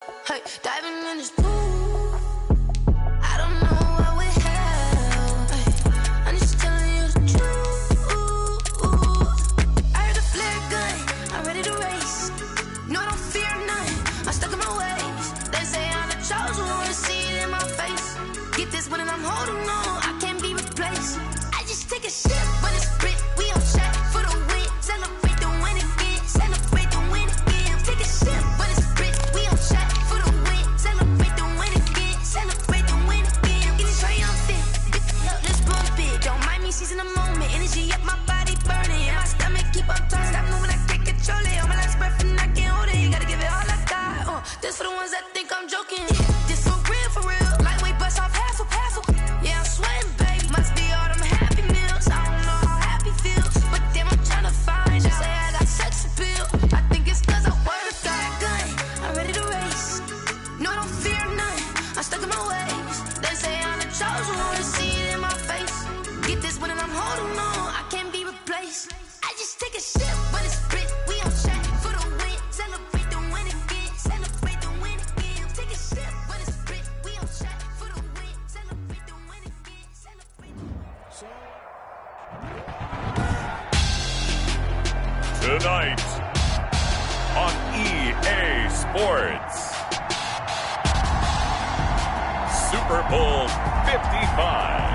Hey, diving in this pool. I don't know what we have. Hey, I'm just telling you the truth. I heard the flare gun. I'm ready to race. No, I don't fear none. I'm stuck in my ways. They say I'm the chosen one. See it in my face. Get this one and I'm holding on. I can't be replaced. I just take a sip, but it's split. We on track for the win. Celebrate the win again. Celebrate the win again. Take a sip, but it's split. We on track for the win. Celebrate the win again. Celebrate the win again. Getting triumphant. Let's bump it. Don't mind me seizing the moment. Energy up my body burning. And my stomach keep on turning. Stop moving, I can't control it. On my last breath and I can't hold it. You gotta give it all I got. This for the ones that think I'm joking. This for real, for real. Lightweight bust off half a. Yeah, I'm sweating, baby. Must be all them happy meals. I don't know how happy feels, but damn, I'm trying to find you. Say I got sex appeal. I think it's cause I work got gun. I'm ready to race. No, I don't fear none. I'm stuck in my ways. They say I'm the chosen one. See it in my face. Get this one and I'm holding on. I can't be replaced. I just take a sip, but it's split. We on track for the win. Celebrate the win again. Celebrate the win again. Take a sip, but it's split. We on track for the win. Celebrate the win again. Celebrate the win. Tonight on EA Sports, Super Bowl 55.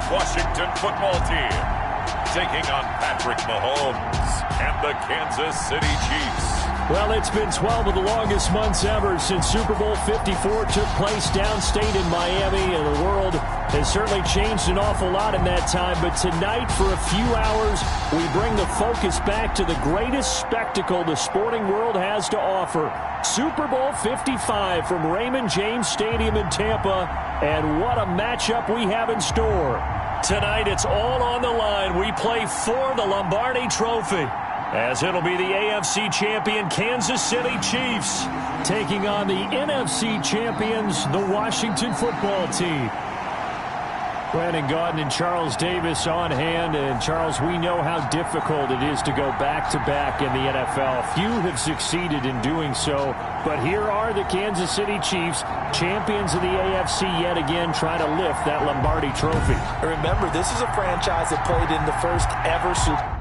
Washington football team taking on Patrick Mahomes and the Kansas City Chiefs. Well, it's been 12 of the longest months ever since Super Bowl 54 took place downstate in Miami, and the world has certainly changed an awful lot in that time. But tonight, for a few hours, we bring the focus back to the greatest spectacle the sporting world has to offer. Super Bowl 55 from Raymond James Stadium in Tampa, and what a matchup we have in store. Tonight, it's all on the line. We play for the Lombardi Trophy, as it'll be the AFC champion Kansas City Chiefs taking on the NFC champions, the Washington football team. Brandon Gaudin and Charles Davis on hand. And, Charles, we know how difficult it is to go back-to-back in the NFL. Few have succeeded in doing so. But here are the Kansas City Chiefs, champions of the AFC yet again, trying to lift that Lombardi Trophy. Remember, this is a franchise that played in the first ever Super Bowl.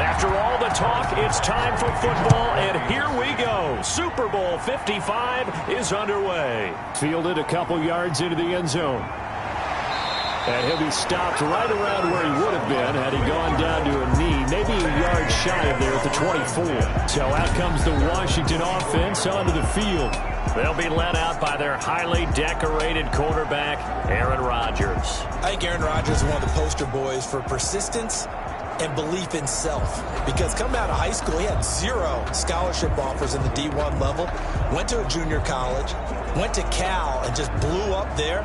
After all the talk, it's time for football, and here we go. Super Bowl 55 is underway. Fielded a couple yards into the end zone. And he'll be stopped right around where he would have been had he gone down to a knee, maybe a yard shy of there at the 24. So out comes the Washington offense onto the field. They'll be led out by their highly decorated quarterback, Aaron Rodgers. I think Aaron Rodgers is one of the poster boys for persistence and belief in self. Because coming out of high school, he had 0 scholarship offers in the D1 level. Went to a junior college, went to Cal, and just blew up there.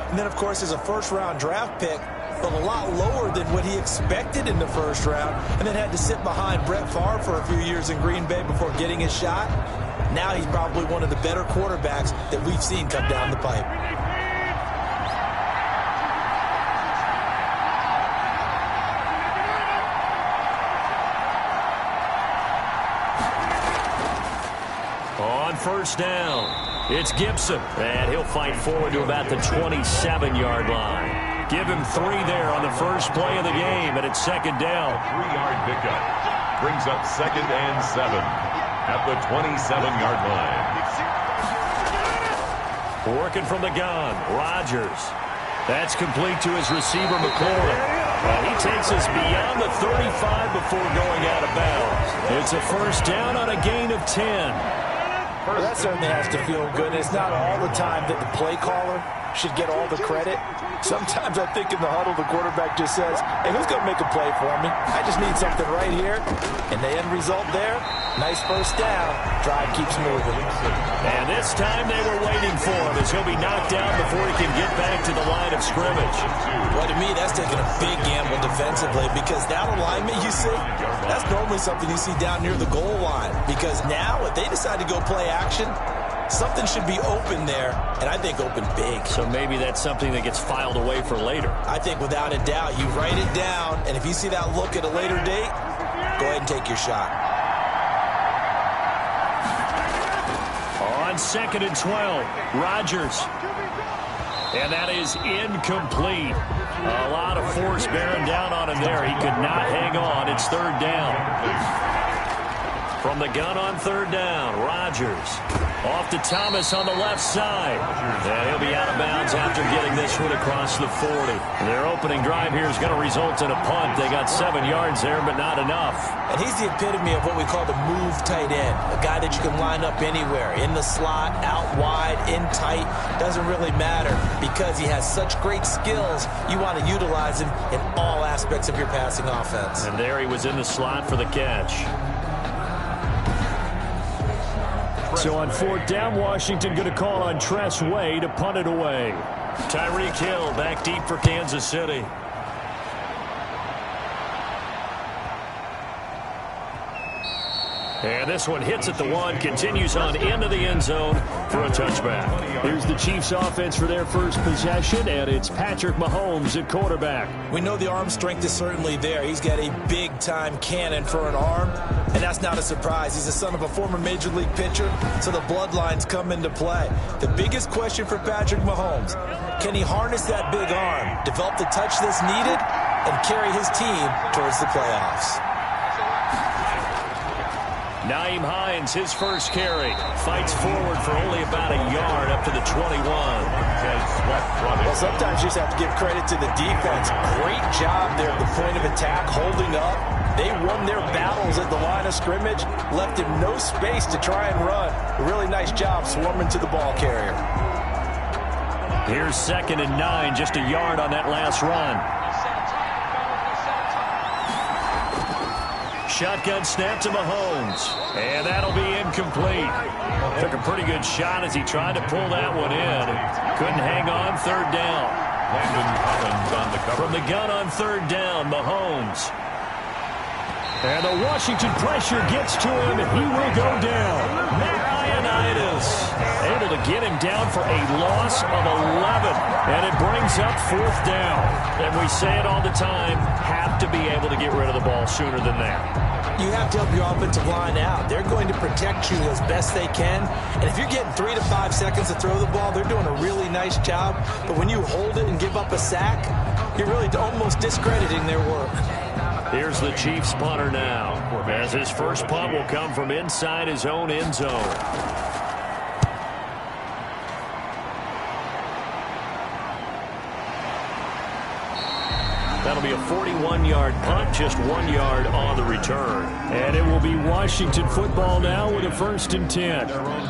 And then, of course, as a first-round draft pick, but a lot lower than what he expected in the first round, and then had to sit behind Brett Favre for a few years in Green Bay before getting his shot. Now he's probably one of the better quarterbacks that we've seen come down the pipe. On first down, it's Gibson, and he'll fight forward to about the 27-yard line. Give him 3 there on the first play of the game, and it's second down. 3-yard pickup brings up 2nd and 7 at the 27-yard line. Working from the gun, Rodgers. That's complete to his receiver, McLaurin. And he takes us beyond the 35 before going out of bounds. It's a first down on a gain of 10. Well, that certainly has to feel good. It's not all the time that the play caller should get all the credit. Sometimes I think in the huddle, the quarterback just says, hey, who's going to make a play for me? I just need something right here. And the end result there, nice first down. Drive keeps moving. And this time they were waiting for him as he'll be knocked down before he can get back to the line of scrimmage. Well, to me, that's taking a big gamble defensively because that alignment you see, that's normally something you see down near the goal line. Because now, if they decide to go play action, something should be open there, and I think open big. So maybe that's something that gets filed away for later. I think without a doubt, you write it down, and if you see that look at a later date, go ahead and take your shot. On 2nd and 12, Rodgers. And that is incomplete. A lot of force bearing down on him there. He could not hang on. It's 3rd down. From the gun on 3rd down, Rodgers. Off to Thomas on the left side. And he'll be out of bounds after getting this one across the 40. Their opening drive here is going to result in a punt. They got 7 yards there, but not enough. And he's the epitome of what we call the move tight end. A guy that you can line up anywhere. In the slot, out wide, in tight. Doesn't really matter because he has such great skills. You want to utilize him in all aspects of your passing offense. And there he was in the slot for the catch. So on 4th down, Washington going to call on Tress Way to punt it away. Tyreek Hill back deep for Kansas City. And this one hits at the 1, continues on into the end zone for a touchback. Here's the Chiefs offense for their first possession, and it's Patrick Mahomes at quarterback. We know the arm strength is certainly there. He's got a big-time cannon for an arm, and that's not a surprise. He's the son of a former Major League pitcher, so the bloodlines come into play. The biggest question for Patrick Mahomes, can he harness that big arm, develop the touch that's needed, and carry his team towards the playoffs? Nyheim Hines, his first carry, fights forward for only about a yard up to the 21. Well, sometimes you just have to give credit to the defense. Great job there at the point of attack, holding up. They won their battles at the line of scrimmage, left him no space to try and run. A really nice job swarming to the ball carrier. Here's 2nd and 9, just a yard on that last run. Shotgun snap to Mahomes, and that'll be incomplete. Took a pretty good shot as he tried to pull that one in. Couldn't hang on. 3rd down. On the cover. From the gun on 3rd down, Mahomes. And the Washington pressure gets to him, and he will go down. Ioannidis able to get him down for a loss of 11, and it brings up 4th down. And we say it all the time, have to be able to get rid of the ball sooner than that. You have to help your offensive line out. They're going to protect you as best they can. And if you're getting 3 to 5 seconds to throw the ball, they're doing a really nice job. But when you hold it and give up a sack, you're really almost discrediting their work. Here's the Chiefs punter now, as his first punt will come from inside his own end zone. That'll be a 41-yard punt, just 1 yard on the return. And it will be Washington football now with a 1st and 10.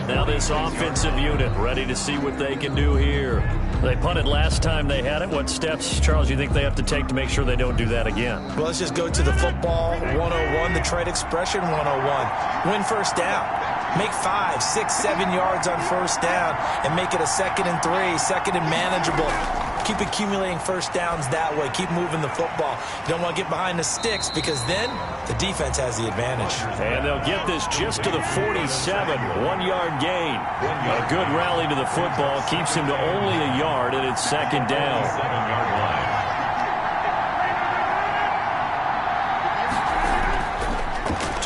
Now this offensive unit ready to see what they can do here. They punted last time they had it. What steps, Charles, you think they have to take to make sure they don't do that again? Well, let's just go to the football 101, the trade expression 101. Win 1st down. Make 5, 6, 7 yards on 1st down and make it a 2nd and 3, 2nd and manageable. Keep accumulating 1st downs that way. Keep moving the football. You don't want to get behind the sticks because then the defense has the advantage. And they'll get this just to the 47, 1-yard gain. A good rally to the football keeps him to only a yard, and it's 2nd down.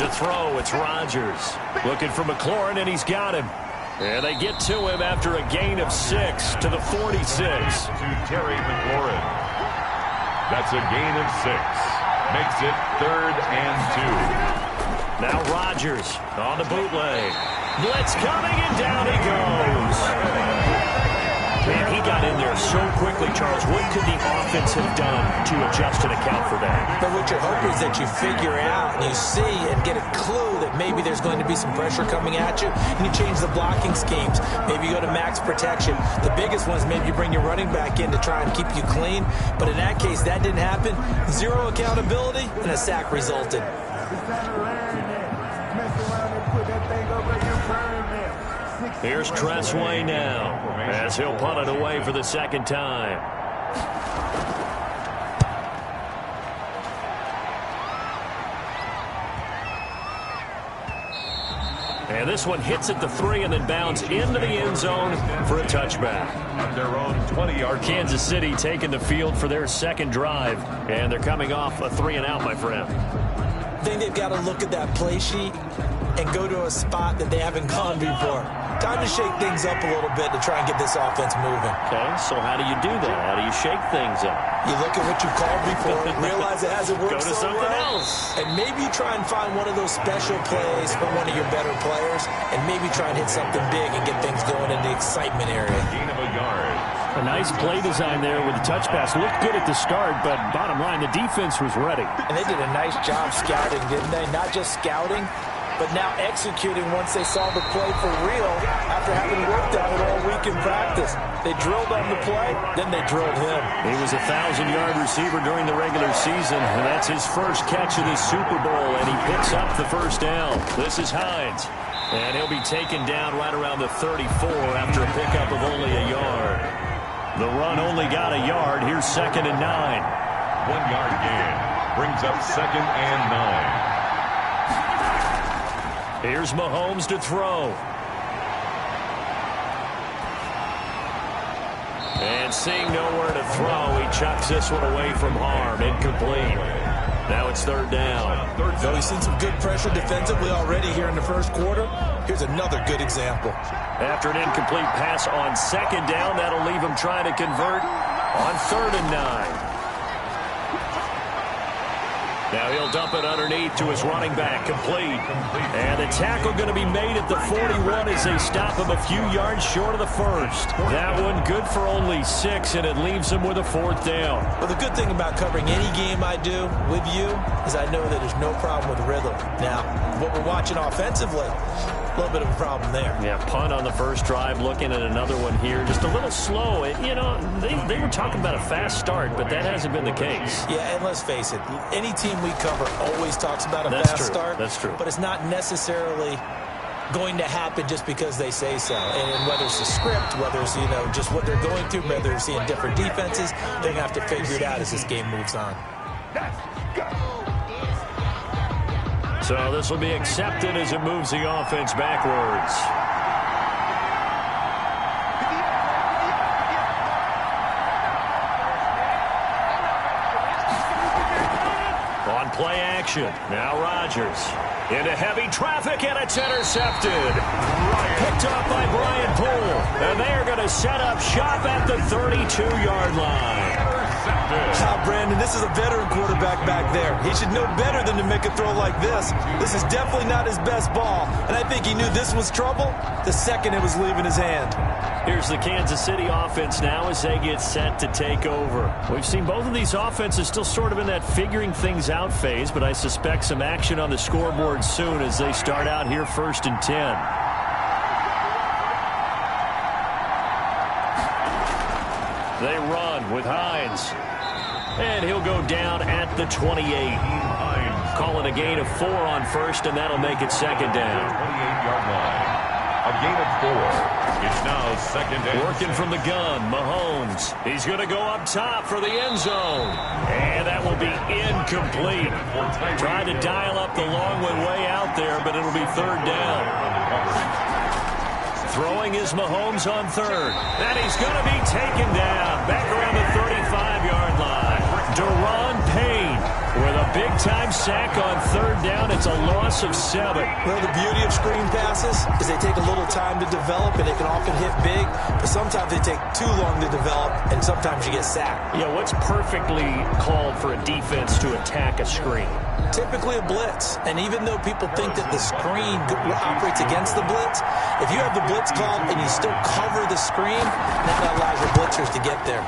To throw, it's Rodgers. Looking for McLaurin, and he's got him. And they get to him after a gain of 6 to the 46. To Terry McLaurin. That's a gain of 6. Makes it 3rd and 2. Now Rodgers on the bootleg. Blitz coming, and down he goes. quickly, Charles, what could the offense have done to adjust and account for that? But what you're hoping is that you figure out and you see and get a clue that maybe there's going to be some pressure coming at you, and you change the blocking schemes. Maybe you go to max protection. The biggest one is maybe you bring your running back in to try and keep you clean. But in that case, that didn't happen. Zero accountability, and a sack resulted. Here's Tressway now, as he'll punt it away for the second time. And this one hits at the 3 and then bounds into the end zone for a touchback. At their own 20-yard. Kansas City taking the field for their second drive, and they're coming off a 3-and-out, my friend. I think they've got to look at that play sheet and go to a spot that they haven't gone before. Time to shake things up a little bit to try and get this offense moving. Okay, so how do you do that? How do you shake things up? You look at what you called before, realize it hasn't worked Go to so something well, else. and maybe try and find one of those special plays for one of your better players, and maybe try and hit something big and get things going in the excitement area. Gain of a yard. A nice play design there with the touch pass. Looked good at the start, but bottom line, the defense was ready. And they did a nice job scouting, didn't they? Not just scouting, but now executing once they saw the play for real after having worked on it all week in practice. They drilled on the play, then they drilled him. He was a 1,000-yard receiver during the regular season, and that's his first catch of the Super Bowl, and he picks up the first down. This is Hines, and he'll be taken down right around the 34 after a pickup of only a yard. The run only got a yard. Here's 2nd and 9. 1-yard gain. Brings up 2nd and 9. Here's Mahomes to throw. And seeing nowhere to throw, he chucks this one away from harm. Incomplete. Now it's 3rd down. So he's seen some good pressure defensively already here in the first quarter. Here's another good example. After an incomplete pass on 2nd down, that'll leave him trying to convert on 3rd and 9. Now he'll dump it underneath to his running back, complete. And the tackle going to be made at the 41 as they stop him a few yards short of the first. That one good for only 6, and it leaves him with a 4th down. Well, the good thing about covering any game I do with you is I know that there's no problem with rhythm. Now, what we're watching offensively, a little bit of a problem there. Yeah, punt on the first drive, looking at another one here. Just a little slow. You know, they were talking about a fast start, but that hasn't been the case. Yeah, and let's face it, any team we cover always talks about a That's fast true. start. That's true. But it's not necessarily going to happen just because they say so. And whether it's the script, whether it's, you know, just what they're going through, whether they're seeing different defenses, they're going to have to figure it out as this game moves on. So this will be accepted as it moves the offense backwards. On play action, now Rodgers. Into heavy traffic, and it's intercepted. Picked up by Brian Poole. And they are going to set up shop at the 32-yard line. Brandon, this is a veteran quarterback back there. He should know better than to make a throw like this. This is definitely not his best ball, and I think he knew this was trouble the second it was leaving his hand. Here's the Kansas City offense now as they get set to take over. We've seen both of these offenses still sort of in that figuring things out phase, but I suspect some action on the scoreboard soon as they start out here 1st and 10. They run with Hines. And he'll go down at the 28. Call it a gain of 4 on 1st, and that'll make it 2nd down. 28-yard line. A gain of 4. It's now 2nd and Working from the gun, Mahomes. He's going to go up top for the end zone. And that will be incomplete. Trying to dial up the long one way out there, but it'll be 3rd down. Throwing is Mahomes on 3rd. And he's going to be taken down. Back around the 35-yard line. Deron Payne with a big-time sack on 3rd down. It's a loss of 7. Well, the beauty of screen passes is they take a little time to develop, and they can often hit big, but sometimes they take too long to develop, and sometimes you get sacked. Yeah, what's perfectly called for a defense to attack a screen? Typically a blitz, and even though people think that the screen operates against the blitz, if you have the blitz called and you still cover the screen, that allows your blitzers to get there.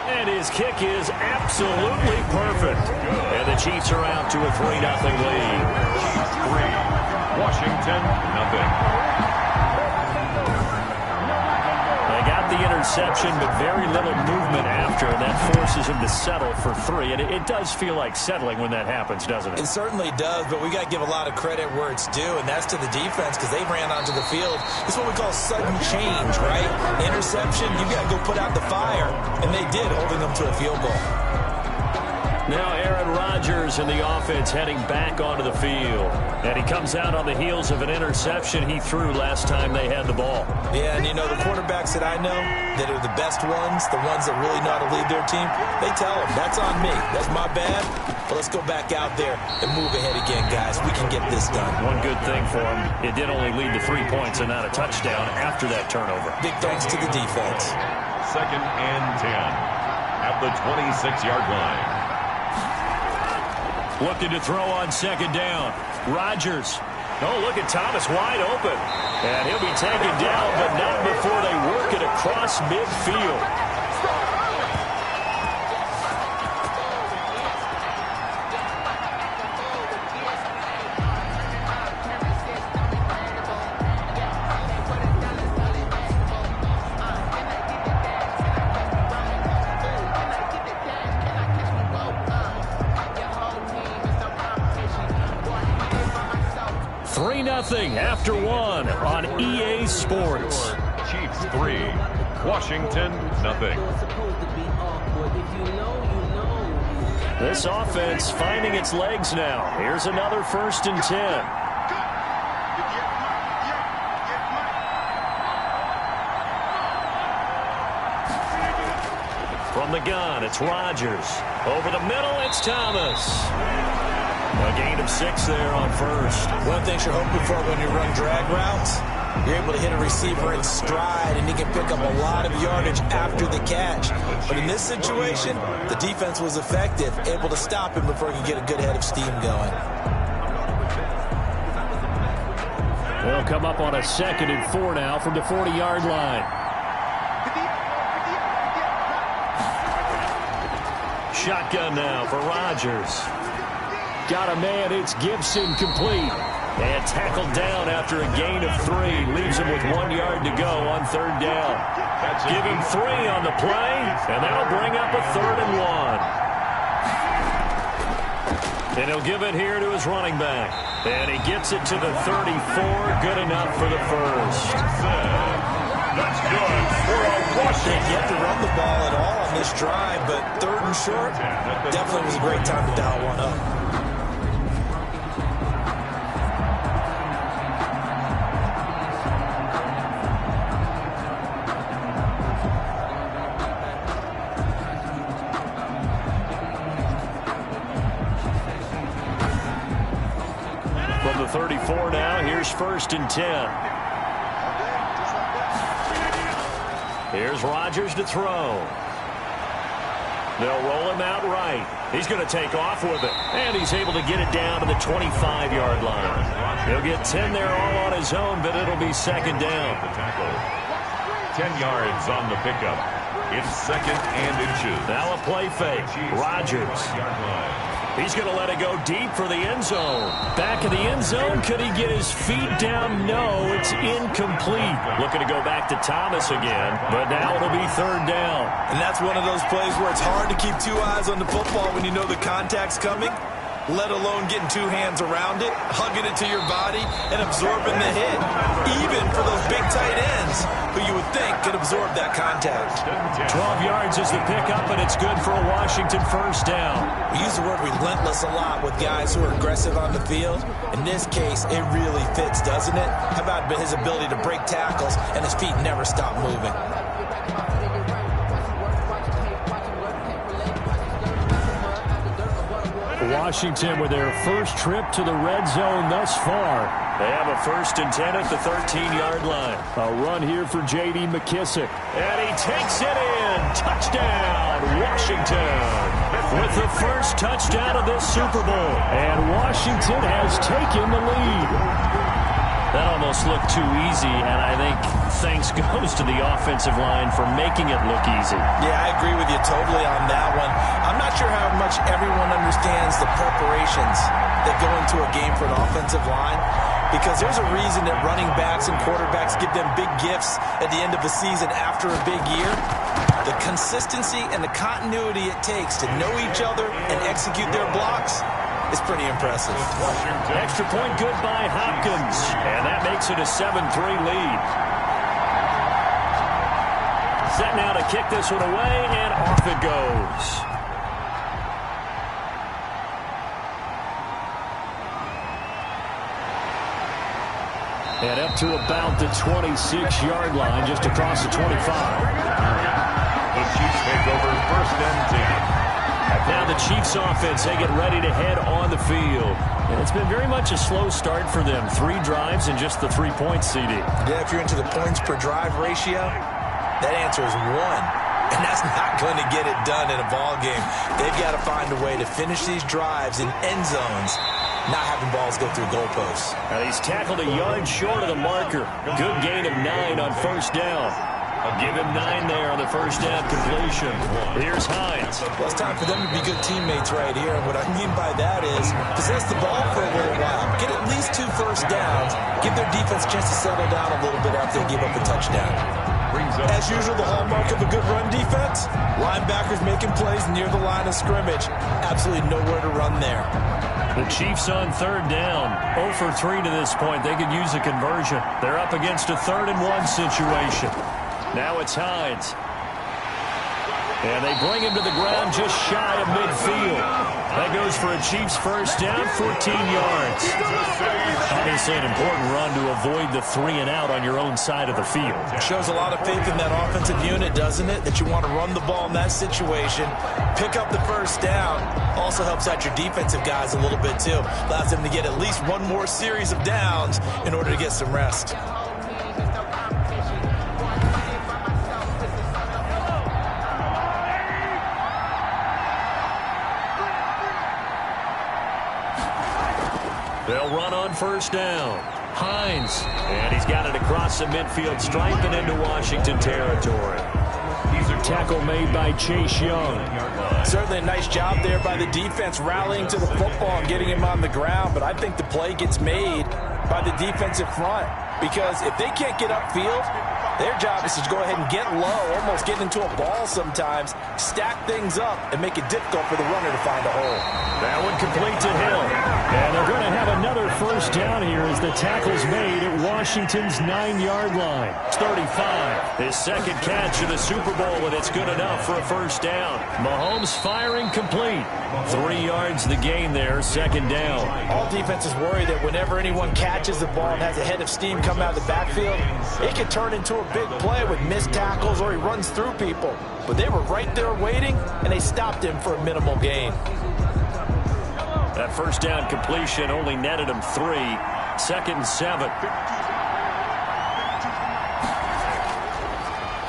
And his kick is absolutely perfect. And the Chiefs are out to a 3-0 lead. Chiefs 3, Washington 0. They got the interception, but very little movement after, and that forces him to settle for 3. And it does feel like settling when that happens, doesn't it? It certainly does, but we got to give a lot of credit where it's due, and that's to the defense because they ran onto the field. It's what we call sudden change, right? Interception, you got to go put out the fire, and they did, holding them to a field goal. Now Aaron Rodgers and the offense heading back onto the field. And he comes out on the heels of an interception he threw last time they had the ball. Yeah, and you know, the quarterbacks that I know that are the best ones, the ones that really know how to lead their team, they tell them, that's on me. That's my bad. But let's go back out there and move ahead again, guys. We can get this done. One good thing for him, it did only lead to 3 points and not a touchdown after that turnover. Big thanks to the defense. 2nd and 10 at the 26-yard line. Looking to throw on 2nd down. Rodgers. Oh, look at Thomas wide open. And he'll be taken down, but not before they work it across midfield. 3-0 after 1 on EA Sports. Chiefs 3, Washington 0. This offense finding its legs now. Here's another 1st and 10. From the gun, it's Rodgers. Over the middle, it's Thomas. A gain of 6 there on 1st. One thing you're hoping for when you run drag routes, you're able to hit a receiver in stride, and he can pick up a lot of yardage after the catch. But in this situation, the defense was effective, able to stop him before he could get a good head of steam going. They'll come up on a 2nd and 4 now from the 40-yard line. Shotgun now for Rodgers. Got a man, it's Gibson, complete. And tackled down after a gain of 3. Leaves him with 1 yard to go on 3rd down. Give him 3 on the play, and that'll bring up a 3rd and 1. And he'll give it here to his running back. And he gets it to the 34. Good enough for the 1st. That's good for a Washington. Didn't get to run the ball at all on this drive, but 3rd and short, definitely was a great time to dial one up. From the 34 now, here's 1st and 10. Here's Rodgers to throw. They'll roll him out right. He's going to take off with it. And he's able to get it down to the 25-yard line. He'll get 10 there all on his own, but it'll be 2nd down. 10 yards on the pickup. It's 2nd and inches. Now a play fake. Rodgers. He's going to let it go deep for the end zone. Back in the end zone. Could he get his feet down? No, it's incomplete. Looking to go back to Thomas again, but now it'll be 3rd down. And that's one of those plays where it's hard to keep 2 eyes on the football when you know the contact's coming, let alone getting 2 hands around it, hugging it to your body, and absorbing the hit. Even for those big tight ends who you would think could absorb that contact. 12 yards is the pickup, and it's good for a Washington 1st down. We use the word relentless a lot with guys who are aggressive on the field. In this case, it really fits, doesn't it? How about his ability to break tackles and his feet never stop moving? Washington with their first trip to the red zone thus far. They have a 1st and 10 at the 13-yard line. A run here for J.D. McKissick. And he takes it in. Touchdown, Washington. With the first touchdown of this Super Bowl. And Washington has taken the lead. That almost looked too easy, and I think thanks goes to the offensive line for making it look easy. Yeah, I agree with you totally on that one. I'm not sure how much everyone understands the preparations that go into a game for an offensive line, because there's a reason that running backs and quarterbacks give them big gifts at the end of the season after a big year. The consistency and the continuity it takes to know each other and execute their blocks is pretty impressive. Extra point good by Hopkins, and that makes it a 7-3 lead. Set now to kick this one away, and off it goes. And up to about the 26-yard line, just across the 25. The Chiefs take over first and 10. Now the Chiefs offense, they get ready to head on the field. And it's been very much a slow start for them. 3 drives and just the 3 points, CD. Yeah, if you're into the points per drive ratio, that answer is 1. And that's not going to get it done in a ball game. They've got to find a way to finish these drives in end zones, not having balls go through goalposts. Now he's tackled a yard short of the marker. Good gain of 9 on first down. I'll give him 9 there on the first down completion. Here's Hines. Well, it's time for them to be good teammates right here. And what I mean by that is possess the ball for a little while. Get at least 2 first downs. Give their defense a chance to settle down a little bit after they give up a touchdown. As usual, the hallmark of a good run defense, linebackers making plays near the line of scrimmage. Absolutely nowhere to run there. The Chiefs on third down. 0 for 3 to this point. They could use a conversion. They're up against a 3rd and 1 situation. Now it's Hines. And they bring him to the ground just shy of midfield. That goes for a Chiefs first down, 14 yards. Obviously an important run to avoid the 3 and out on your own side of the field. It shows a lot of faith in that offensive unit, doesn't it? That you want to run the ball in that situation. Pick up the first down. Also helps out your defensive guys a little bit too. Allows them to get at least one more series of downs in order to get some rest. They'll run on first down. Hines. And he's got it across the midfield stripe and into Washington territory. Tackle made by Chase Young. Certainly a nice job there by the defense rallying to the football and getting him on the ground. But I think the play gets made by the defensive front. Because if they can't get upfield, their job is to go ahead and get low, almost get into a ball sometimes, stack things up, and make it difficult for the runner to find a hole. That one complete to Hill. And they're going to have another first down here as the tackle's made at Washington's 9-yard line. It's 35. His second catch in the Super Bowl, and it's good enough for a first down. Mahomes firing complete. 3 yards the gain there, second down. All defenses worry that whenever anyone catches the ball and has a head of steam come out of the backfield, it can turn into a big play with missed tackles or he runs through people. But they were right there waiting, and they stopped him for a minimal gain. That first down completion only netted him 3. Second and 7.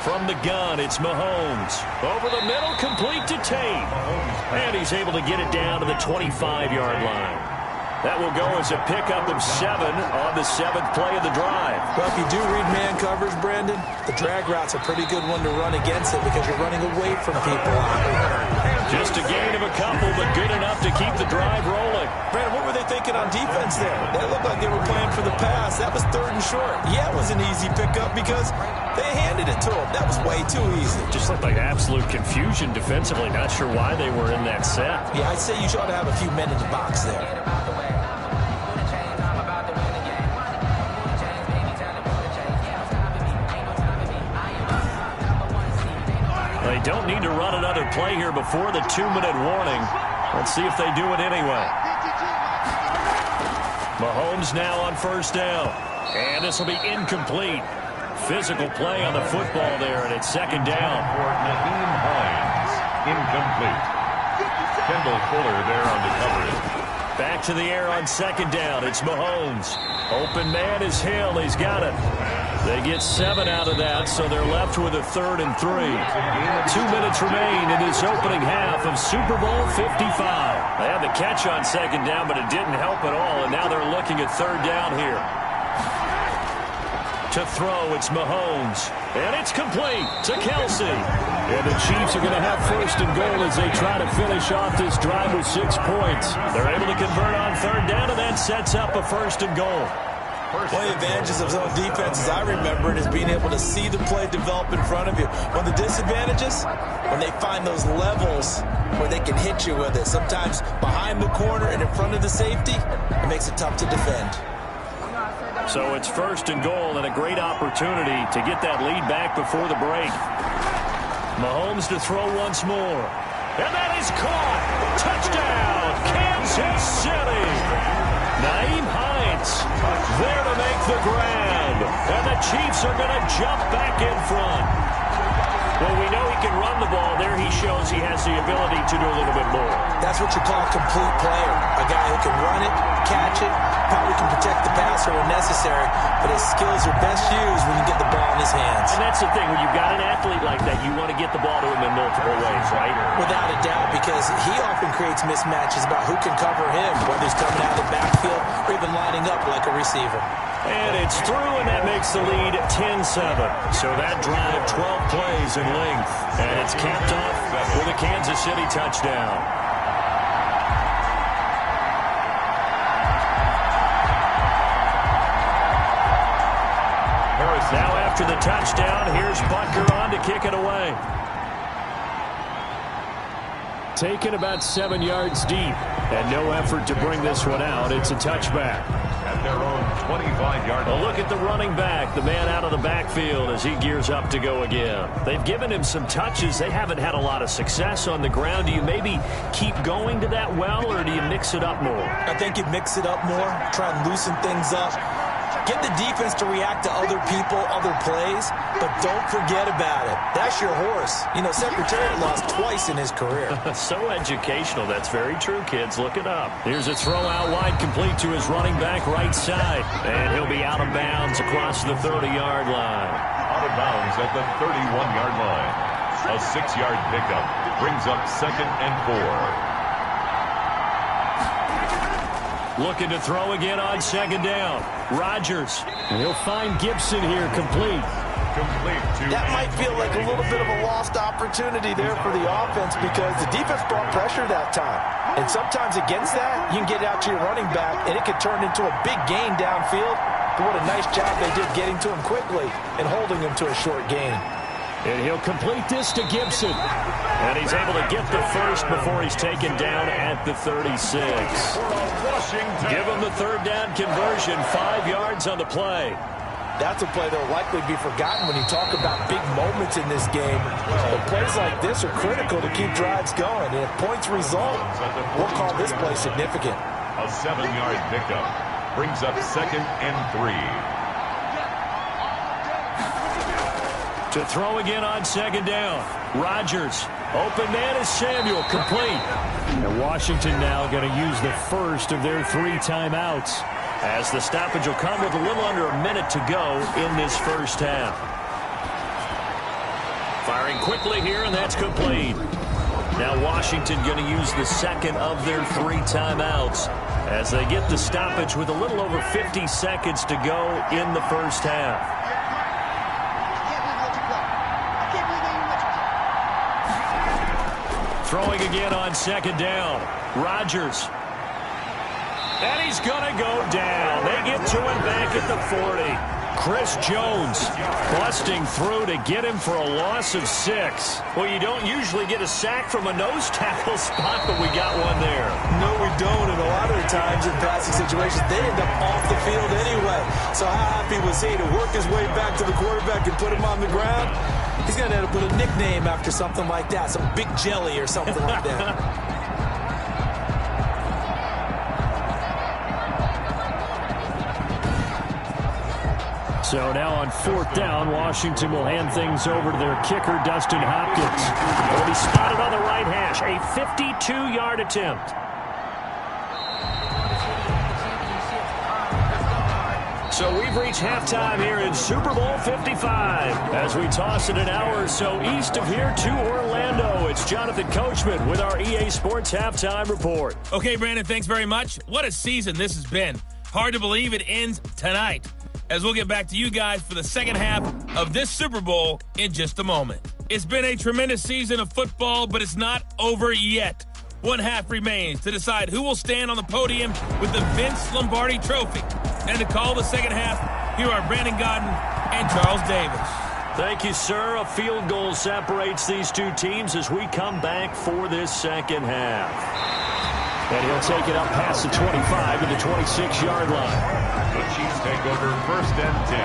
From the gun, it's Mahomes. Over the middle, complete to Tate. And he's able to get it down to the 25-yard line. That will go as a pickup of 7 on the 7th play of the drive. Well, if you do read man coverage, Brandon, the drag route's a pretty good one to run against it because you're running away from people. Just a gain of a couple, but good enough to keep the drive rolling. Brandon, what were they thinking on defense there? That looked like they were playing for the pass. That was 3rd and short. Yeah, it was an easy pickup because they handed it to him. That was way too easy. Just looked like absolute confusion defensively. Not sure why they were in that set. Yeah, I'd say you ought to have a few men in the box there. They don't need to run another play here before the 2-minute warning. Let's see if they do it anyway. Mahomes now on first down. And this will be incomplete. Physical play on the football there, and it's second down. For Naheem Hines, incomplete. Kendall Fuller there on the coverage. Back to the air on second down. It's Mahomes. Open man is Hill. He's got it. They get 7 out of that, so they're left with a 3rd and 3. 2 minutes remain in this opening half of Super Bowl 55. They had the catch on second down, but it didn't help at all, and now they're looking at third down here. To throw, it's Mahomes. And it's complete to Kelsey. And the Chiefs are going to have first and goal as they try to finish off this drive with 6 points. They're able to convert on third down, and that sets up a first and goal. One of the advantages of zone defense, as I remember it, is being able to see the play develop in front of you. One of the disadvantages, when they find those levels where they can hit you with it, sometimes behind the corner and in front of the safety, it makes it tough to defend. So it's first and goal and a great opportunity to get that lead back before the break. Mahomes to throw once more. And that is caught. Touchdown, Kansas City. Naeem Hines there to make the grab. And the Chiefs are going to jump back in front. Well, we know he can run the ball. There he shows he has the ability to do a little bit more. That's what you call a complete player. A guy who can run it, catch it, probably can protect the passer when necessary, but his skills are best used when you get the ball in his hands. And that's the thing. When you've got an athlete like that, you want to get the ball to him in multiple ways, right? Without a doubt, because he often creates mismatches about who can cover him, whether he's coming out of the backfield or even lining up like a receiver. And it's through, and that makes the lead 10-7. So that drive, 12 plays in length. And it's capped off with a Kansas City touchdown. Now after the touchdown, here's Butker on to kick it away. Taken about 7 yards deep, and no effort to bring this one out. It's a touchback. At their own 25-yard line. A look at the running back, the man out of the backfield as he gears up to go again. They've given him some touches. They haven't had a lot of success on the ground. Do you maybe keep going to that well, or do you mix it up more? I think you mix it up more, try and loosen things up. Get the defense to react to other people, other plays, but don't forget about it. That's your horse. You know, Secretariat lost twice in his career. So educational. That's very true, kids. Look it up. Here's a throw out wide, complete to his running back right side. And he'll be out of bounds across the 30-yard line. Out of bounds at the 31-yard line. A 6-yard pickup brings up 2nd and 4. Looking to throw again on 2nd down. Rodgers. And he'll find Gibson here, complete. That might feel like a little bit of a lost opportunity there for the offense because the defense brought pressure that time. And sometimes against that, you can get out to your running back, and it could turn into a big gain downfield. But what a nice job they did getting to him quickly and holding him to a short gain. And he'll complete this to Gibson. And he's able to get the first before he's taken down at the 36. Give him the third down conversion, 5 yards on the play. That's a play that will likely be forgotten when you talk about big moments in this game. But plays like this are critical to keep drives going. And if points result, we'll call this play significant. A 7-yard pickup brings up 2nd and 3. To throw again on 2nd down. Rodgers. Open man is Samuel. Complete. And Washington now going to use the first of their 3 timeouts, as the stoppage will come with a little under a minute to go in this first half. Firing quickly here, and that's complete. Now Washington going to use the 2nd of their 3 timeouts as they get the stoppage with a little over 50 seconds to go in the first half. Throwing again on 2nd down. Rodgers. And he's going to go down. They get to him back at the 40. Chris Jones busting through to get him for a loss of 6. Well, you don't usually get a sack from a nose tackle spot, but we got one there. No, we don't. And a lot of the times in passing situations, they end up off the field anyway. So how happy was he to work his way back to the quarterback and put him on the ground? He's going to end up with a nickname after something like that, some Big Jelly or something like that. So now on 4th down, Washington will hand things over to their kicker, Dustin Hopkins. Will be spotted on the right hash. A 52-yard attempt. So we've reached halftime here in Super Bowl 55. As we toss it an hour or so east of here to Orlando, it's Jonathan Coachman with our EA Sports Halftime Report. Okay, Brandon, thanks very much. What a season this has been. Hard to believe it ends tonight. as we'll get back to you guys for the second half of this Super Bowl in just a moment. It's been a tremendous season of football, but it's not over yet. One half remains to decide who will stand on the podium with the Vince Lombardi Trophy. And to call the second half, here are Brandon Godden and Charles Davis. Thank you, sir. A field goal separates these two teams as we come back for this second half. And he'll take it up past the 25 to the 26-yard line. The Chiefs take over 1st and 10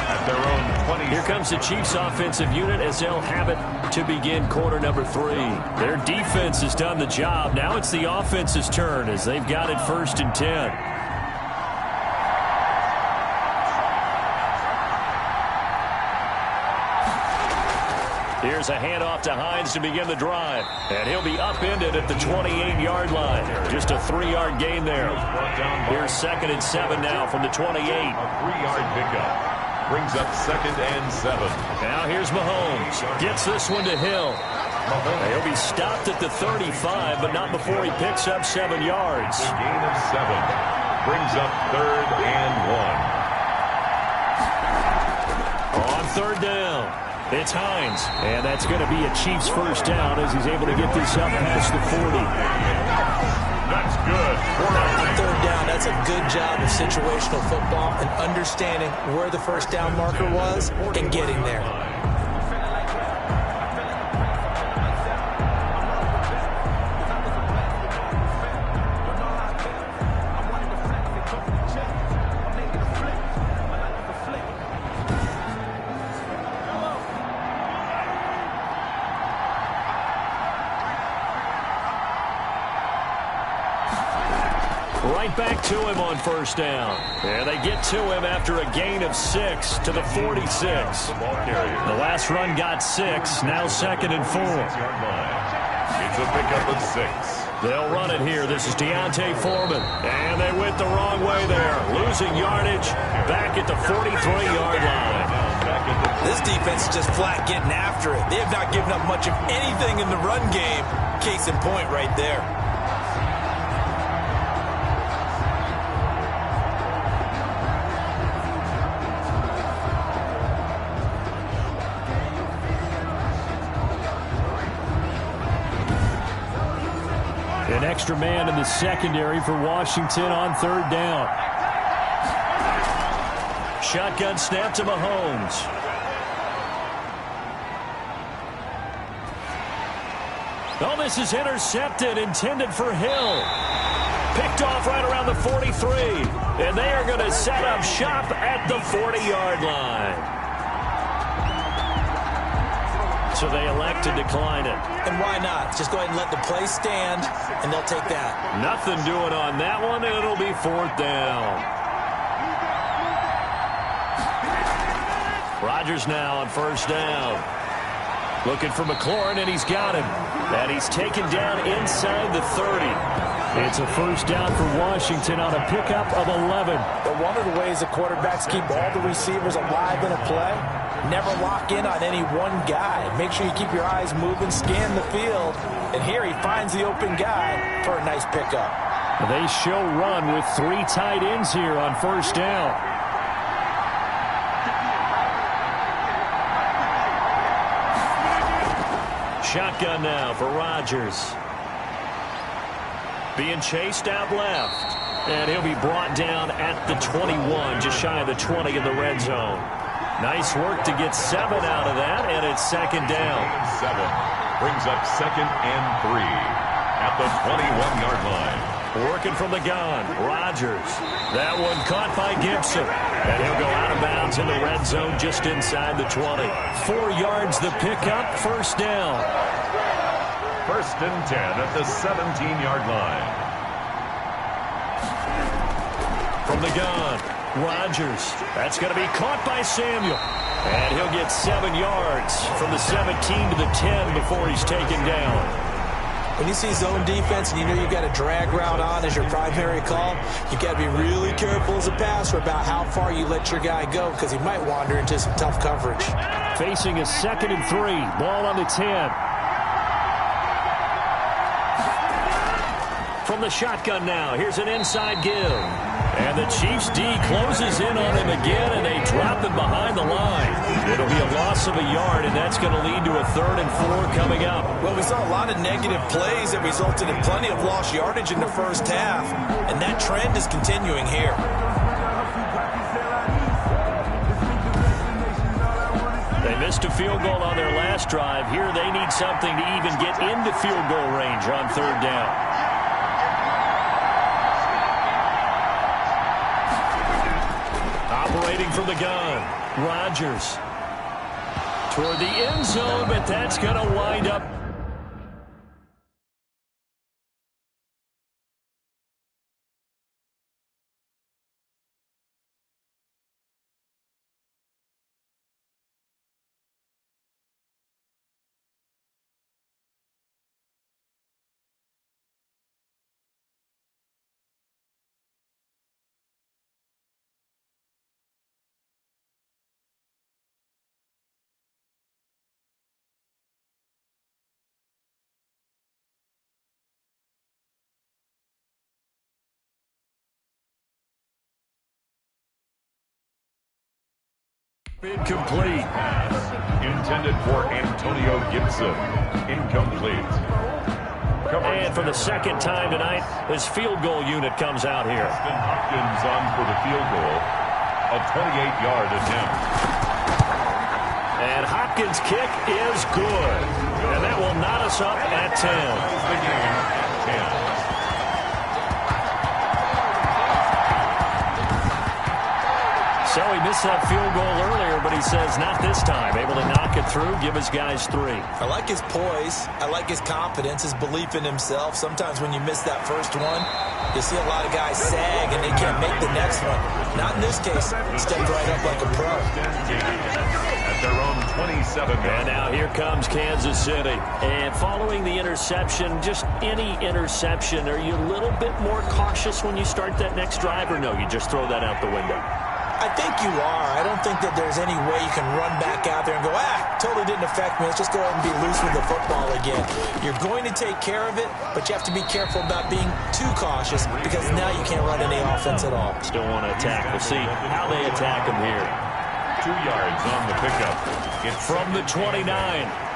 at their own 20. Here comes the Chiefs offensive unit as they'll have it to begin quarter number 3. Their defense has done the job. Now it's the offense's turn as they've got it 1st and 10. Here's a handoff to Hines to begin the drive. And he'll be upended at the 28-yard line. Just a 3-yard gain there. Here's 2nd and 7 now from the 28. A 3-yard pickup. Brings up 2nd and 7. Now here's Mahomes. Gets this one to Hill. He'll be stopped at the 35, but not before he picks up 7 yards. A gain of 7. Brings up 3rd and 1. On 3rd down. It's Hines, and that's going to be a Chiefs first down as he's able to get this up past the 40. That's good. On 3rd down, that's a good job of situational football and understanding where the first down marker was and getting there. Right back to him on 1st down. And they get to him after a gain of 6 to the 46. The last run got 6, now 2nd and 4. It's a pickup of 6. They'll run it here. This is Deontay Foreman. And they went the wrong way there. Losing yardage back at the 43-yard line. This defense is just flat getting after it. They have not given up much of anything in the run game. Case in point right there. An extra man in the secondary for Washington on 3rd down. Shotgun snap to Mahomes. Oh, this is intercepted, intended for Hill. Picked off right around the 43. And they are going to set up shop at the 40-yard line. So they elect to decline it. And why not? Just go ahead and let the play stand, and they'll take that. Nothing doing on that one, and it'll be 4th down. Rodgers now on 1st down. Looking for McLaurin, and he's got him. And he's taken down inside the 30. It's a 1st down for Washington on a pickup of 11. But one of the ways the quarterbacks keep all the receivers alive in a play, never lock in on any one guy. Make sure you keep your eyes moving, scan the field. And here he finds the open guy for a nice pickup. They show run with 3 tight ends here on 1st down. Shotgun now for Rodgers. Being chased out left. And he'll be brought down at the 21, just shy of the 20 in the red zone. Nice work to get 7 out of that, and it's 2nd down. 7 brings up 2nd and 3 at the 21-yard line. Working from the gun, Rodgers. That one caught by Gibson. And he'll go out of bounds in the red zone just inside the 20. 4 yards the pickup, 1st down. 1st and 10 at the 17-yard line. From the gun, Rodgers. That's going to be caught by Samuel. And he'll get 7 yards from the 17 to the 10 before he's taken down. When you see zone defense and you know you've got a drag route on as your primary call, you've got to be really careful as a passer about how far you let your guy go because he might wander into some tough coverage. Facing a 2nd and 3. Ball on the 10. From the shotgun now, here's an inside give. And the Chiefs D closes in on him again, and they drop him behind the line. It'll be a loss of a yard, and that's going to lead to a 3rd and 4 coming up. Well, we saw a lot of negative plays that resulted in plenty of lost yardage in the first half, and that trend is continuing here. They missed a field goal on their last drive. Here they need something to even get into field goal range on 3rd down. Operating from the gun, Rodgers toward the end zone, but that's going to wind up. Incomplete. Intended for Antonio Gibson. Incomplete. And for the second time tonight, his field goal unit comes out here. Hopkins on for the field goal. A 28-yard attempt. And Hopkins' kick is good. And that will knot us up at 10. The game at 10. So he missed that field goal earlier, but he says not this time. Able to knock it through, give his guys 3. I like his poise. I like his confidence, his belief in himself. Sometimes when you miss that first one, you see a lot of guys sag and they can't make the next one. Not in this case. Stepped right up like a pro. At their own 27. And now here comes Kansas City. And following the interception, just any interception, are you a little bit more cautious when you start that next drive, or no, you just throw that out the window? I think you are. I don't think that there's any way you can run back out there and go, totally didn't affect me. Let's just go ahead and be loose with the football again. You're going to take care of it, but you have to be careful about being too cautious because now you can't run any offense at all. Still want to attack. We'll see how they attack him here. 2 yards on the pickup. It's from the 29.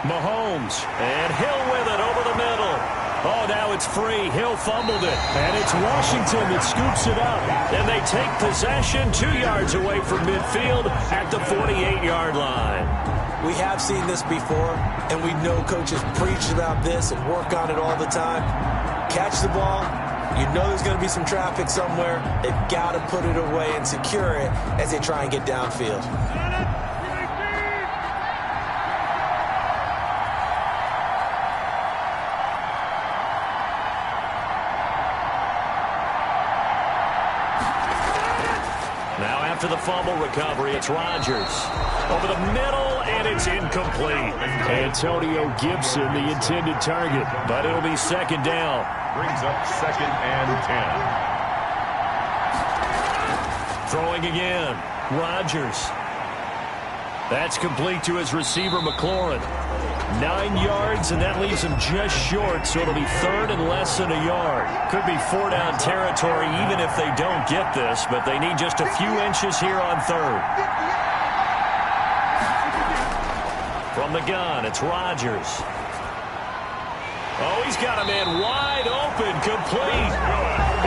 Mahomes. And Hill with it over the middle. Oh, now it's free. Hill fumbled it. And it's Washington that scoops it up. And they take possession 2 yards away from midfield at the 48-yard line. We have seen this before, and we know coaches preach about this and work on it all the time. Catch the ball. You know there's going to be some traffic somewhere. They've got to put it away and secure it as they try and get downfield. To the fumble recovery, it's Rodgers. Over the middle, and it's incomplete. Antonio Gibson, the intended target, but it'll be 2nd down. Brings up 2nd and 10. Throwing again, Rodgers. That's complete to his receiver, McLaurin. 9 yards, and that leaves him just short, so it'll be 3rd and less than a yard. Could be 4-down territory even if they don't get this, but they need just a few inches here on 3rd. From the gun, it's Rodgers. Oh, he's got a man wide open, complete.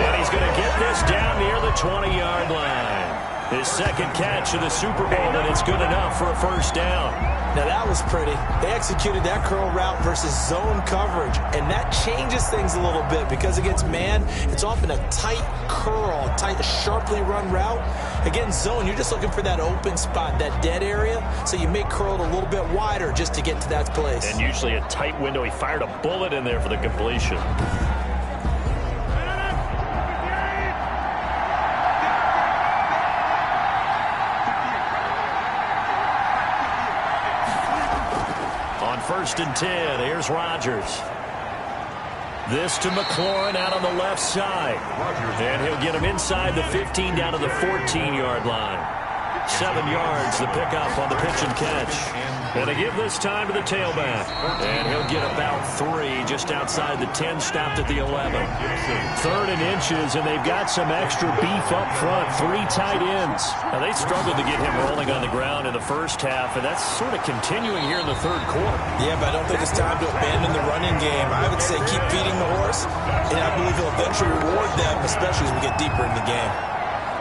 And he's going to get this down near the 20-yard line. His 2nd catch of the Super Bowl, and it's good enough for a 1st down. Now that was pretty. They executed that curl route versus zone coverage, and that changes things a little bit because against man, it's often a tight curl, tight, sharply run route. Against zone, you're just looking for that open spot, that dead area, so you may curl it a little bit wider just to get to that place. And usually a tight window. He fired a bullet in there for the completion. On 1st and 10, here's Rodgers. This to McLaurin out on the left side. And he'll get him inside the 15 down to the 14-yard line. 7 yards, the pickup on the pitch and catch. And they give this time to the tailback. And he'll get about 3 just outside the 10, stopped at the 11. 3rd and inches, and they've got some extra beef up front. 3 tight ends. Now, they struggled to get him rolling on the ground in the first half, and that's sort of continuing here in the 3rd quarter. Yeah, but I don't think it's time to abandon the running game. I would say keep feeding the horse, and I believe he'll eventually reward them, especially as we get deeper in the game.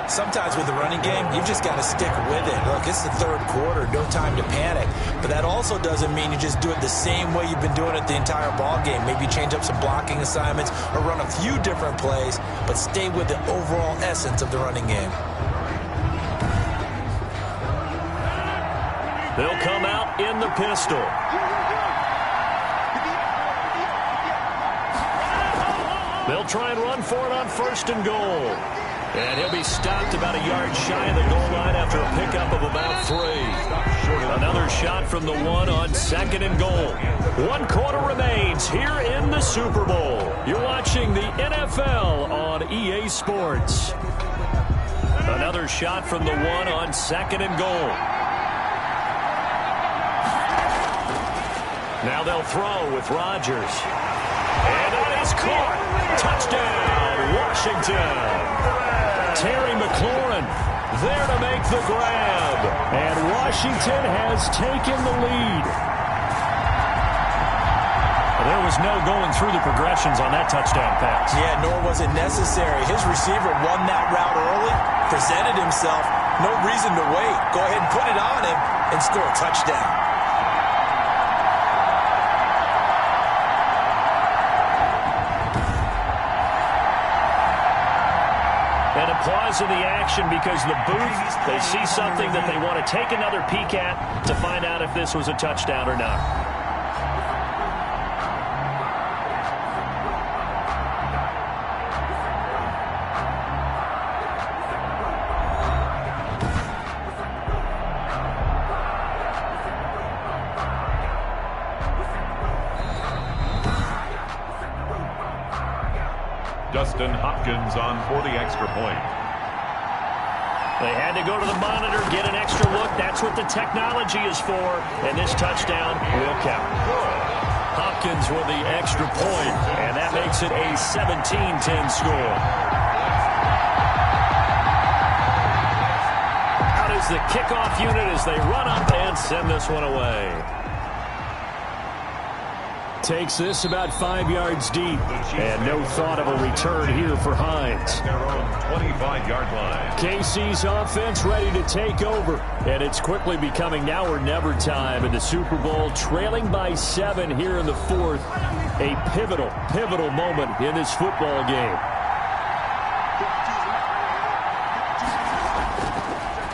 Sometimes with the running game, you've just got to stick with it. Look, it's the 3rd quarter, no time to panic. But that also doesn't mean you just do it the same way you've been doing it the entire ball game. Maybe change up some blocking assignments or run a few different plays, but stay with the overall essence of the running game. They'll come out in the pistol. They'll try and run for it on 1st and goal. And he'll be stopped about a yard shy of the goal line after a pickup of about 3. Another shot from the 1 on 2nd and goal. 1 quarter remains here in the Super Bowl. You're watching the NFL on EA Sports. Another shot from the 1 on 2nd and goal. Now they'll throw with Rodgers. And that is caught. Touchdown, Washington. Terry McLaurin there to make the grab. And Washington has taken the lead. There was no going through the progressions on that touchdown pass. Yeah, nor was it necessary. His receiver won that route early, presented himself. No reason to wait. Go ahead and put it on him and score a touchdown. And applause in the action because the booth, they see something that they want to take another peek at to find out if this was a touchdown or not. Dustin Hopkins on for the extra point. They had to go to the monitor, get an extra look. That's what the technology is for. And this touchdown will count. Hopkins with the extra point, and that makes it a 17-10 score. Out is the kickoff unit as they run up and send this one away. Takes this about 5 yards deep. And no thought of a return here for Hines. Their own 25-yard line. KC's offense ready to take over. And it's quickly becoming now or never time in the Super Bowl, trailing by 7 here in the 4th. A pivotal moment in this football game.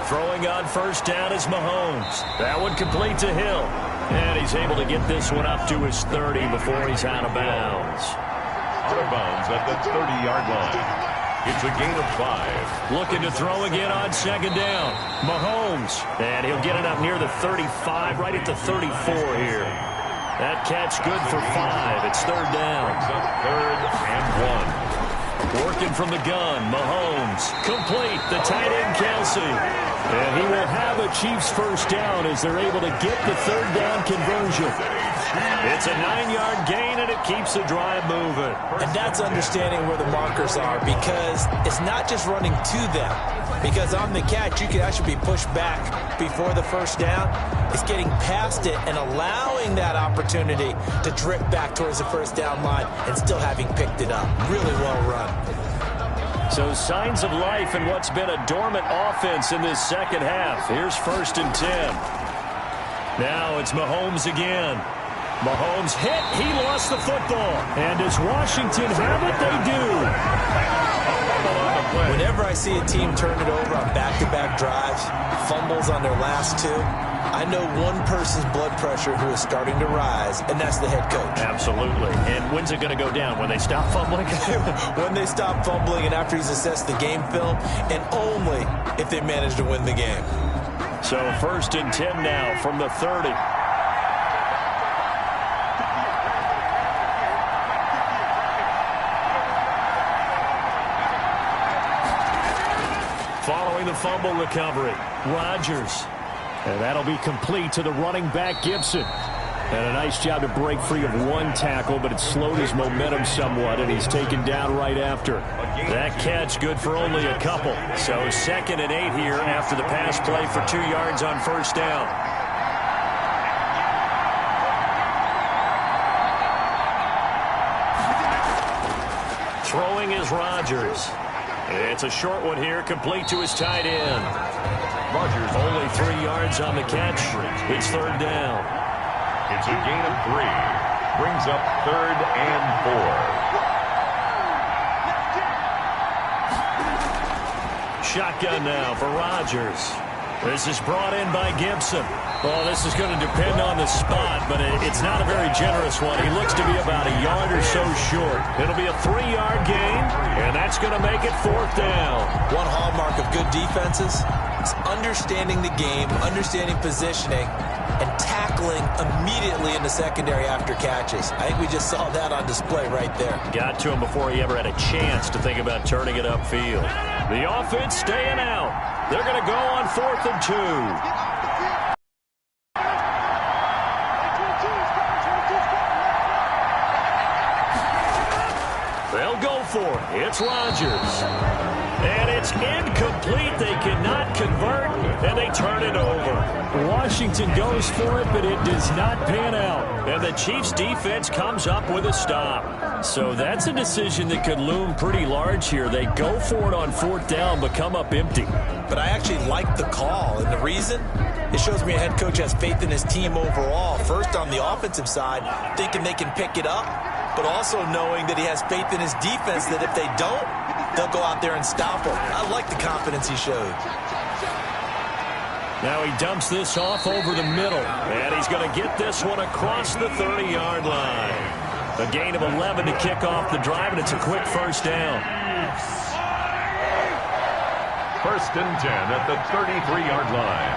Throwing on 1st down is Mahomes. That one complete to Hill. And he's able to get this one up to his 30 before he's out of bounds. Out of bounds at the 30-yard line. It's a gain of 5. Looking to throw again on 2nd down. Mahomes. And he'll get it up near the 35, right at the 34 here. That catch good for 5. It's 3rd down. 3rd and 1. Working from the gun, Mahomes. Complete, the tight end, Kelsey. And he will have a Chiefs 1st down as they're able to get the 3rd down conversion. It's a 9-yard gain, and it keeps the drive moving. And that's understanding where the markers are, because it's not just running to them. Because on the catch, you can actually be pushed back before the 1st down. It's getting past it and allowing that opportunity to drift back towards the 1st down line and still having picked it up. Really well run. So signs of life in what's been a dormant offense in this 2nd half. Here's 1st and 10. Now it's Mahomes again. Mahomes hit. He lost the football. And does Washington have it? They do. Whenever I see a team turn it over on back-to-back drives, fumbles on their last 2, I know one person's blood pressure who is starting to rise, and that's the head coach. Absolutely. And when's it going to go down? When they stop fumbling? When they stop fumbling and after he's assessed the game film, and only if they manage to win the game. So 1st and 10 now from the 30. Following the fumble recovery, Rodgers. And that'll be complete to the running back, Gibson. And a nice job to break free of one tackle, but it slowed his momentum somewhat, and he's taken down right after. That catch good for only a couple. So 2nd and 8 here after the pass play for 2 yards on first down. Throwing is Rodgers. It's a short one here, complete to his tight end. Rodgers only 3 yards on the catch. It's 3rd down. It's a gain of 3. Brings up 3rd and 4. Shotgun now for Rodgers. This is brought in by Gibson. Well, this is going to depend on the spot, but it's not a very generous one. He looks to be about a yard or so short. It'll be a 3-yard gain, and that's going to make it 4th down. One hallmark of good defenses is understanding the game, understanding positioning, and tackling immediately in the secondary after catches. I think we just saw that on display right there. Got to him before he ever had a chance to think about turning it upfield. The offense staying out. They're going to go on 4th and 2. They'll go for it. It's Rodgers. And it's incomplete. They cannot convert, and they turn it over. Washington goes for it, but it does not pan out. And the Chiefs' defense comes up with a stop. So that's a decision that could loom pretty large here. They go for it on 4th down, but come up empty. But I actually like the call, and the reason? It shows me a head coach has faith in his team overall. First, on the offensive side, thinking they can pick it up, but also knowing that he has faith in his defense that if they don't, they'll go out there and stop him. I like the confidence he showed. Now he dumps this off over the middle, and he's going to get this one across the 30-yard line. A gain of 11 to kick off the drive, and it's a quick 1st down. 1st and 10 at the 33-yard line.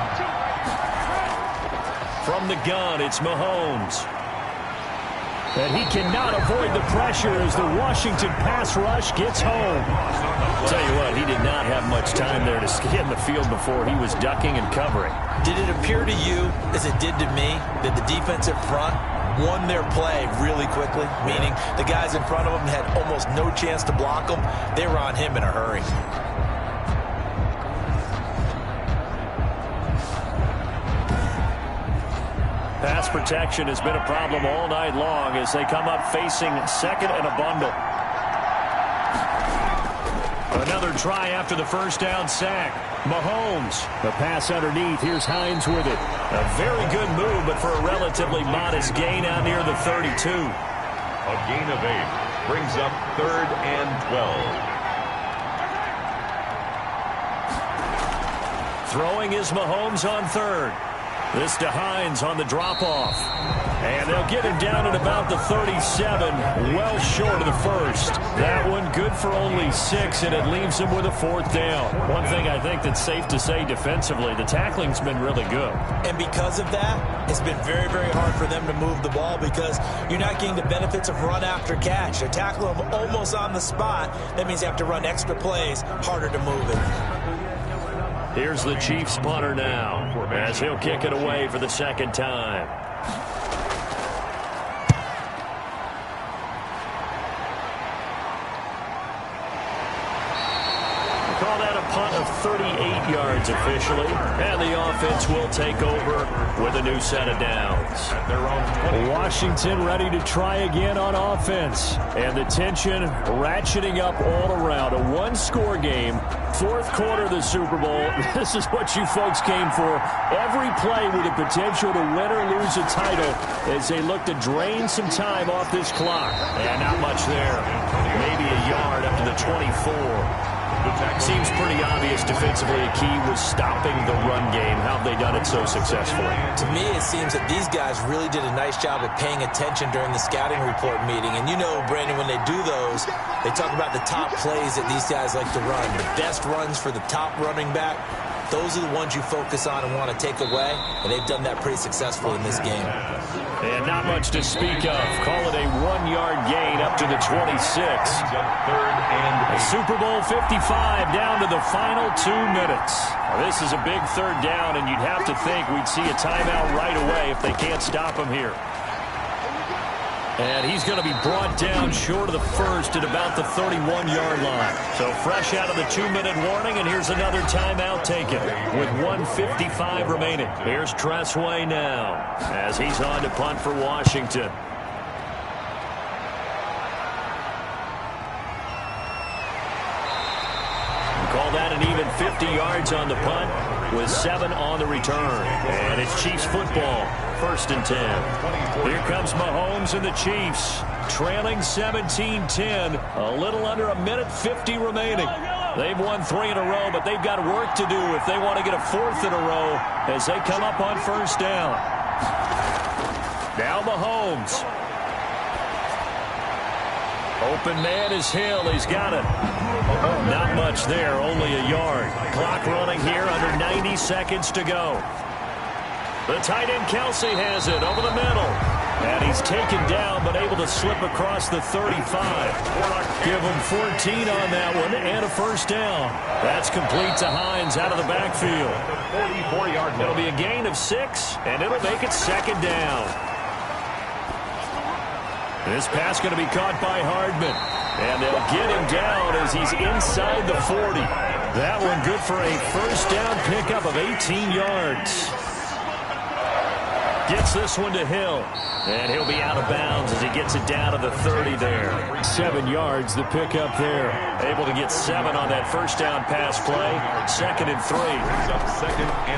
From the gun, it's Mahomes. And he cannot avoid the pressure as the Washington pass rush gets home. Tell you what, he did not have much time there to scan the field before he was ducking and covering. Did it appear to you, as it did to me, that the defensive front won their play really quickly? Meaning the guys in front of him had almost no chance to block him. They were on him in a hurry. Pass protection has been a problem all night long as they come up facing 2nd and a bundle. Another try after the 1st down sack. Mahomes. The pass underneath. Here's Hines with it. A very good move, but for a relatively modest gain out near the 32. A gain of 8. Brings up 3rd and 12. Throwing is Mahomes on 3rd. This to Hines on the drop-off. And they'll get him down at about the 37, well short of the 1st. That one good for only 6, and it leaves him with a 4th down. One thing I think that's safe to say defensively, the tackling's been really good. And because of that, it's been very, very hard for them to move the ball because you're not getting the benefits of run after catch. They're tackling him almost on the spot. That means you have to run extra plays, harder to move it. Here's the Chiefs punter now as he'll kick it away for the 2nd time. Call that a punt of 38 yards officially, and the offense will take over with a new set of downs. Washington ready to try again on offense, and the tension ratcheting up all around. A one-score game, 4th quarter of the Super Bowl. This is what you folks came for. Every play with the potential to win or lose a title as they look to drain some time off this clock. And not much there. Maybe a yard up to the 24. Seems pretty obvious defensively a key was stopping the run game. How have they done it so successfully? To me, it seems that these guys really did a nice job of paying attention during the scouting report meeting. And you know, Brandon, when they do those, they talk about the top plays that these guys like to run. The best runs for the top running back, those are the ones you focus on and want to take away. And they've done that pretty successfully in this game. And not much to speak of. Call it a 1-yard gain up to the 26. Super Bowl 55 down to the final 2 minutes. Now, this is a big third down, and you'd have to think we'd see a timeout right away if they can't stop him here. And he's going to be brought down short of the first at about the 31-yard line. So fresh out of the 2-minute warning, and here's another timeout taken with 1:55 remaining. Here's Tressway now as he's on to punt for Washington. Call that an even 50 yards on the punt with 7 on the return. And it's Chiefs football, 1st and 10. Here comes Mahomes and the Chiefs, trailing 17-10, a little under 1:50 remaining. They've won 3 in a row, but they've got work to do if they want to get a 4th in a row as they come up on 1st down. Now Mahomes. Open man is Hill. He's got it. Not much there, only a yard. Clock running here, under 90 seconds to go. The tight end Kelsey has it over the middle. And he's taken down, but able to slip across the 35. Give him 14 on that one and a 1st down. That's complete to Hines out of the backfield. It'll be a gain of 6, and it'll make it 2nd down. This pass going to be caught by Hardman. And they'll get him down as he's inside the 40. That one good for a 1st down pickup of 18 yards. Gets this one to Hill. And he'll be out of bounds as he gets it down to the 30 there. 7 yards, the pickup there. Able to get 7 on that 1st down pass play. 2nd and 3.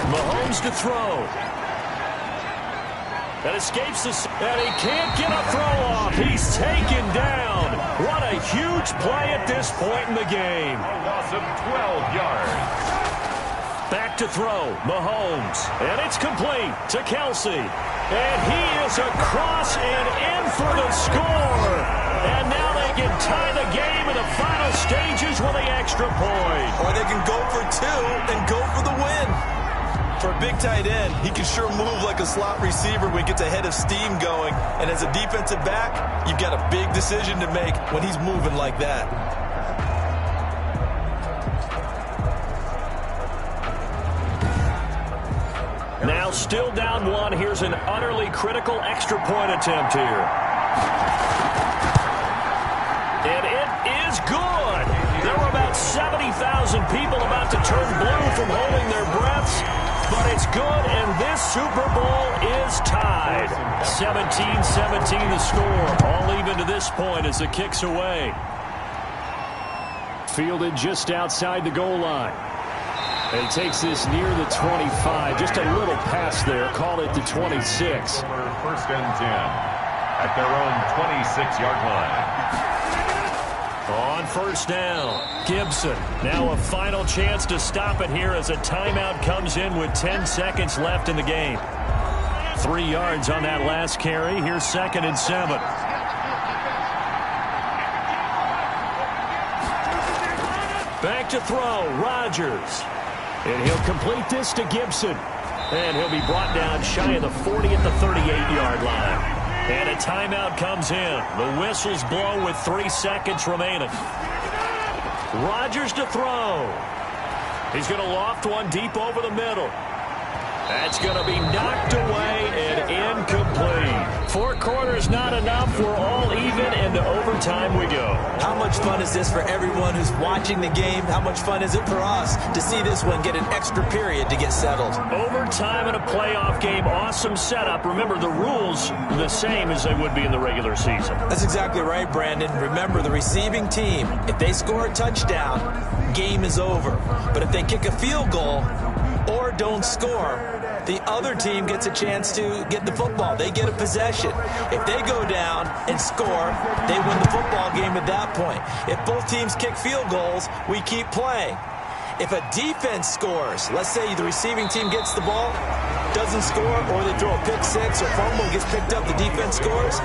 Mahomes to throw. That escapes the... And he can't get a throw off. He's taken down. What a huge play at this point in the game. A loss of 12 yards. Back to throw. Mahomes. And it's complete to Kelsey. And he is across and in for the score. And now they can tie the game in the final stages with the extra point. Or they can go for 2 and go for the win. For a big tight end, he can sure move like a slot receiver when he gets a head of steam going. And as a defensive back, you've got a big decision to make when he's moving like that. Now still down 1. Here's an utterly critical extra point attempt here. And it is good. There were about 70,000 people about to turn blue from holding their breaths. But it's good, and this Super Bowl is tied. 17-17 the score. All even to this point as the kick's away. Fielded just outside the goal line. And he takes this near the 25. Just a little pass there. Call it the 26. 1st and 10 at their own 26-yard line. On 1st down, Gibson. Now a final chance to stop it here as a timeout comes in with 10 seconds left in the game. 3 yards on that last carry. Here's 2nd and 7. Back to throw, Rodgers. And he'll complete this to Gibson. And he'll be brought down shy of the 40 at the 38-yard line. And a timeout comes in. The whistles blow with 3 seconds remaining. Rodgers to throw. He's going to loft one deep over the middle. That's going to be knocked away and incomplete. 4 quarters not enough. We're all even, and to overtime we go. How much fun is this for everyone who's watching the game? How much fun is it for us to see this one get an extra period to get settled? Overtime in a playoff game, awesome setup. Remember, the rules are the same as they would be in the regular season. That's exactly right, Brandon. Remember, the receiving team, if they score a touchdown, game is over. But if they kick a field goal or don't score, the other team gets a chance to get the football. They get a possession. If they go down and score, they win the football game at that point. If both teams kick field goals, we keep playing. If a defense scores, let's say the receiving team gets the ball, doesn't score, or they throw a pick 6 or fumble gets picked up, the defense scores,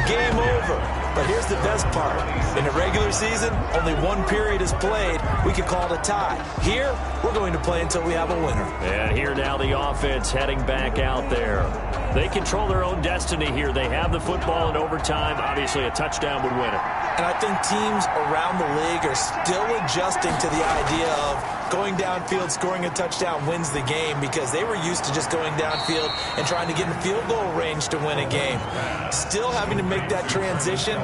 game over. But here's the best part. In the regular season, only 1 period is played. We could call it a tie. Here, we're going to play until we have a winner. And here now the offense heading back out there. They control their own destiny here. They have the football in overtime. Obviously, a touchdown would win it. And I think teams around the league are still adjusting to the idea of going downfield, scoring a touchdown wins the game, because they were used to just going downfield and trying to get in field goal range to win a game. Still having to make that transition.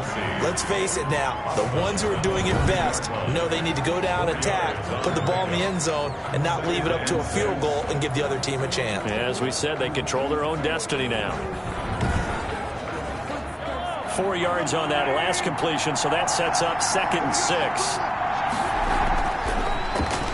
Let's face it now, the ones who are doing it best know they need to go down, attack, put the ball in the end zone, and not leave it up to a field goal and give the other team a chance. As we said, they control their own destiny now. 4 yards on that last completion, so that sets up 2nd and 6.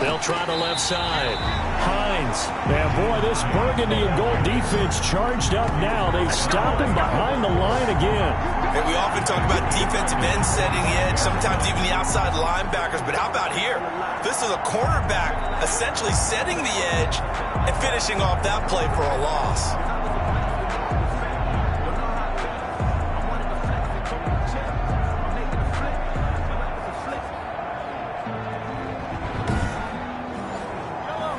They'll try the left side. Hines. Yeah, boy, this burgundy and gold defense charged up now. They stop him behind the line again. And we often talk about defensive ends setting the edge, sometimes even the outside linebackers. But how about here? This is a cornerback essentially setting the edge and finishing off that play for a loss.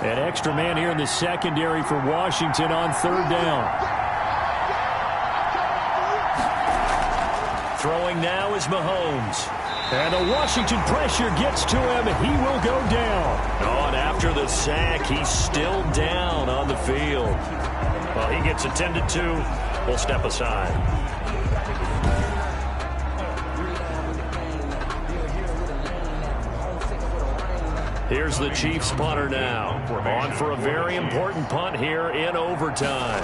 An extra man here in the secondary for Washington on 3rd down. Throwing now is Mahomes. And the Washington pressure gets to him. He will go down. Oh, and after the sack, he's still down on the field. Well, he gets attended to. We'll step aside. Here's the Chiefs punter now. On for a very important punt here in overtime.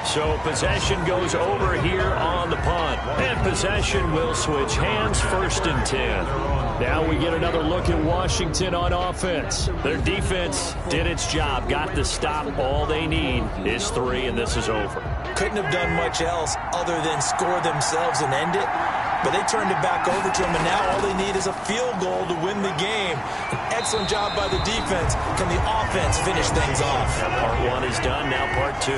So possession goes over here on the punt. And possession will switch hands, 1st and 10. Now we get another look at Washington on offense. Their defense did its job, got the stop. All they need is 3, and this is over. Couldn't have done much else other than score themselves and end it. But they turned it back over to them, and now all they need is a field goal to win the game. An excellent job by the defense. Can the offense finish things off? Part 1 is done, now part 2.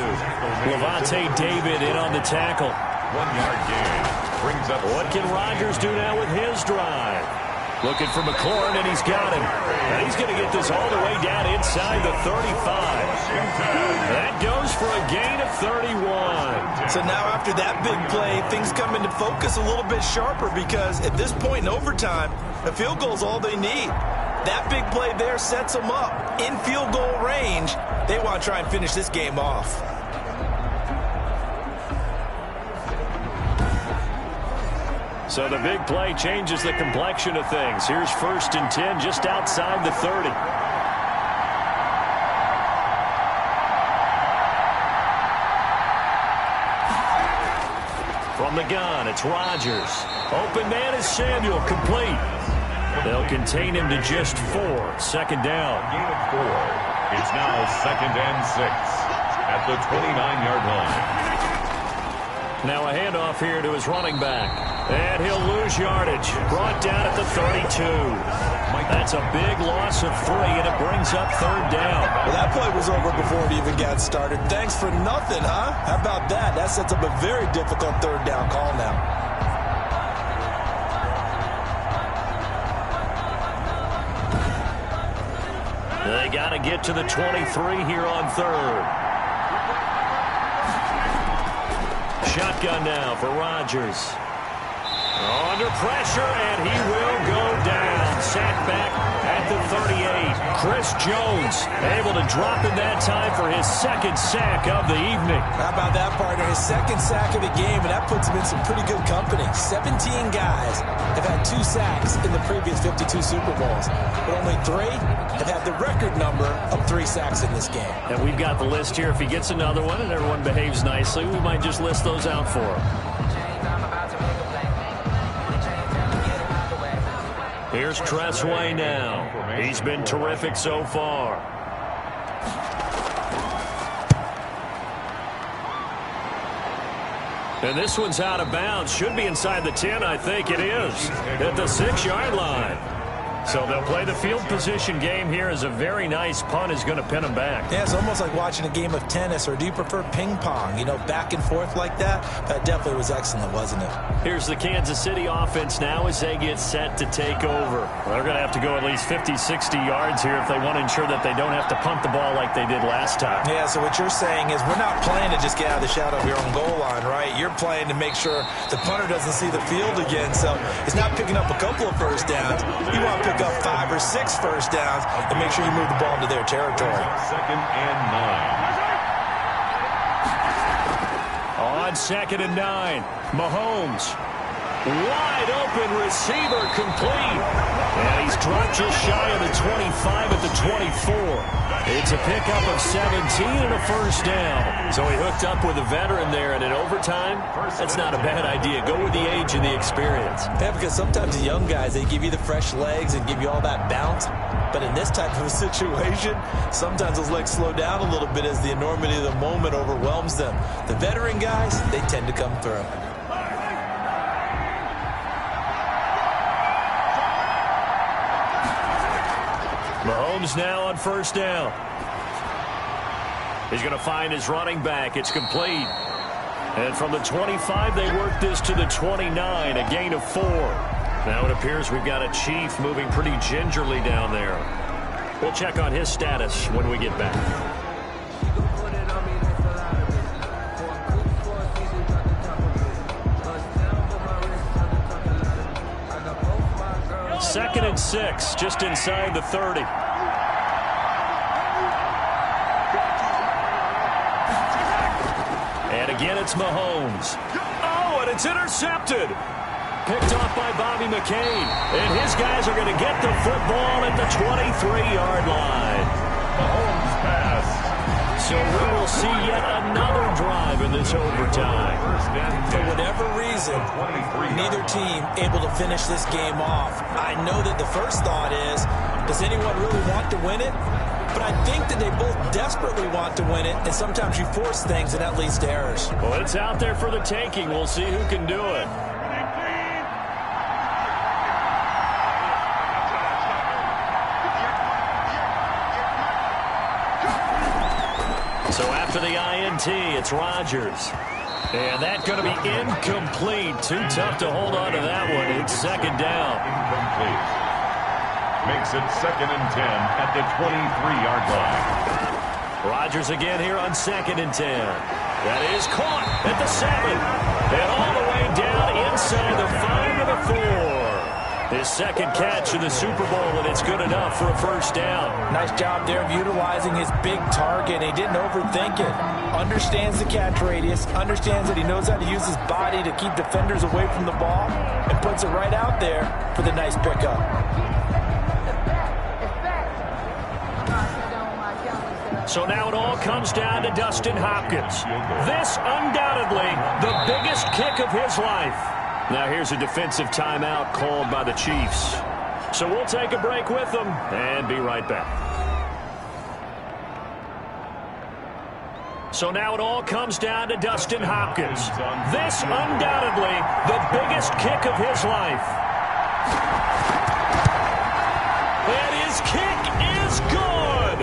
Levante David in on the tackle. 1-yard gain. Brings up. What can Rodgers do now with his drive? Looking for McLaurin, and he's got him. And he's going to get this all the way down inside the 35. That goes for a gain of 31. So now after that big play, things come into focus a little bit sharper, because at this point in overtime, a field goal is all they need. That big play there sets them up in field goal range. They want to try and finish this game off. So the big play changes the complexion of things. Here's 1st and 10 just outside the 30. From the gun, it's Rodgers. Open man is Samuel, complete. They'll contain him to just 4. 2nd down. Gain of 4. It's now 2nd and 6 at the 29-yard line. Now a handoff here to his running back. And he'll lose yardage. Brought down at the 32. That's a big loss of 3, and it brings up 3rd down. Well, that play was over before it even got started. Thanks for nothing, huh? How about that? That sets up a very difficult 3rd down call now. They got to get to the 23 here on 3rd. Shotgun now for Rodgers. Under pressure, and he will go down. Sacked back at the 38. Chris Jones able to drop in that time for his 2nd sack of the evening. How about that, partner? His 2nd sack of the game, and that puts him in some pretty good company. 17 guys have had 2 sacks in the previous 52 Super Bowls, but only 3 have had the record number of 3 sacks in this game. And we've got the list here. If he gets another one and everyone behaves nicely, we might just list those out for him. Here's Tressway now. He's been terrific so far. And this one's out of bounds. Should be inside the 10, I think it is. At the 6-yard line. So they'll play the field position game here as a very nice punt is going to pin them back. Yeah, it's almost like watching a game of tennis, or do you prefer ping pong? You know, back and forth like that? That definitely was excellent, wasn't it? Here's the Kansas City offense now as they get set to take over. They're going to have to go at least 50, 60 yards here if they want to ensure that they don't have to punt the ball like they did last time. Yeah, so what you're saying is we're not playing to just get out of the shadow of your own goal line, right? You're playing to make sure the punter doesn't see the field again. So it's not picking up a couple of first downs. You want to pick up 5 or 6 first downs and make sure you move the ball into their territory. 2nd and 9. On 2nd and 9, Mahomes. Wide open receiver complete. And he's dropped just shy of the 25 at the 24. It's a pickup of 17 and a first down. So he hooked up with a veteran there, and in overtime, that's not a bad idea. Go with the age and the experience. Yeah, because sometimes the young guys, they give you the fresh legs and give you all that bounce. But in this type of a situation, sometimes those legs slow down a little bit as the enormity of the moment overwhelms them. The veteran guys, they tend to come through. Mahomes now on first down. He's going to find his running back. It's complete. And from the 25, they work this to the 29, a gain of 4. Now it appears we've got a Chief moving pretty gingerly down there. We'll check on his status when we get back. Second and 6, just inside the 30. And again, it's Mahomes. Oh, and it's intercepted. Picked off by Bobby McCain. And his guys are going to get the football at the 23-yard line. Mahomes pass. So we will see yet another drive in this overtime. For whatever reason, neither team able to finish this game off. I know that the first thought is, does anyone really want to win it? But I think that they both desperately want to win it, and sometimes you force things, and that leads to errors. Well, it's out there for the taking. We'll see who can do it. So after the INT, it's Rodgers. And that's going to be incomplete. Too tough to hold on to that one. It's second down. Incomplete. Makes it 2nd and 10 at the 23-yard line. Rodgers again here on 2nd and 10. That is caught at the 7. And all the way down inside the 5 to the 4. His second catch in the Super Bowl, and it's good enough for a first down. Nice job there of utilizing his big target. He didn't overthink it. Understands the catch radius, understands that he knows how to use his body to keep defenders away from the ball, and puts it right out there for the nice pickup. So now it all comes down to Dustin Hopkins. This undoubtedly the biggest kick of his life. Now here's a defensive timeout called by the Chiefs. So we'll take a break with them and be right back. So now it all comes down to Dustin Hopkins. This undoubtedly the biggest kick of his life. And his kick is good.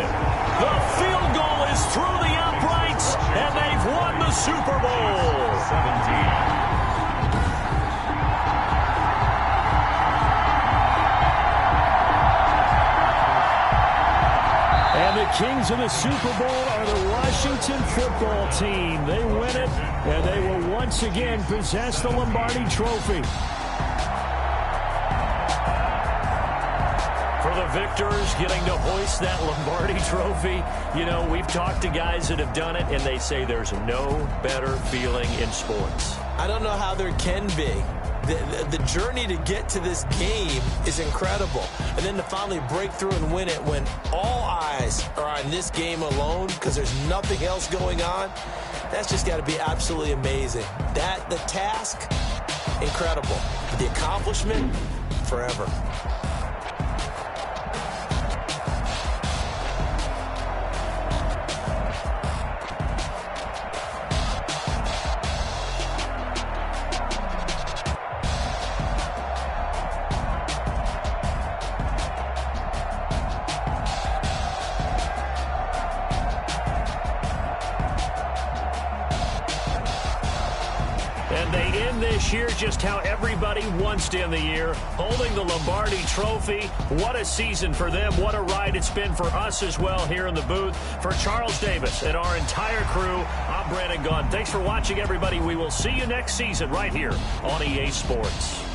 The field goal is through the uprights, and they've won the Super Bowl. 17. And the kings of the Super Bowl are the Washington football team. They win it, and they will once again possess the Lombardi Trophy. For the victors getting to hoist that Lombardi Trophy, you know, we've talked to guys that have done it, and they say there's no better feeling in sports. I don't know how there can be. The journey to get to this game is incredible. And then to finally break through and win it when all eyes are on this game alone because there's nothing else going on, that's just got to be absolutely amazing. The task, incredible. The accomplishment, forever. this year just how everybody wants to end the year, holding the Lombardi Trophy. What a season for them. What a ride it's been for us as well here in the booth. For Charles Davis and our entire crew, I'm Brandon Gaudin. Thanks for watching, everybody. We will see you next season right here on EA Sports.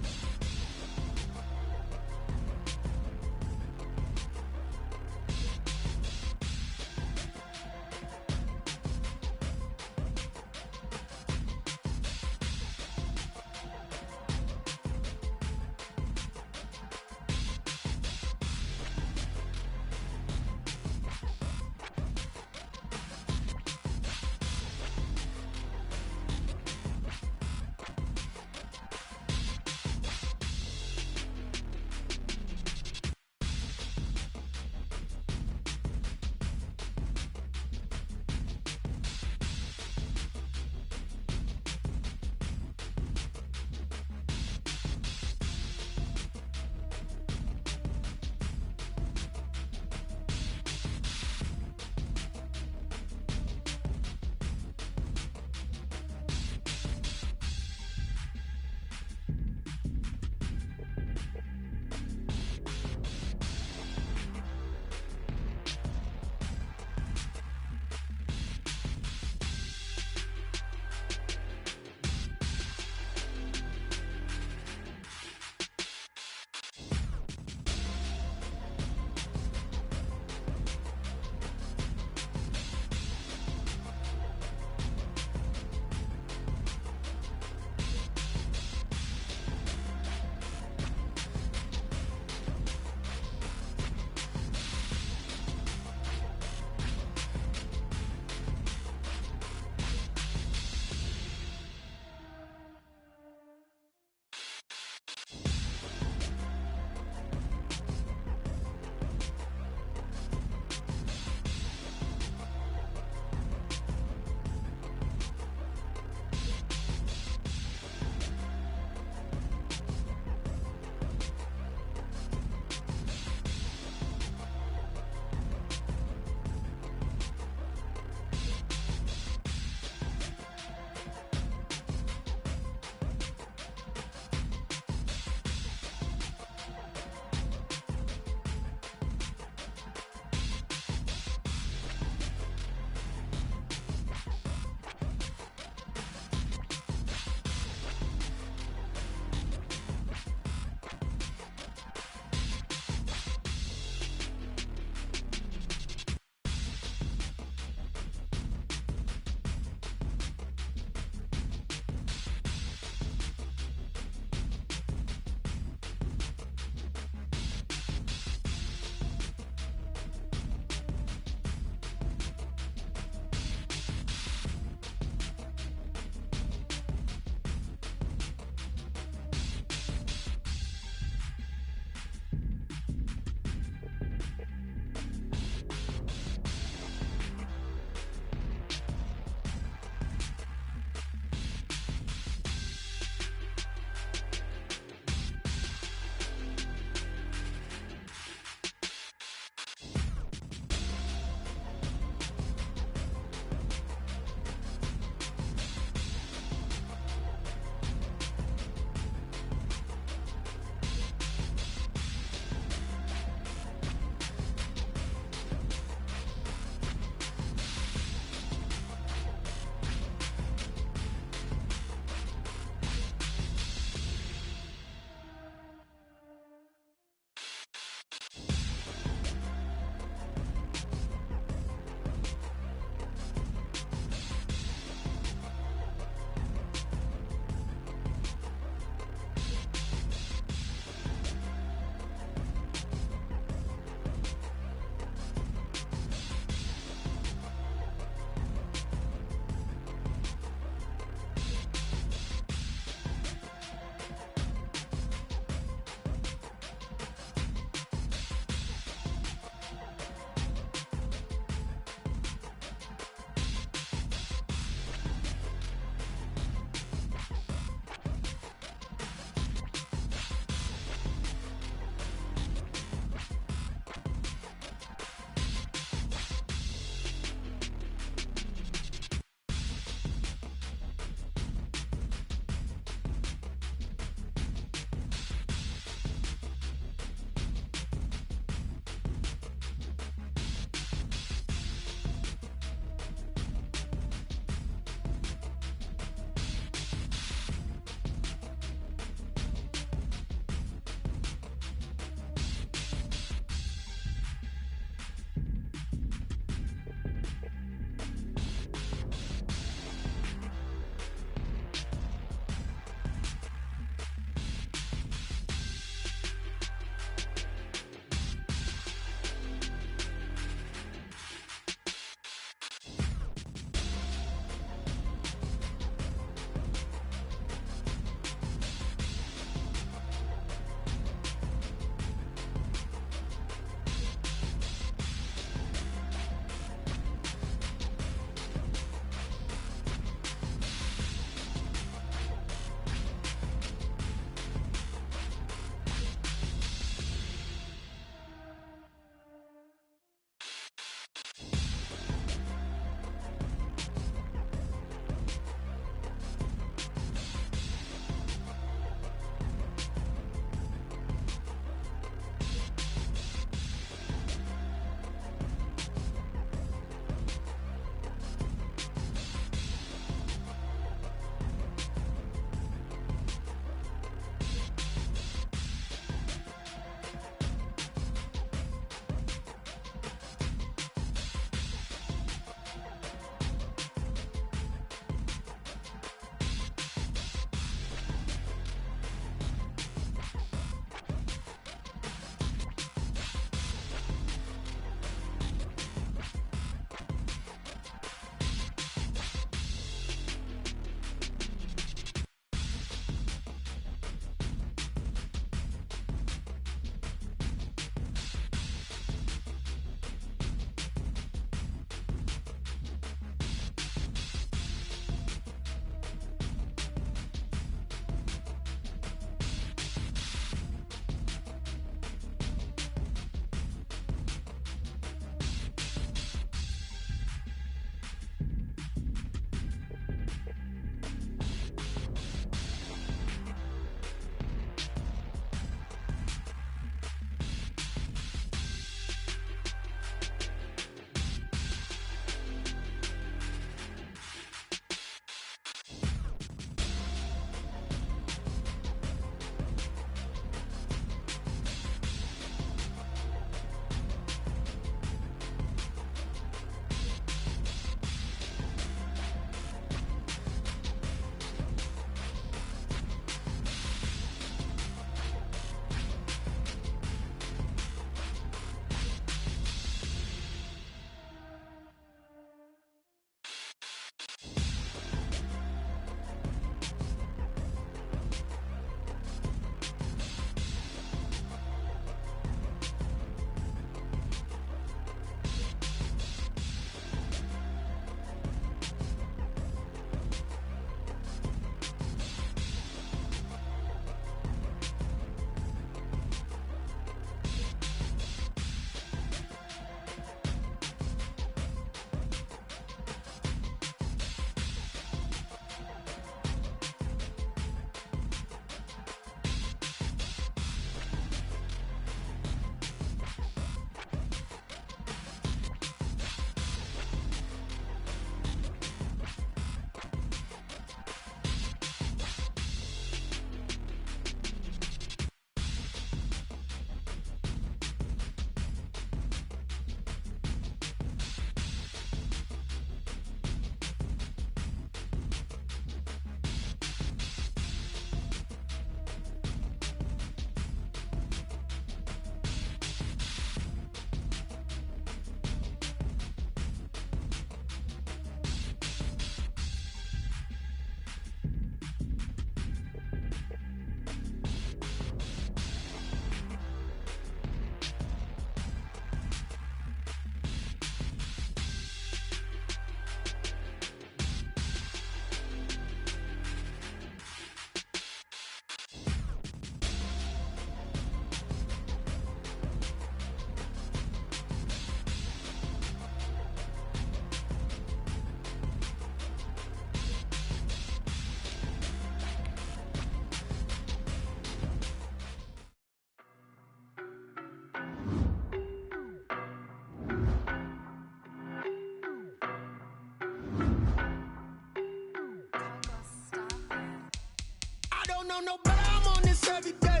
don't know, but I'm on this every day.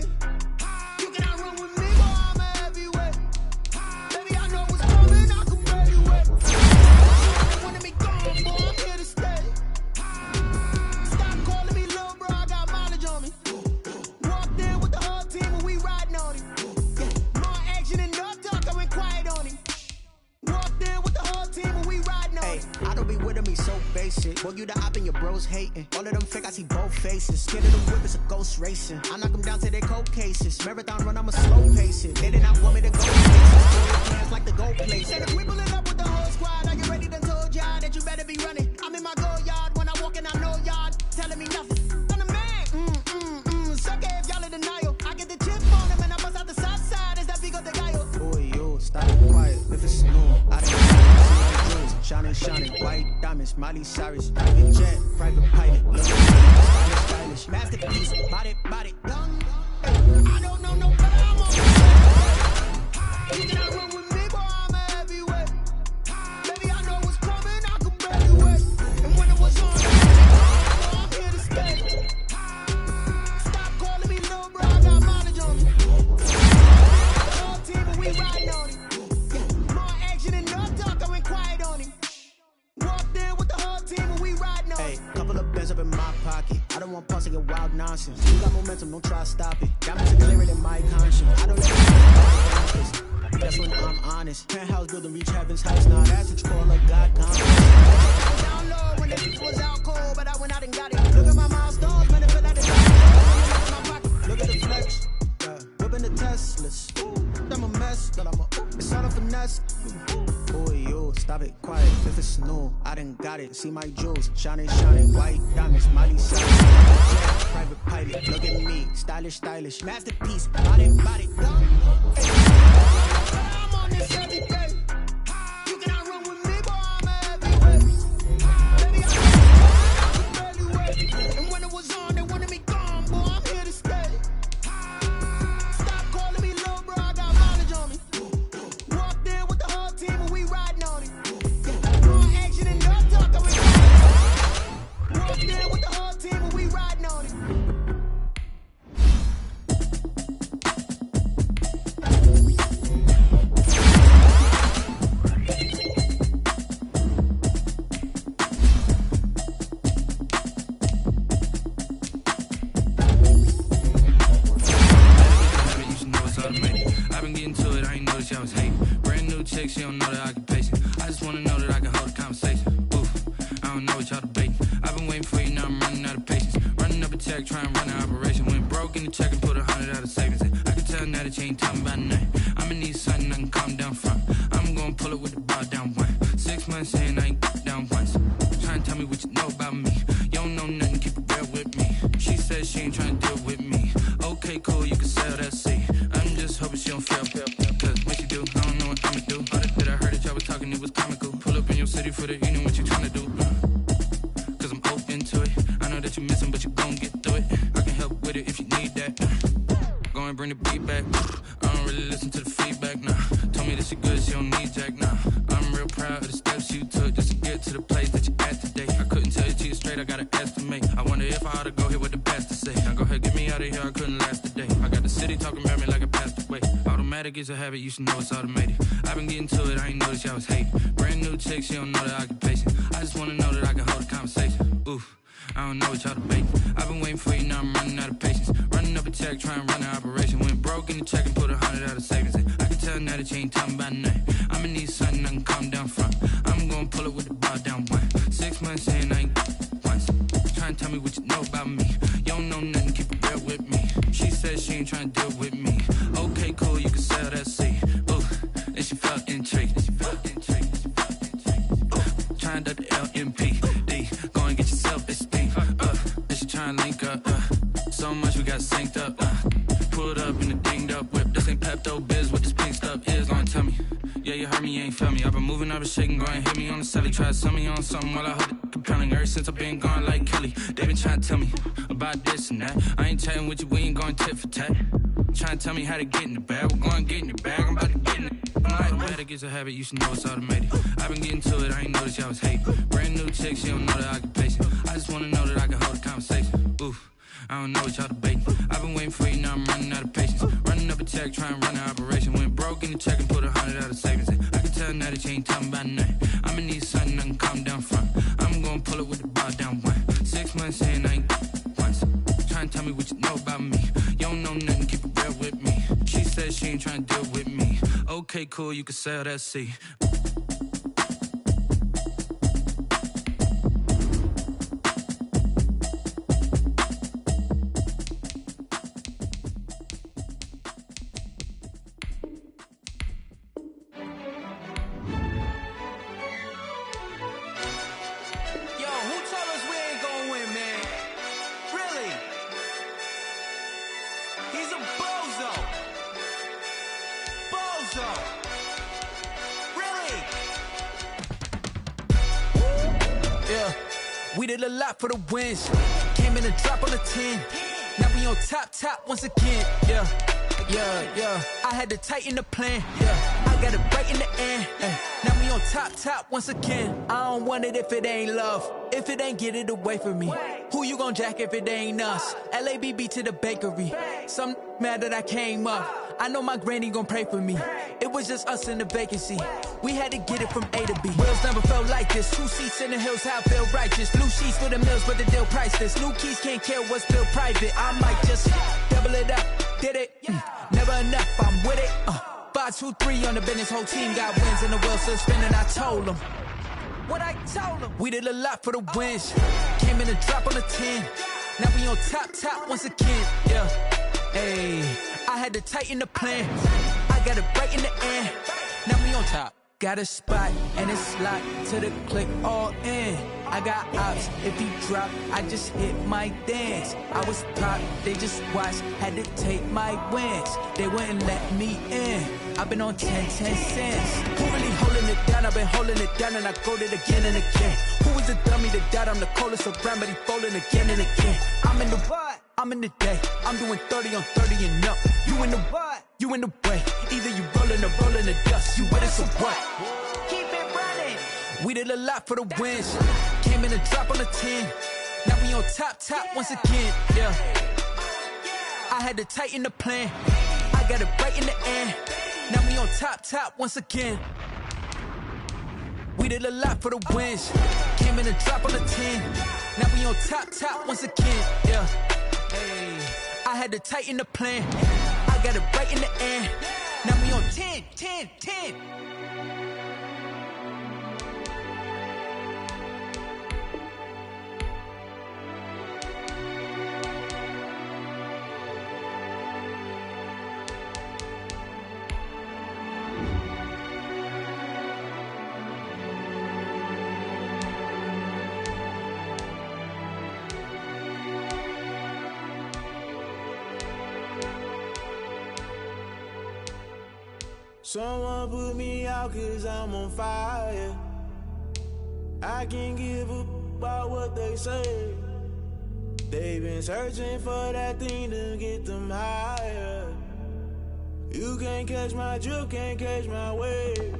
You cannot run with me, boy, I'm a heavyweight. Baby, I know what's coming, I can barely wait. They wanted me gone, boy, I'm here to stay. Stop calling me little bro, I got mileage on me. Walked in with the whole team and we riding on him. More action and no talk, I went quiet on him. Walked in with the whole team and we riding on him. I don't be with him, he's so basic. Boy, you the op and your bros hating. All of them fake, I see both faces. Scared of the whip, it's a ghost racing. I knock them down to their cold cases. Marathon run, I'ma slow pace it. They did not want me to go places. Plans like the go place. Said if we pulling up with the whole squad, are you ready? Done told y'all that you better be running. I'm in my go yard when I walk in, I know y'all telling me nothing. I'm the man. Suck it if y'all in denial. I get the chip on them and I bust out the south side. Is that Vigo de Gallo? Boy, yo, stop it quiet. If it's new, I didn't see my jewels. Shining, white diamonds, Miley Cyrus. Private jet, private pilot. Look at me, stylish. Masterpiece, body, done. I don't know no better, I'm on. You cannot run with me, boy, I'm a heavyweight. Baby, I know what's coming, I can barely wait. And when it was on, I'm here to stay. Stop calling me little bro, I got mileage on me. The whole team and we riding on him. More action and no talk, I went quiet on him. Walked in with the whole team and we riding on him. Hey, couple of bands up in my pocket. I don't want pause to get wild nonsense. You got momentum, don't try to stop it. Diamonds are clearer than my conscience. I don't let you. That's when I'm honest. Penthouse building, reach heaven's heights. Now that's what you call a God confidence. Down low when the beat was out cold, but I went out and got it. Look at my milestones, man, it feel like the top. Look at the flex, whipping the Teslas. Ooh, I'm a mess, but it's all a finesse. Boy, yo, stop it, quiet. If it's new, I done got it. See my jewels, shining, white diamonds, Miley Cyrus. Jet, private pilot, look at me, stylish. Masterpiece, body, done. I'm on this every day. You cannot run with me, boy, I'm a heavyweight. Baby, I can barely wait. And when it was on, they wanted me gone, boy, I'm here to stay. Stop calling me little bro, I got mileage on me. Walked in with the whole team and we riding on him. More action and no talk, I went quiet. Walked in with the whole team and we riding on him. I was hating. Brand new chick, she don't know the occupation. I just wanna know that I can hold a conversation. Oof, I don't know what y'all debating. I've been waiting for you, now I'm running out of patience. Running up a check, trying to run an operation. Went broke in the check and put 100 out of savings in. I can tell now that you ain't talking about nothing. I'ma need something I can calm down from. I'm gonna pull it with the bar down one. 6 months in, I ain't down once. Trying to tell me what you know about me. You don't know nothing, keep it real with me. She says she ain't trying to deal with me. Okay, cool, you can sell that seat. I'm just hoping she don't fail. Cause when she do, I don't know what I'ma do. All that I heard that y'all was talking, it was comical. Pull up in your city for the evening, what you tryna do? Cause I'm open to it. I know that you missing, but you gon' get through it. I can help with it if you need that. Go and bring the beat back. I don't really listen to the feedback, nah. Told me that she good, she don't need jack, nah. I'm real proud of the steps you took just to get to the place that you at today. I couldn't tell you to you straight, I gotta estimate. I wonder if I ought to go here with the best to say. Now go ahead, get me out of here, I couldn't last a day. I got the city talking about me like I passed away. Automatic is a habit, you should know it's automated. I've been getting to it, I ain't noticed y'all was hating. Brand new chick, she don't know the occupation. I just wanna know that I can hold a conversation. Oof, I don't know what y'all debating. I've been waiting for you, now I'm running out of patience. Running up a check, trying to run an operation. Went broke in the check and put 100 out of savings in. I can tell now that you ain't talking about nothing. I'ma need something I can calm down from. I'm gonna pull it with the bar down one. 6 months in, I ain't once. Trying to tell me what you know about me. You don't know nothing, keep it real with me. She says she ain't trying to deal with me. Okay, cool, you can sell that seat. Ooh, and she felt intrigued. Trying to the LMPD. Go and get your self-esteem. And she trying to link up. So much we got synced up. Pulled up in a dinged up whip. This ain't Pepto-Biz, what this pink stuff is. Long tell me. Yeah, you heard me, you ain't felt me. I've been moving, I've been shaking, go and hit me on the celly. Try to sell me on something while I hold it compelling. Ever since I've been gone like Kelly, they been trying to tell me about this and that. I ain't chatting with you, we ain't going tit for tat. Trying to tell me how to get in the bag. We're going to get in the bag, I'm about to get in it. Automatic is a habit, you should know it's automated. I've been getting to it, I ain't noticed y'all was hating. Brand new chick, she don't know the occupation. I just wanna know that I can hold a conversation. Oof, I don't know what y'all debating. I've been waiting for you, now I'm running out of patience. Running up a check, trying to run an operation. Went broke in the check and put 100 out of savings in. I can tell now that you ain't talking about nothing. I'ma need something I can calm down from. I'm gonna pull it with the bar down one. 6 months saying I ain't once. Trying to tell me what you know about me. You don't know nothing, keep it real with me. She said she ain't trying to deal with me. Okay, cool, you can sell that seat. We did a lot for the wins. Came in a drop on the 10. Now we on top once again. Yeah. I had to tighten the plan. Yeah. I got it right in the end. Now we on top once again. I don't want it if it ain't love. If it ain't, get it away from me. Who you gon' jack if it ain't us? LABB to the bakery. Some mad that I came up. I know my granny gon' pray for me. It was just us in the vacancy. We had to get it from A to B. Wheels never felt like this. 2 seats in the hills, how I feel righteous. Blue sheets for the mills, but the deal priceless. New keys can't care what's built private. I might just double it up. Did it? Never enough, I'm with it. 5, 2, 3 on the business. Whole team got wins and the wheels still spinning. I told them what I told them. We did a lot for the wins. Came in a drop on the 10. Now we on top once again. Yeah. Hey, I had to tighten the plan. I got it right in the end. Now we on top. Got a spot and it's locked to the click all in. I got ops, if he drop, I just hit my dance. I was top, they just watched, had to take my wins. They wouldn't let me in. I've been on 10 cents. Who really holding it down? I've been holding it down and I go it again and again. Who is the dummy that doubt I'm the coldest around, but he folding again and again. I'm in the what? I'm in the day. I'm doing 30 on 30 and up. You in the what? You in the way. Either you rolling or rolling the dust. You with it, so what? Keep it running. We did a lot for the wins. Came in a drop on the 10. Now we on top once again. Yeah. I had to tighten the plan. I got it right in the end. Now we on top once again. We did a lot for the wins. Came in a drop on the 10. Now we on top once again. Yeah. Hey, I had to tighten the plan. I got it right in the end. Now we on 10. Someone put me out 'cause I'm on fire. I can't give a about what they say. They've been searching for that thing to get them higher. You can't catch my drift, can't catch my wave.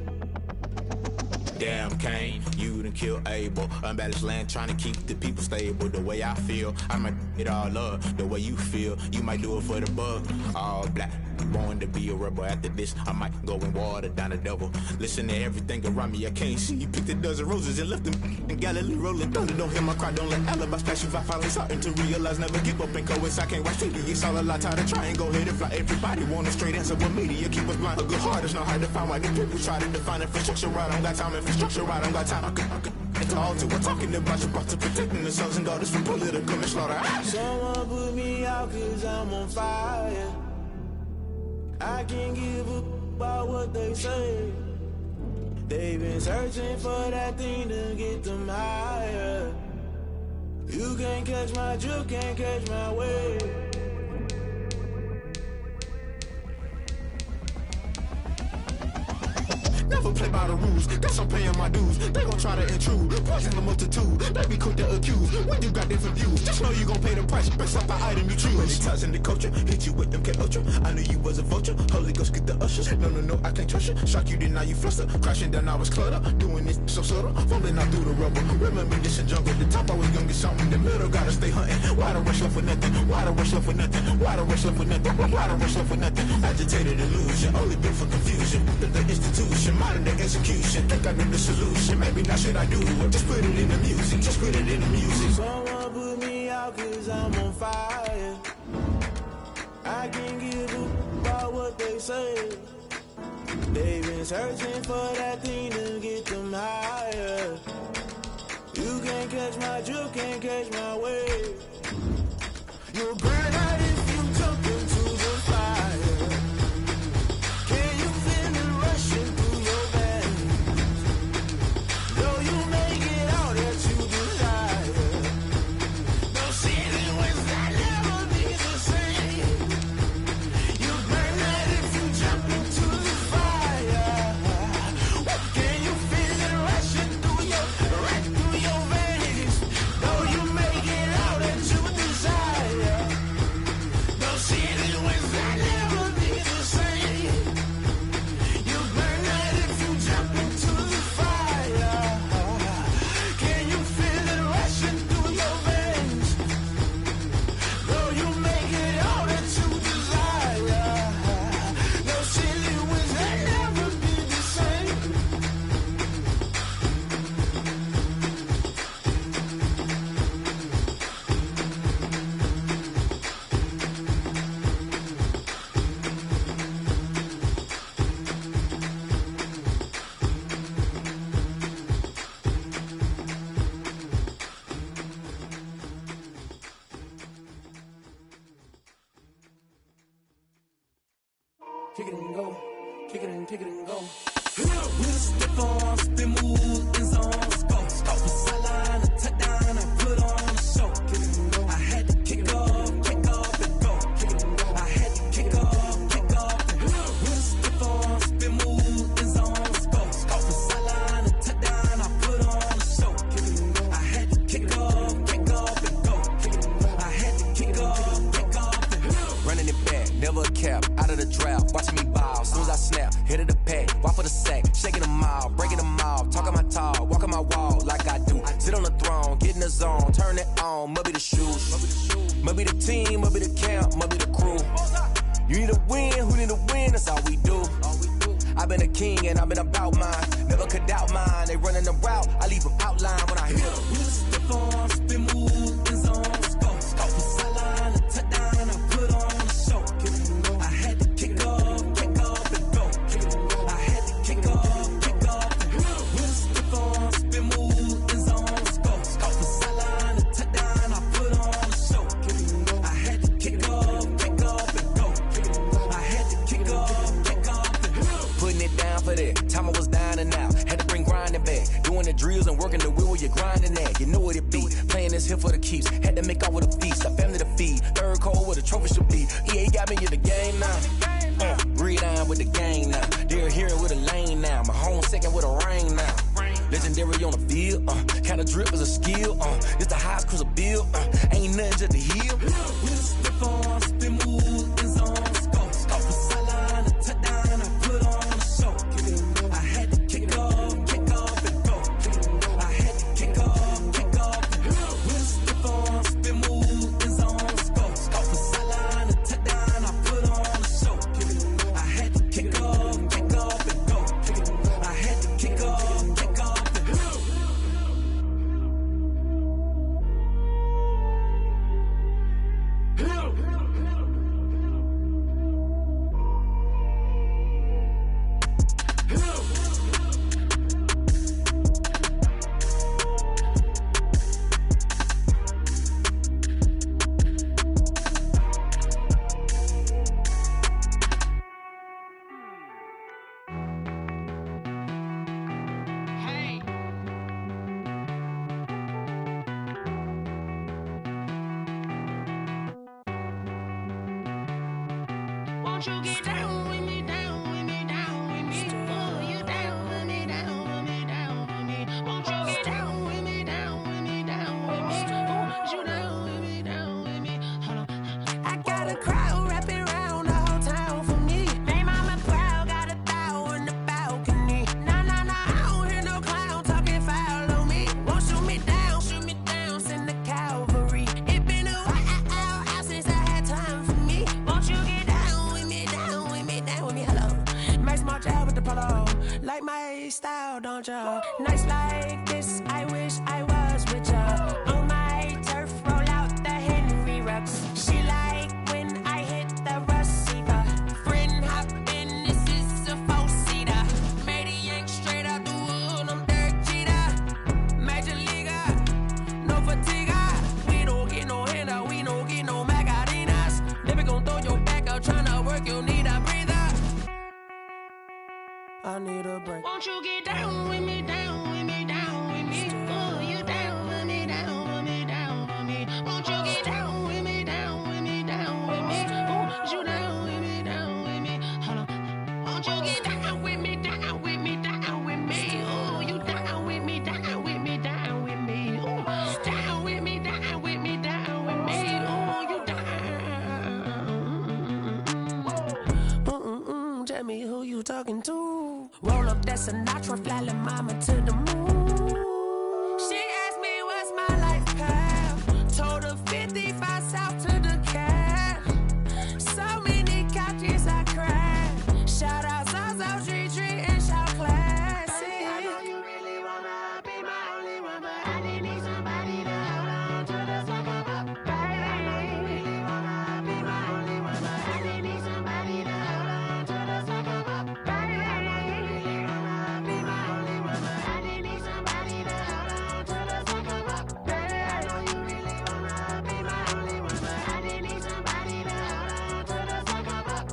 Damn Kane, you done killed Abel. Unbalanced land trying to keep the people stable. The way I feel, I might it all up. The way you feel, you might do it for the bug. All black, born to be a rebel. After this, I might go and water down the devil. Listen to everything around me, I can't see. Picked a dozen roses and left them in Galilee rolling thunder. Don't hear my cry, don't let alibis pass you. I finally starting to realize, never give up and coincide. I can't watch TV, it's all a lot. Time to try and go ahead and fly. Everybody want a straight answer, but media keep us blind. A good heart is not hard to find. Why the people try to define infrastructure right? I don't got time. Infrastructure right, I don't got time. I could talk to. We're talking about you, about to protecting the sons and daughters from political and slaughter. Someone put me out 'cause I'm on fire. I can't give a about what they say. They've been searching for that thing to get them higher. You can't catch my drift, can't catch my wave. Never play by the rules. Guess I'm paying my dues. They gon' try to intrude. Poison the multitude. They be quick to accuse. When you got different views, just know you gon' pay the price based off the item you choose. When it ties in the culture, hit you with MK Ultra. I knew you was a vulture. Holy Ghost get the ushers. No, I can't trust you. Shock you, then now you fluster. Crashing down, I was clutter. Doing this so subtle. Fumbling out through the rubble. Remember this in jungle. The top I was gonna get something. The middle gotta stay hunting. Why the rush left with nothing? Why the rush left with nothing? Why the rush left with nothing? Why the rush left with nothing? Agitated illusion. Only built for confusion. The institution. Modern day execution. Think I know the solution. Maybe not should I do it? Just put it in the music. Just put it in the music. Someone put me out cause I'm on fire. I can't give a about what they say. They've been searching for that thing to get them higher. You can't catch my drift, can't catch my wave. You'll burn out if you jump into the fire. Can you feel it rushing through your veins? Though you make it out that you desire. Those city winds that never be the same. You burn out if you jump into the fire. Can you feel it rushing through your veins? Though you make it out that you desire. Those city winds that never be the same. You burn out if you jump into the fire. Can you feel it rushing through your veins? Though you make it out that you desire. Those city winds that never be the same. Kick it and go. Kick it and kick it and go. With a stiff arm, spin move, in zone, let's go. Off the sideline, a touchdown, I put on a show. Kick it and go. I had to kick off and go. Kick it and go. I had to kick off and go. With a stiff arm, spin move, in zone, let's go. Off the sideline, a touchdown, I put on a show. Kick it and go. I had to kick off and go. Kick it and go. I had to kick off and go. Running it back, never a cap, out of the draft, watching me ball, soon as I snap, hit of the pack, walk for the sack, shaking them all, breaking them all, talking my talk, walking my wall like I do, sit on the throne, get in the zone, turn it on, must be the shoes, must be the team, must be the camp, must be the crew, you need a win, who need a win, that's all we do, I've been a king and I've been about mine, never could doubt mine, they running the route, I leave them outline when I hit them. With a stiff arm, spin move, in zone, let's go. Off the sideline, a touchdown, I put on a show. Kick it and go. I had to kick off and go. Kick it and go. I had to kick off and go. With a stiff arm, spin move, in zone, let's go. Off the sideline, a touchdown, I put on a show. Kick it and go. I had to kick off and go. Kick it and go. I had to kick off and go. Putting it down for that, time I was down and out, had to bring grinding back, doing the drills and working the wheel where you're grinding at, you know what it be, playing this here for the keeps, had to make off with a feast, a family to feed, third cold where the trophy should be, EA got me in the game now, breathe on with the game now, they're here with a lane now, my home second with a rain now, legendary on the field, kind of drip is a skill, it's the highest cruiser bill, ain't nothing just to heal. With a stiff arm, spin move, in zone, let's go. Off the sideline, a touchdown, I put on a show. Kick it and go. I had to kick off and go. Kick it and go. I had to kick off and go. With a stiff arm, spin move, in zone, let's go. Off the sideline, a touchdown, I put on a show. Kick it and go. I had to kick off and go. Kick it and go. I had to kick off and go. Won't you get down with me, down with me, down with me? Pull you down. Like my style, don't ya? Nights like this, I wish I was with ya. On my turf, roll out the Henry rocks. She like when I hit the receiver. Friend hop in, this is a four-seater. Made a yank straight out the wood, I'm Derek Jeter. Major leaguer, no fatigue. We don't get no handout, we don't get no Macarinas. Never gon' throw your back out, tryna work, you need a breather. I need a break. Won't you get down with me, down with me, down with me? Oh, you down with me, down with me, down with me. Won't you get down with me, down with me, down with me? Oh, you down with me, down with me? Hold on. Won't you get down with me, down with me, down with me? Oh, you down with me, down with me, down with me? Oh, down with me, down with me, down with me? Oh, you down. Tell me who you talking to. Roll up that Sinatra, fly la mama to the moon. She asked me what's my life path. Told her 55 south to the cab. So many couches I cried. Shout out South Street and shout classy. I know you really wanna be my only one, but I didn't need somebody to hold on to the second up. Baby, I know you really wanna be my only one, but I didn't need somebody to hold on to the second up. Baby, I know you really wanna be my only one, but I didn't need somebody to hold on to the second up. Baby, I know you really wanna be my only one, but I didn't need somebody to hold on to the second up.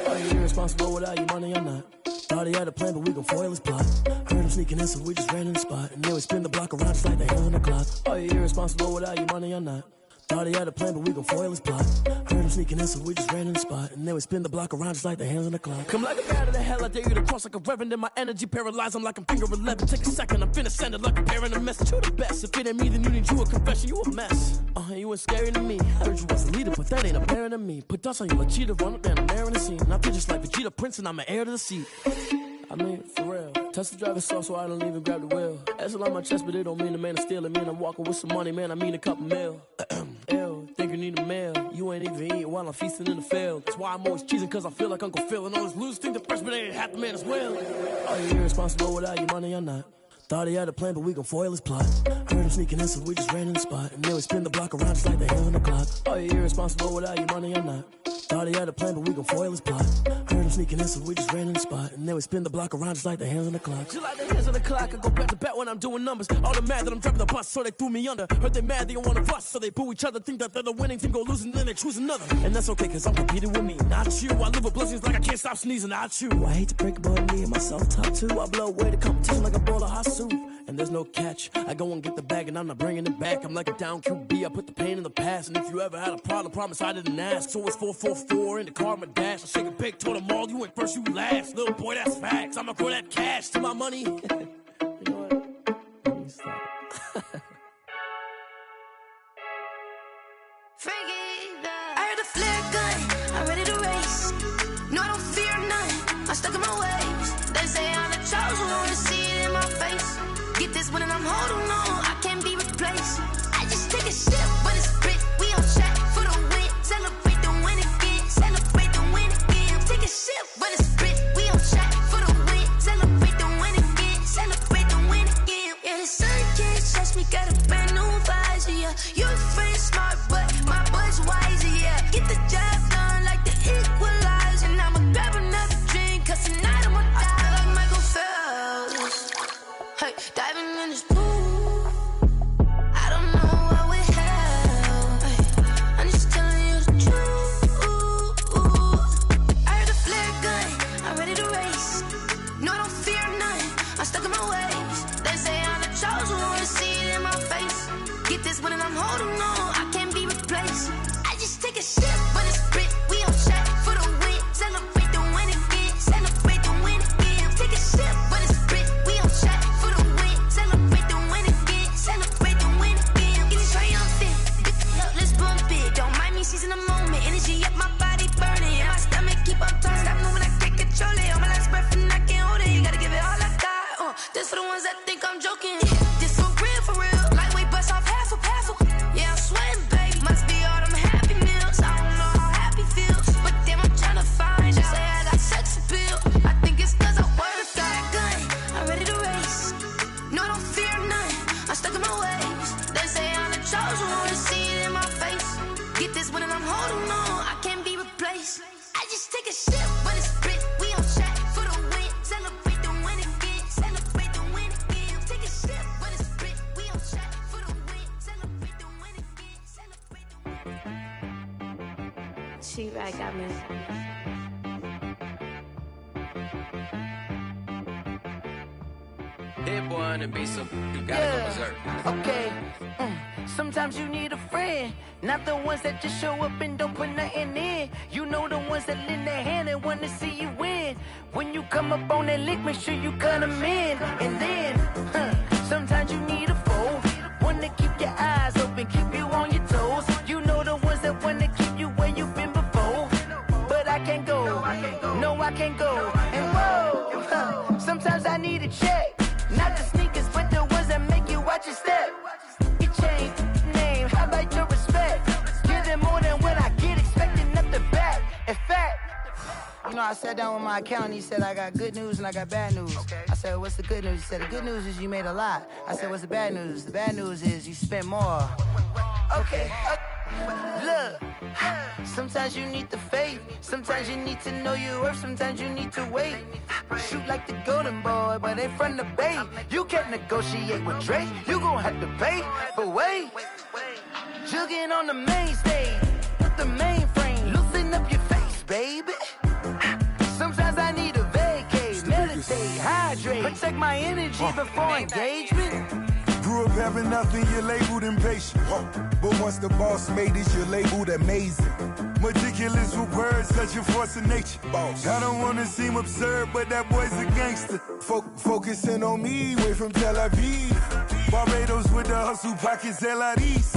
Are you irresponsible without your money or not? Thought he had a plan, but we gon' foil his plot. Heard him sneaking in, so we just ran in the spot. And then we spin the block around just like the hands on the clock. Are you irresponsible without your money or not? Thought he had a plan, but we gon' foil his plot. Heard him sneaking in, so we just ran in the spot. And then we spin the block around just like the hands on the clock. Come like a bat of the hell, I dare you to cross like a reverend. In my energy paralyzed, I'm like I'm finger 11. Take a second, I'm finna send it like a parent a message. You the best, if it ain't me, then you need you a confession. You a mess, you ain't scary to me. Heard you was a leader, but that ain't apparent to me. Put dust on you like Cheetah, run up down, I'm there in the scene. And I feel just like Vegeta Prince, and I'm an heir to the seat. I mean, for real. Touch the driver's soft, so I don't even grab the wheel. That's on my chest, but it don't mean the man is stealing. Man, I'm walking with some money, man, I mean a couple mil. Ew, think you need a meal. You ain't even eating while I'm feasting in the field. That's why I'm always cheesing, cause I feel like Uncle Phil. And all those losers think the freshman ain't half the man as well. Are you irresponsible without your money or not? Thought he had a plan, but we gon' foil his plot. Heard him sneaking in, so we just ran in the spot. And then we spin the block around just like the hands on the clock. Are you irresponsible without your money or not? Thought he had a plan, but we gon' foil his plot. Heard him sneaking in, so we just ran in the spot. And then we spin the block around just like the hands on the clock. Just like the hands on the clock, I go back to back when I'm doing numbers. All the mad that I'm driving the bus, so they threw me under. Heard they mad, they don't wanna bust, so they boo each other. Think that they're the winning team, go losing, then they choose another. And that's okay, cause I'm competing with me, not you. I live with blessings like I can't stop sneezing, not you. I hate to break it, but me and myself top two. I blow away the competition like a bowl of hot soup. And there's no catch. I go and get the bag and I'm not bringing it back. I'm like a down QB, I put the pain in the past. And if you ever had a problem, promise I didn't ask. So it's 444 in the car, my dash. I shake a big, told them all, you went first, you last. Little boy, that's facts. I'ma throw that cash to my money. You know what? Let me stop. I heard a flare gun, I'm ready to race. No, I don't fear none, I'm stuck in my ways. They say I'm the chosen one, see it in my face. Get this holding on, I can't be replaced. I just take a sip, but it's spit. We on track for the win. Celebrate the win again. Celebrate the win again. Take a sip, but it's spit. We on track for the win. Celebrate the win again. Celebrate the win again. Yeah, the sun can't touch me. Got a brand new visor. Yeah, your friend smart, but my boy's wiser. Yeah, get the job done like the equalizer. And I'ma grab another drink, 'cause tonight I'ma die like Michael Phelps. Hey, diving in this pool. I don't know what we have. Hey, I'm just telling you the truth. I heard a flare gun. I'm ready to race. No, I don't fear none. I'm stuck in my ways. They say I'm the chosen one. See it in my face. Get this one and I'm holding on. I can't be replaced. I just take a sip, but it's spit. We on track for the win. Celebrate the win again. Celebrate the win again. Take a sip, but it's spit. We on track for the win. Celebrate the win again. Celebrate the win again. Get it triumphant. Let's bump it. Don't mind me seizing the moment. Energy up my body burning. And my stomach keep on turning. Stop moving, I can't control it. On my last breath and I can't hold it. You gotta give it all I got. This for the ones that think I'm joking. This for real, for real. Lightweight bust off half a half. Yeah, I'm sweating, babe. Must be all them happy meals. I don't know how happy feels, but damn, I'm tryna find you. Say I got sex appeal. I think it's 'cause I wear a fire gun. I'm ready to race. No, I don't fear none. I'm stuck in my ways. They say I'm the chosen one. See it in my face. Get this one and I'm holding on. I can't be replaced. I just take a sip, but it's spit. We on track for the win. Celebrate the win again. Celebrate the win again. Take a sip, but it's spit. We on track for the win. Celebrate the win again. Celebrate the win. She right got me. Hit boy on the beat, so you gotta go berserk. Okay. Sometimes you need a friend, not the ones that just show up and don't put nothing in. You know the ones that lend their hand and want to see you win. When you come up on that lick, make sure you cut them in. And then, sometimes you need a foe, one to keep your eyes open, keep you on your toes. You know the ones that want to keep you where you've been before. But I can't go, no I can't go. And whoa, sometimes I need a check. Not the sneakers, but the ones that make you watch your step. You change name, how about your respect? Give them more than what I get, expecting up the back. In fact, you know, I sat down with my accountant, he said I got good news and I got bad news. I said, what's the good news? He said, the good news is you made a lot. I said, what's the bad news? The bad news is you spent more. Okay. Look, sometimes you need the faith, sometimes you need to know your worth, sometimes you need to wait. Shoot like the golden boy, but they from the bay. You can't negotiate with Drake, you gon' have to pay. But wait, jugging on the main stage, with the mainframe, loosen up your face, baby. Sometimes I need a vacate, meditate, hydrate, protect my energy before engagement. Grew up having nothing, you're labeled impatient. But once the boss made it, you're labeled amazing. Meticulous with words, such a force of nature. I don't wanna seem absurd, but that boy's a gangster. Focusing on me, way from Tel Aviv. Barbados with the hustle pockets, LIDs.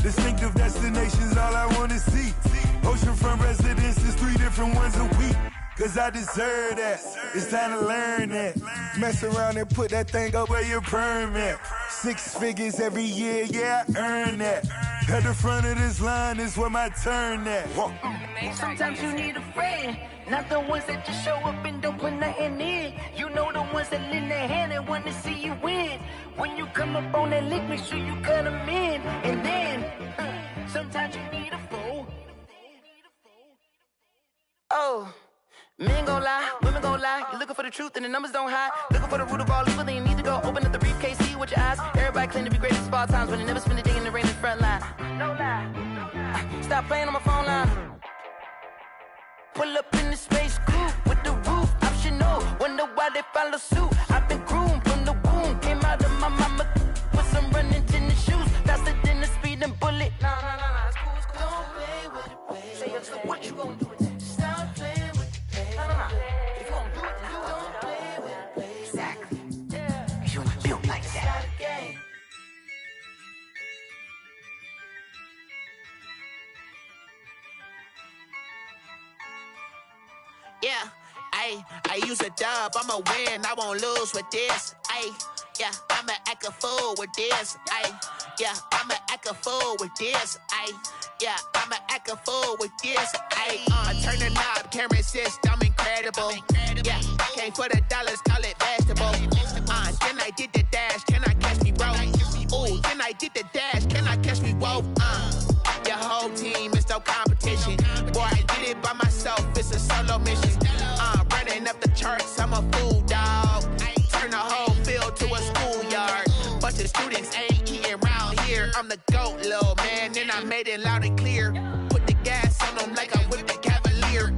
Distinctive destinations, all I wanna see. Oceanfront residences, 3 different ones a week. 'Cause I deserve that, it's time to learn that. Mess around and put that thing up where your permit. 6 figures every year, yeah, I earn that. At the front of this line is where my turn at. Sometimes you need a friend, not the ones that just show up and don't put nothing in. You know the ones that lend their hand and want to see you win. When you come up on that lick, make sure you cut them in. And then, sometimes you need a foe. Oh. Men gon' lie, women gon' lie. You're looking for the truth and the numbers don't hide. Looking for the root of all evil, then you need to go open up the briefcase, see with your eyes. Everybody claim to be greatest of all times, but they never spend a day in the rain in the front line. No lie. Stop playing on my phone line. Pull up in the space coupe with the roof optional. Wonder why they follow suit. I've been groomed from the womb. Came out of my mama with some running tennis shoes. Faster than the speeding bullet. Nah, it's cool, it's cool. Don't play with it, baby. Say so what you gon' do with it? Stop playing with it, baby. Nah. If you gon' do it, then you don't play with it, baby. Exactly. Yeah. You ain't built like that. Yeah, I use a dub, I'ma win, I won't lose with this. Ay, yeah, I'ma act a fool with this, ayy. Yeah, I'ma act a fool with this, ayy. Yeah, I'ma act a fool with this, ayy. I turn the knob, camera assist, I'm incredible. Yeah, came for the dollars, call it vegetable. Then I did the dash, can I catch me, bro? Ooh, then I did the dash, can I catch me, whoa? Your whole team is no competition. Boy, I did it by myself, it's a solo mission. Running up the charts, I'm a fool, dog. Turn the whole field to a schoolyard. Bunch of students ain't eating round here. I'm the GOAT, little man, and I made it loud and clear. Put the gas on them like I whipped the Cavalier.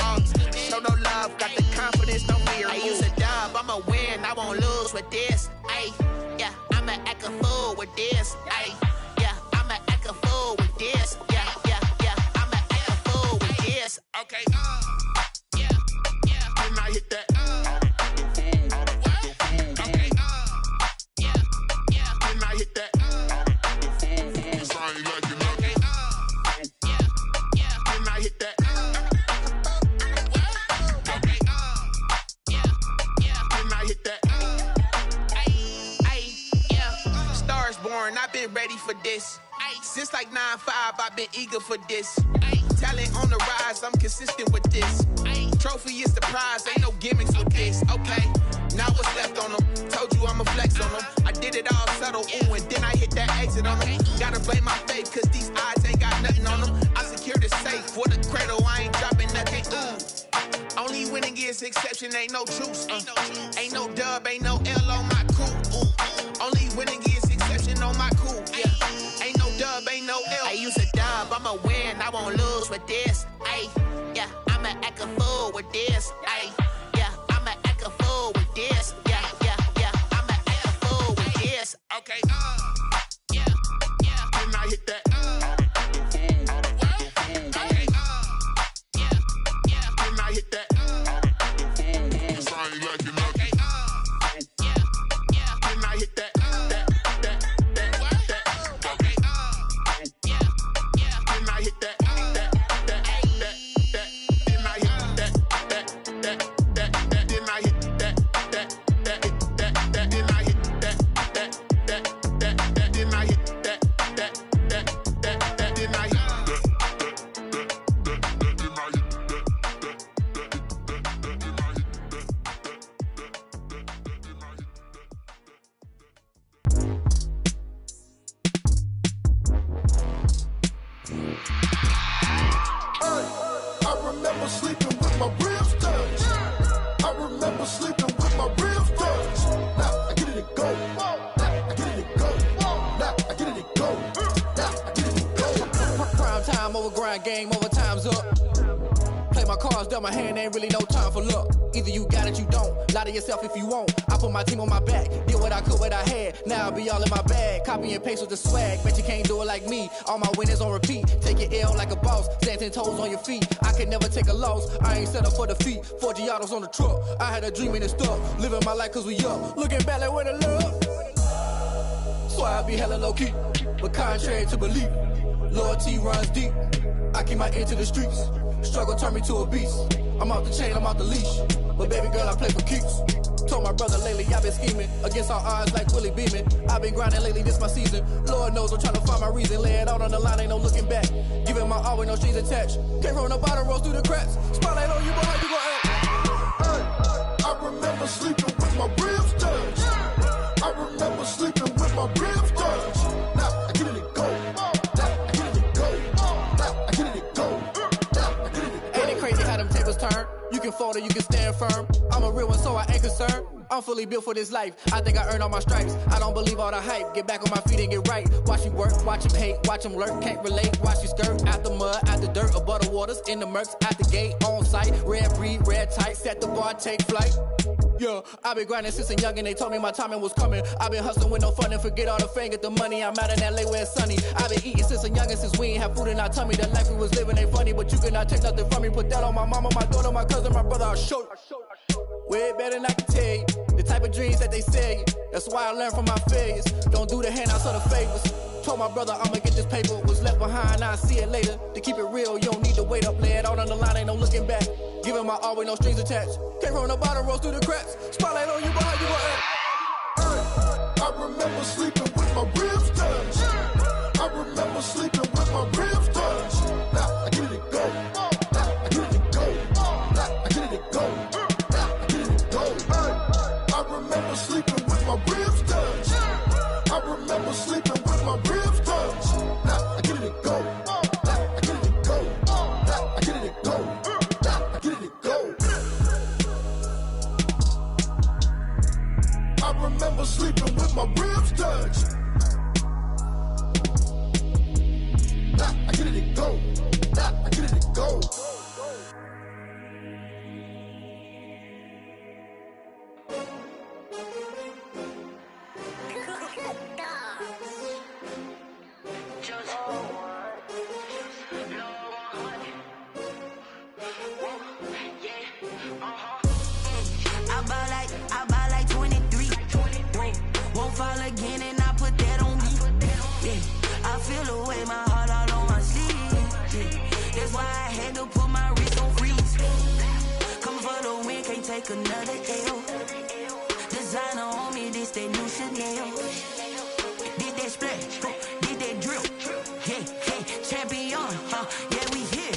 Show no love, got the confidence, no fear. I use a dub, I'ma win, I won't lose with this. Ay, yeah, I'ma act a fool with this. Ay, yeah, I'ma act a fool with this. Yeah, yeah, yeah, I'ma act a fool with this. Okay, yeah, yeah, then I hit that. I've been ready for this. Since like 9-5, I've been eager for this. Talent on the rise, I'm consistent with this. Trophy is the prize, ain't no gimmicks with this. Okay, now what's left on them? Told you I'ma flex on them. I did it all subtle, ooh, and then I hit that exit on them. Gotta blame my faith, cause these odds ain't got nothing on them. I secured the safe for the cradle, I ain't dropping nothing, ooh. Only winning is exception, ain't no truce. Ain't no dub, ain't no L on my crew, ooh. Only winning is exception on my cool, yeah. Ain't no dub, ain't no L. I use a dub, I'ma win, I won't lose with this. Ay, yeah, I'ma act a fool with this. Ay, yeah, I'ma act a fool with this. Yeah, yeah, yeah, I'ma act a fool with this. Okay, yeah, yeah, then I hit that. Okay, yeah, yeah, then I hit that. I ain't like it, okay, yeah, yeah, then I hit that. Game over, time's up. Play my cards, dealt my hand, ain't really no time for luck. Either you got it, you don't. Lie to yourself if you won't. I put my team on my back, did what I could, what I had. Now I'll be all in my bag, copy and paste with the swag. Bet you can't do it like me. All my winners on repeat. Take your L like a boss, stand 10 toes on your feet. I can never take a loss, I ain't set up for defeat. 4 Giottos on the truck, I had a dream and it stuck. Living my life cause we up, looking back like where the love. So I be hella low key, but contrary to belief, loyalty runs deep. I keep my ear to the streets. Struggle turned me to a beast. I'm off the chain, I'm off the leash. But baby girl, I play for keeps. Told my brother lately, I've been scheming. Against all odds like Willie Beeman. I've been grinding lately, this my season. Lord knows I'm trying to find my reason. Lay it out on the line, ain't no looking back. Giving my all with no strings attached. Came from the bottom, rose through the cracks. Spotlight on you, boy, how you gon' act? I remember sleeping with my ribs touched. I remember sleeping with my ribs touched. Now I get it go. Turn. You can fold or you can stand firm. I'm a real one, so I ain't concerned. I'm fully built for this life. I think I earned all my stripes. I don't believe all the hype. Get back on my feet and get right. Watch you work, watch him hate, watch him lurk. Can't relate, watch you skirt. Out the mud, out the dirt, above the waters, in the murks, out the gate, on site. Red breed, red tight, set the bar, take flight. Yeah, I been grinding since a young and they told me my timing was coming. I been hustling with no fun and forget all the fame, get the money. I'm out in LA where it's sunny. I been eating since a young and since we ain't have food in our tummy. The life we was living ain't funny, but you cannot take nothing from me. Put that on my mama, my daughter, my cousin, my brother, I'll show you. Way better than I can tell you. The type of dreams that they sell you. That's why I learned from my failures. Don't do the handouts or the favors. Told my brother I'ma get this paper. Was left behind, I'll see it later. To keep it real, you don't need to wait up. Lay it out on the line, ain't no looking back. Giving my all with no strings attached. Came from the bottom, rose through the cracks. Spotlight on you, boy, how you gon' act? I remember sleeping with my ribs touched. I remember sleeping with my ribs touched. Now I get it go. Now I get it go. Now I get it go. Now I get it go. I remember sleeping with my ribs touched. I remember sleeping with my ribs touched. Now I get it go. Now I get it go. Now I get it go. Now I get it go. I remember sleeping with my ribs touched. Now I get it go. Now I get it go. I buy like 23. Won't fall again and I put that on me. Yeah, I feel away my heart all on my sleeve. Yeah, that's why I had to put my wrist on freeze. Come for the win, can't take another L. Designer on me, this that new Chanel. Did that splash, did that drill. Yeah, champion, yeah, we here.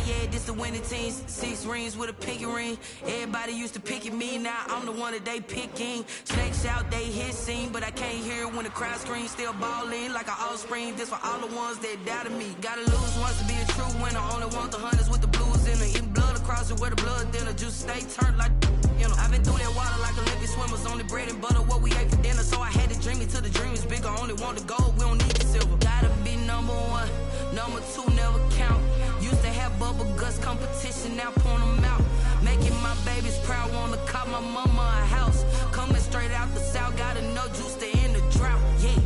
Yeah, this the winning teams. 6 rings with a pinky ring. Everybody used to pick at me, now I'm the one that they picking. Snakes out, they hit scene, but I can't hear when the crowd screams. Still ballin' like an offspring. This for all the ones that doubted me. Gotta lose once to be a true winner. Only want the hunters with the blues in it. Eating blood across it where the blood dinner. Juice stay turned like, you know. I've been through that water like Olympic swimmers. Only bread and butter, what we ate for dinner. So I had to dream it till the dream is bigger. Only want the gold, we don't need the silver. Gotta be number 1, number 2 never count. Used to have bubble guts competition, now point them out. Making my babies proud, wanna cop my mama a house. Coming straight out the south, gotta know juice to end the drought. Yeah,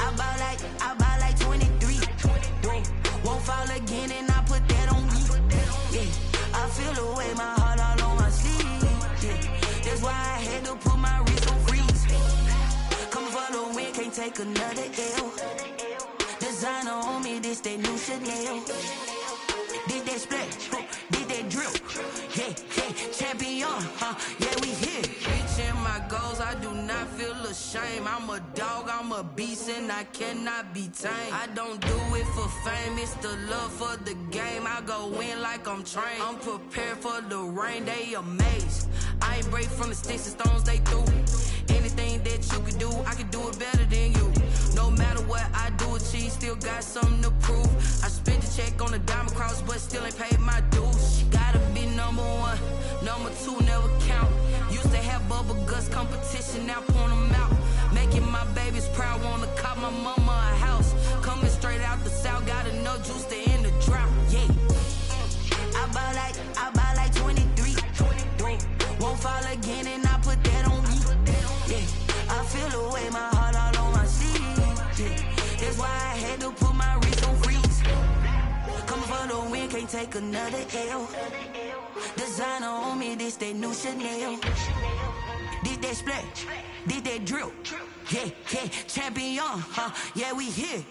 I buy like 23. Won't fall again and I put that on me. Yeah, I feel away my heart all on my sleeve. Yeah, that's why I had to put my wrist on freeze. Coming for the win, can't take another L. Designer on me, this that new Chanel. Did that splash, did that drill. Yeah, champion, yeah, we here. Reaching my goals, I do not feel ashamed. I'm a dog, I'm a beast, and I cannot be tamed. I don't do it for fame, it's the love for the game. I go in like I'm trained. I'm prepared for the rain, they amazed. I ain't break from the sticks and stones they threw. Anything that you can do, I can do it better than you. No matter what I do, achieve, still got something to prove. I spent the check on the diamond cross, but still ain't paid my dues. Gotta be number 1, number 2 never count. Used to have bubble guts competition, now point them out. Making my babies proud, wanna cop my mama a house. Coming straight out the south, gotta know juice to end the drought. Yeah, I buy like 23. Won't fall again and I put that on me. Yeah, I feel away my heart all on my sleeve. Yeah, that's why I had to put my wrist on freeze. Coming for the win, can't take another L. Designer on me, this that new Chanel. Did that splash, did that drill. Yeah, champion, yeah, we here.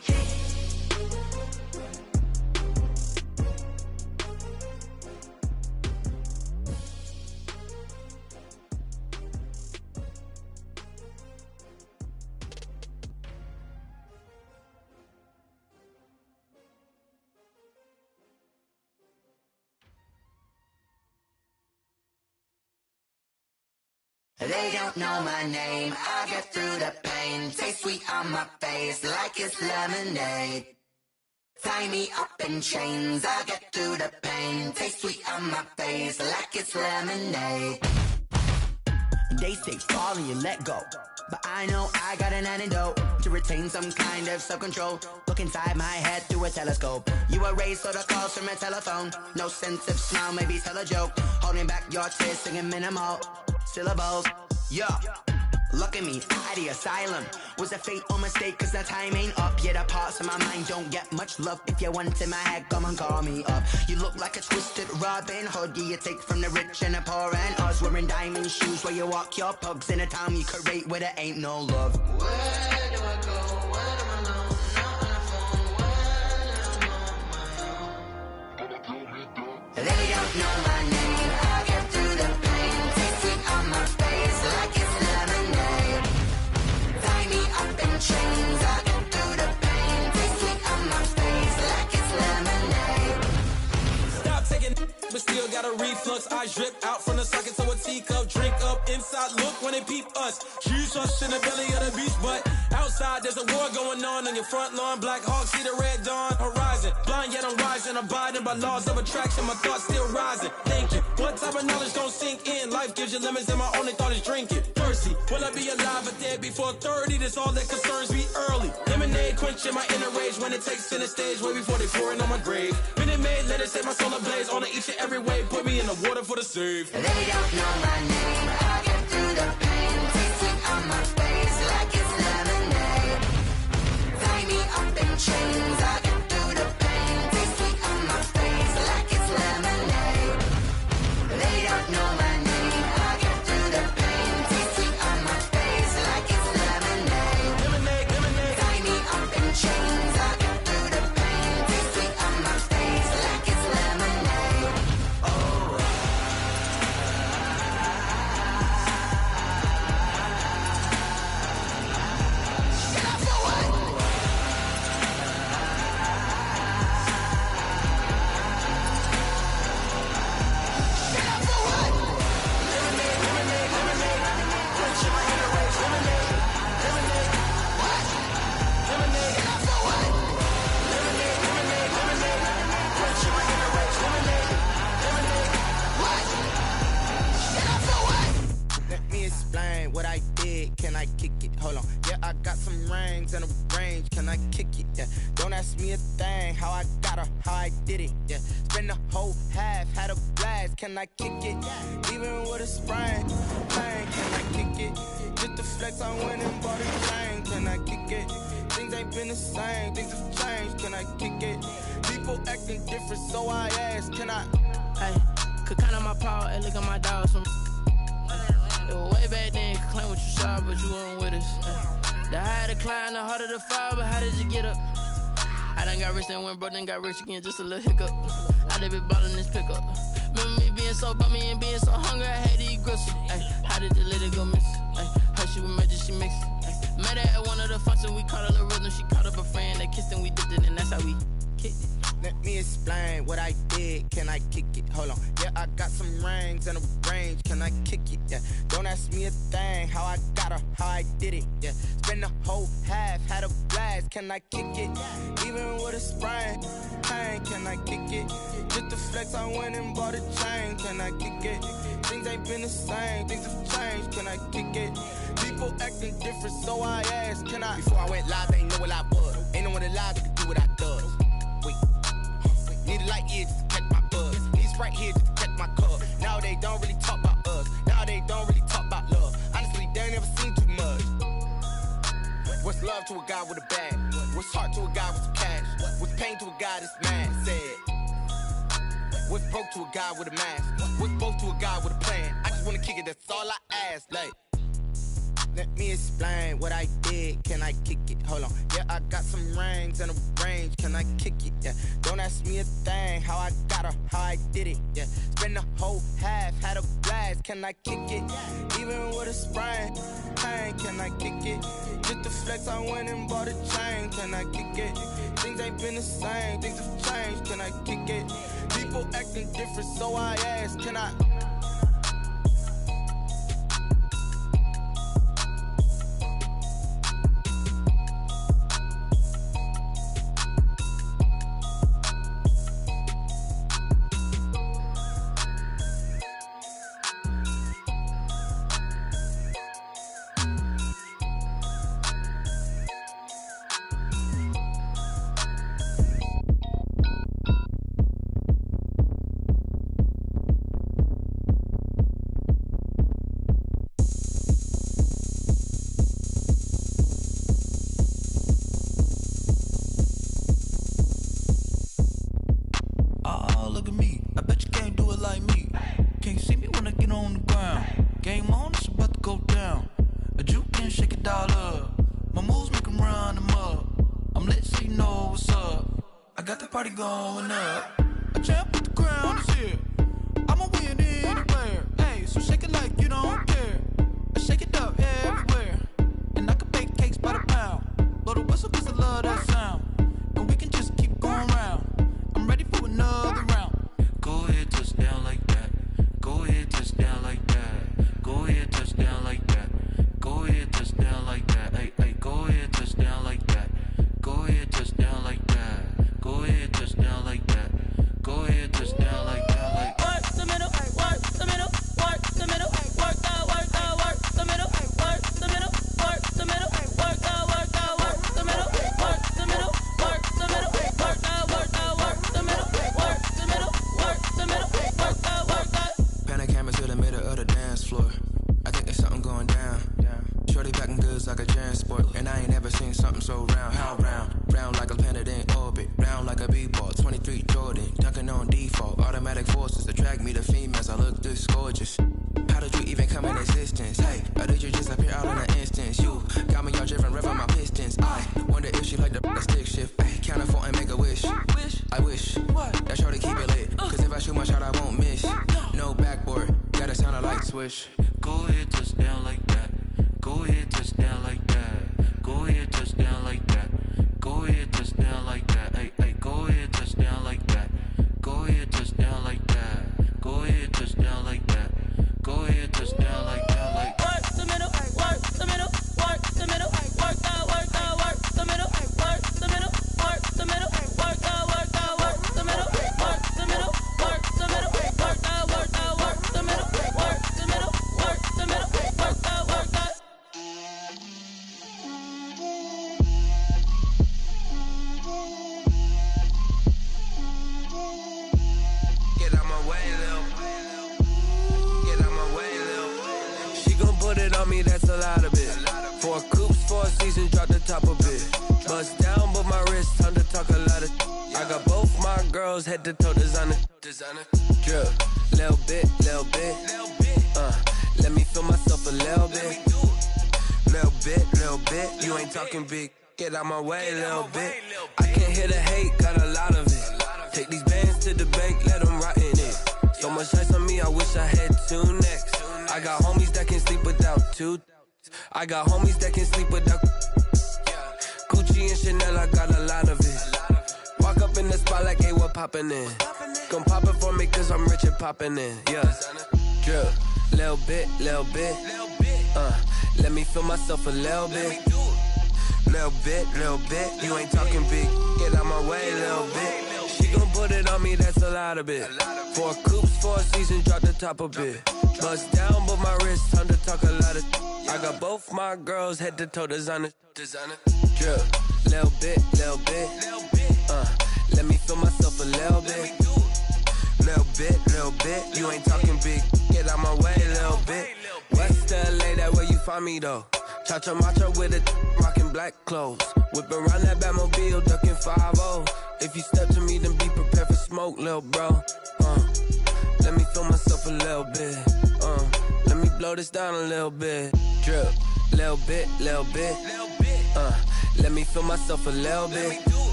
They don't know my name, I get through the pain. Taste sweet on my face like it's lemonade. Tie me up in chains, I get through the pain. Taste sweet on my face like it's lemonade. They say fall and you let go, but I know I got an antidote to retain some kind of self-control. Look inside my head through a telescope. You erase all the calls from a telephone. No sense of smile, maybe tell a joke. Holding back your tears, singing minimal syllables. Yeah, look at me, at the asylum. Was a fate or mistake, cause the time ain't up. Yet the parts of my mind don't get much love. If you want in my head, come and call me up. You look like a twisted Robin Hood. You take from the rich and the poor and us. Wearing diamond shoes where you walk your pugs. In a town you could rate where there ain't no love. Where do I go? Where do I know? Not on the phone. When I'm on my own. They don't know my name. I get through the pain. Taste sweet on my face like it's lemonade. Tie a reflux. I drip out from the socket to a teacup. Drink up inside, look when they peep us. She's us in the belly of the beach, but outside there's a war going on your front lawn. Black Hawk see the red dawn horizon. Blind yet I'm rising, abiding by laws of attraction. My thoughts still rising. Thinking, what type of knowledge don't sink in? Life gives you lemons and my only thought is drinking. Thirsty, will I be alive or dead before 30? That's all that concerns me early. Lemonade quenching my inner rage when it takes center stage way before they pour it on my grave. Minute Maid, let it set my soul ablaze. On each and every way, put me in the water for the save. They don't know my name. I get through the pain. Taste sweet on my face like it's lemonade. Tie me up in chains. I get through the pain. Taste sweet on my face like it's lemonade. They don't know my name. I get through the pain. Taste sweet on my face like it's lemonade. Lemonade, lemonade. Tie me up in chains. I get through the pain. Taste sweet on my face like it's lemonade. Oh. Let me explain what I did. Can I kick it? Hold on. Yeah, I got some rings and a range. Can I kick it? Yeah. Don't ask me a thing. How I got her, how I did it. Yeah. Spend the whole half, had a blast. Can I kick it? Even with a sprain. Bang, can I kick it? Just the flex, I went and bought a chain. Can I kick it? Things ain't been the same. Things have changed. Can I kick it? People acting different, so I ask. Can I? Hey, could count on my paw and look at my dogs from. Way back then, could claim what you saw, but you weren't with us. The higher the climb, the harder the fall, but how did you get up? I done got rich, then went broke, then got rich again, just a little hiccup. I done been ballin' this pickup. Remember me being so bummy and being so hungry, I had to eat gristle. Ay, how did the lady go miss? Ay, her she was magic, she mixed. Ay, met her at one of the functions, we caught a little rhythm, she caught up a friend, they kissed and we dipped it, and that's how we kicked it. Let me explain what I did. Can I kick it? Hold on. Yeah, I got some rings and a range. Can I kick it? Yeah. Don't ask me a thing. How I got her, how I did it. Yeah. Spend the whole half, had a blast. Can I kick it? Even with a sprain. Pain, can I kick it? Just the flex, I went and bought a chain. Can I kick it? Things ain't been the same. Things have changed. Can I kick it? People acting different, so I asked. Can I? Before I went live, they ain't know what I was. Ain't no one alive that could do what I does. Wait. Need a light here just to catch my buzz. Need Sprite here just to catch my cup. Now they don't really talk about us. Now they don't really talk about love. Honestly, they ain't never seen too much. What's love to a guy with a bag? What's heart to a guy with some cash? What's pain to a guy that's mad? Said. What's broke to a guy with a mask? What's both to a guy with a plan? I just wanna kick it, that's all I ask. Like, let me explain what I did. Can I kick it? Hold on. Yeah, I got some rings and a range. Can I kick it? Yeah. Don't ask me a thing. How I got her, how I did it. Yeah. Spend the whole half, had a blast. Can I kick it? Even with a sprain. Pain, can I kick it? Just the flex, I went and bought a chain. Can I kick it? Things ain't been the same. Things have changed. Can I kick it? People acting different, so I ask. Can I? Party going up. A champ with the crown is here. I'ma win anywhere. Hey, so shake it like you don't care. I shake it up everywhere. And I can bake cakes by the pound. Blow the whistle cause I love that sound. And we can just keep going round. I'm ready for another round. Go ahead, touch down like that. something so round, how round? Round like a planet in orbit, round like a b-ball, 23 Jordan, dunking on default. Automatic forces attract me to females, I look this gorgeous. How did you even come in existence? Hey, or did you just appear out in an instance? You got me all driven, revving my pistons. I wonder if she like the stick shift. Hey, count it for and make a wish. I wish that shorty keep it lit. Cause if I shoot my shot, I won't miss. No backboard, gotta sound a light switch. Go ahead, touch down like that. Go ahead, touch down like that. Go ahead, touch down like that. Go ahead, touch down like that. Hey, hey, go ahead, touch down like that. Go ahead, touch down like that. Go ahead, touch down like that. Go ahead, touch down like that. Like work the middle, work the middle, work the middle, work the middle, work the middle, work the middle, work the middle, work the middle, work the middle, work the middle, work the middle, work the middle, work the middle, work the. Get out my way, Lil. Get out my way, Lil. She gon' put it on me, that's a lot of it. 4 coops, 4 seasons, drop the top a bit. Bust down, but my wrist, time to talk a lot of. I got both my girls, head to toe designer. Drip, little bit, little bit. Let me feel myself a little bit. Little bit. You ain't talking big. Get out my way, little bit. I can't hear the hate, got a lot of it. Take these bands to the bank, let them rot in it. So much ice on me, I wish I had 2 necks. I got homies that can sleep without 2. I got homies that can sleep without Gucci and Chanel, I got a lot of it. Walk up in the spot like, hey, what poppin' in? Gon' pop it for me cause I'm rich and poppin' in. Yeah, drip, little bit. Let me feel myself a little bit. Little bit. You ain't talking big. Get out my way, little bit. She gon' put it on me, that's a lot of it. 4 coops, 4 seasons, drop the top a bit. Bust down, but my wrist, time to talk a lot of. I got both my girls, head to toe designer. Drip, little bit. Let me feel myself a little bit. Little bit. You ain't talking big. Get out my way, little bit. West LA, that where you find me though. Cha-cha macho with it, rockin' black clothes. Whip around that Batmobile, ducking 5-0. If you step to me, then be prepared for smoke, lil' bro. Let me feel myself a little bit. Let me blow this down a little bit. Drip, little bit. Let me feel myself a little bit.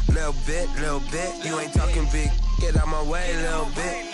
Little bit. You ain't talking big. Get out my way, little bit.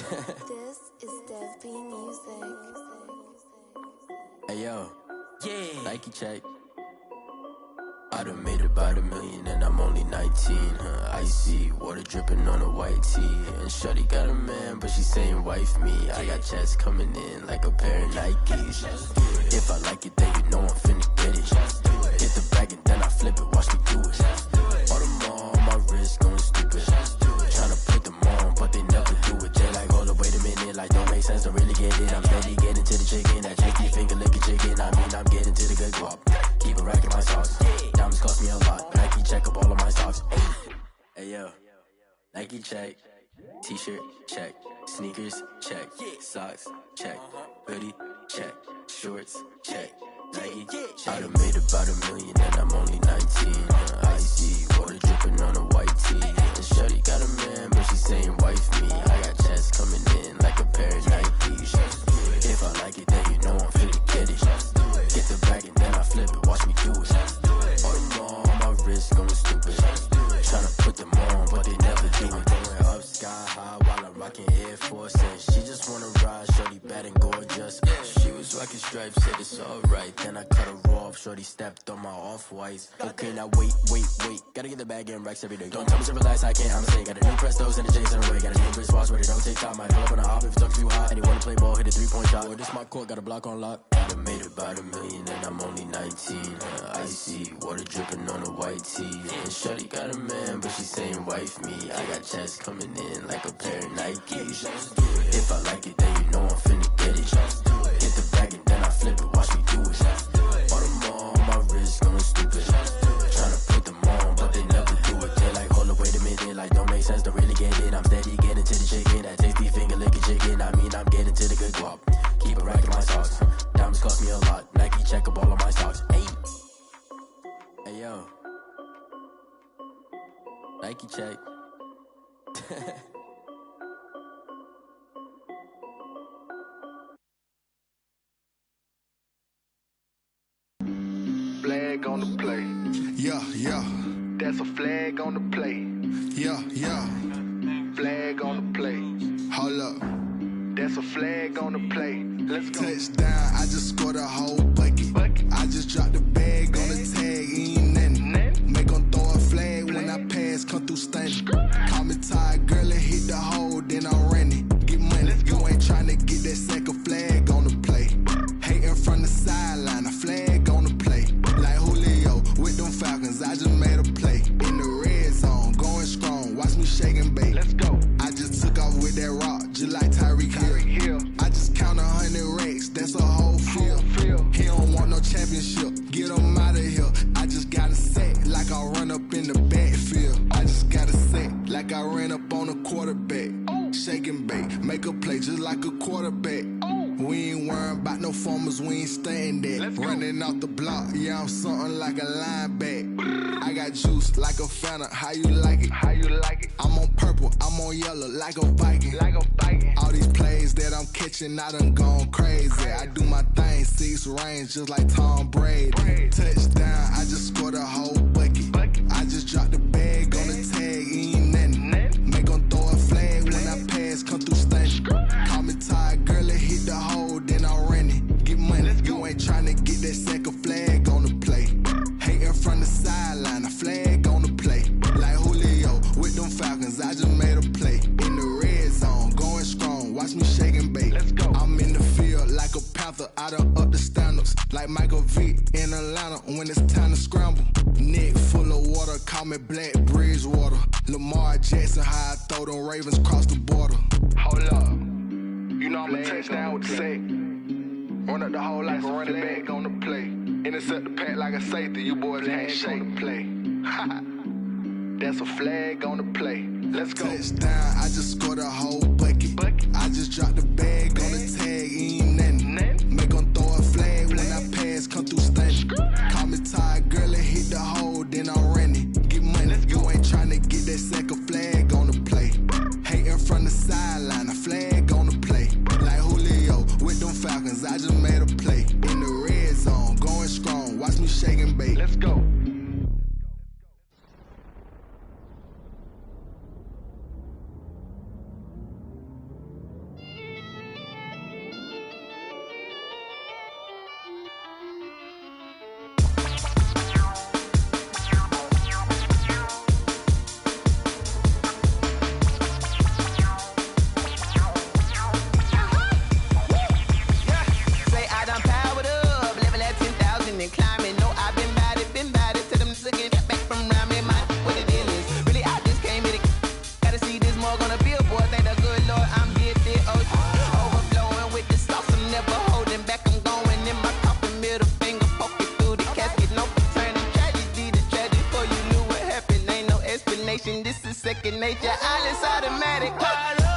This is Dev B Music. Hey yo, yeah. Nike check. I done made about $1 million and I'm only 19, Icy, water dripping on a white tee. And shorty got a man, but she saying wife me. I got checks coming in like a pair of Nikes. If I like it, then you know I'm finna get it. Hit the bag and then I flip it, watch me do it. All them on my wrist going stupid. Tryna put them on, but they never do it. They like, hold up, wait a minute, like don't make sense, don't really get it. I'm steady getting to the chicken, that tricky finger licking chicken. I mean, I'm getting to the good guap. Keep a rack in my sauce. Diamonds cost me a lot. Nike check up all of my stocks. Hey yo, Nike check. T-shirt check. Sneakers check. Socks check. Hoodie check. Shorts check. Nike. I done made about $1 million and I'm only 19. Icy, water dripping on a white tee. And shorty got a man, but she saying wife me. I got checks coming in like a pair of Nikes. If I like it, then you know I'm finna get it. Get the bag and then I flip it, watch me do it. All them on my wrist going stupid. Tryna put them on, but they never do it. Going up sky high while I'm rocking Air Force. And she just wanna ride, shorty bad and gorgeous. She was rocking stripes, said it's alright. Then I cut her off, shorty stepped on my off-whites. Okay, now wait. Gotta get the bag and racks every day. Don't tell me to relax, I can't, I'm saying. Got a new Prestos and a J's in the way. Got a new wristwatch, but it don't take time. Might pull up on a hop if it's too hot. And he wanna play ball, hit a 3-point shot. Or this my court, got a block on lock. I done made about $1 million and I'm only 19. Icy, water dripping on a white tee. And shorty got a man, but she saying wife me. I got checks coming in like a pair of Nikes. If I like it, then you know I'm finna get it. Hit the bag and then I flip it, watch me do it. All them on my wrist going stupid. Tryna put them on, but they never do it. They like, hold up, wait a minute, like don't make sense, don't really get it. I'm steady getting to the chicken, that tasty finger licking chicken. I mean, I'm getting to the good guap. Keep a rack in my socks. Diamonds cost me a lot. Nike check up all of my stocks. Hey yo, Nike check. Flag on the play. Yeah. That's a flag on the play. Yeah. Flag on the play. Hold up. That's a flag on the play. Let's go. Touchdown, I just scored a whole bucket. I just dropped the bag on the tag, ain't nothing. Make them throw a flag when I pass, come through stunning. Call me tired, girl, and hit the hole, then I'm running. Get money, you ain't tryna get that second flag on the play. Hating from the sideline, a flag on the play. Like Julio with them Falcons, I just made a play. In the red zone, going strong, watch me shake and bake. Let's go. I just took off with that rock, just like Tyreek Hill. I just count 100 racks, that's a whole field. He don't want no championship, get him out of here. I just got a set, like I run up in the backfield. I just got a set, like I ran up on a quarterback. Shake and bake, make a play just like a quarterback. We ain't worrying about no formers, we ain't staying there. Running off the block, yeah, I'm something like a linebacker. I got juice like a Fanta, how you like it? I'm on purple, I'm on yellow, like a Viking. All these plays that I'm catching, I done gone crazy. I do my thing, 6 range, just like Tom Brady. Touchdown, I just scored a whole bucket. I just dropped the bag on the tag, ain't nothing. Make them throw a flag when I pass, come through stunning. Call me tired, girl, and hit the hole, then I'm running. Get money, you ain't tryna get that second flag on the play. Hating from the sideline, a flag on the play. Like Julio with them Falcons, I just made a play. In the red zone, going strong, watch me shake and bake. Let's go. I'm in the field like a Panther, I done up the standards. Like Michael Vick in Atlanta when it's time to scramble. Neck full of water, call me Black Bridgewater. Lamar Jackson, how I throw them Ravens cross the border. Hold up. You know I'm a touchdown with the sack. Run up the hole like a running back on the play. Intercept the pack like a safety. You boys can't shake the play. That's a flag on the play. Let's go. Touchdown, I just scored a whole bucket. I just dropped the bag on the tag, ain't nothing. Make them throw a flag when I pass, come through stunning. Call me tired, girl, and hit the hole, then I'm running. Get money, you ain't tryna get that second flag on the play. Hating from the sideline, a flag on the play. Like Julio with them Falcons, I just made a play. In the red zone, going strong, watch me shake and bake. Let's go. second nature. All is automatic. Caught up.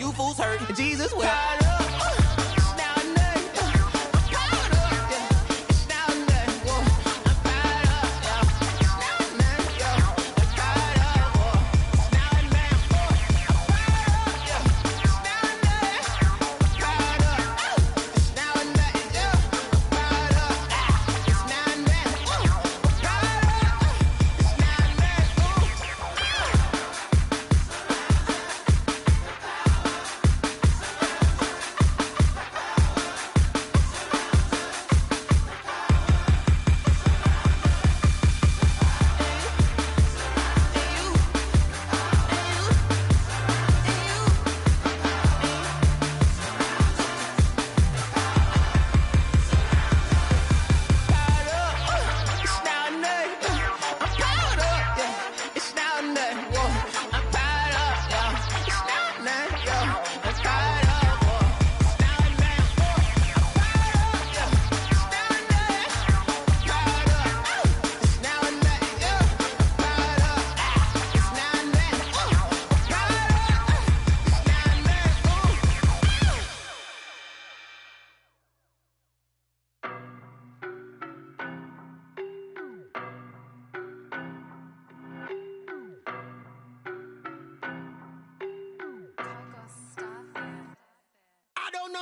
You fools hurt. Jesus will.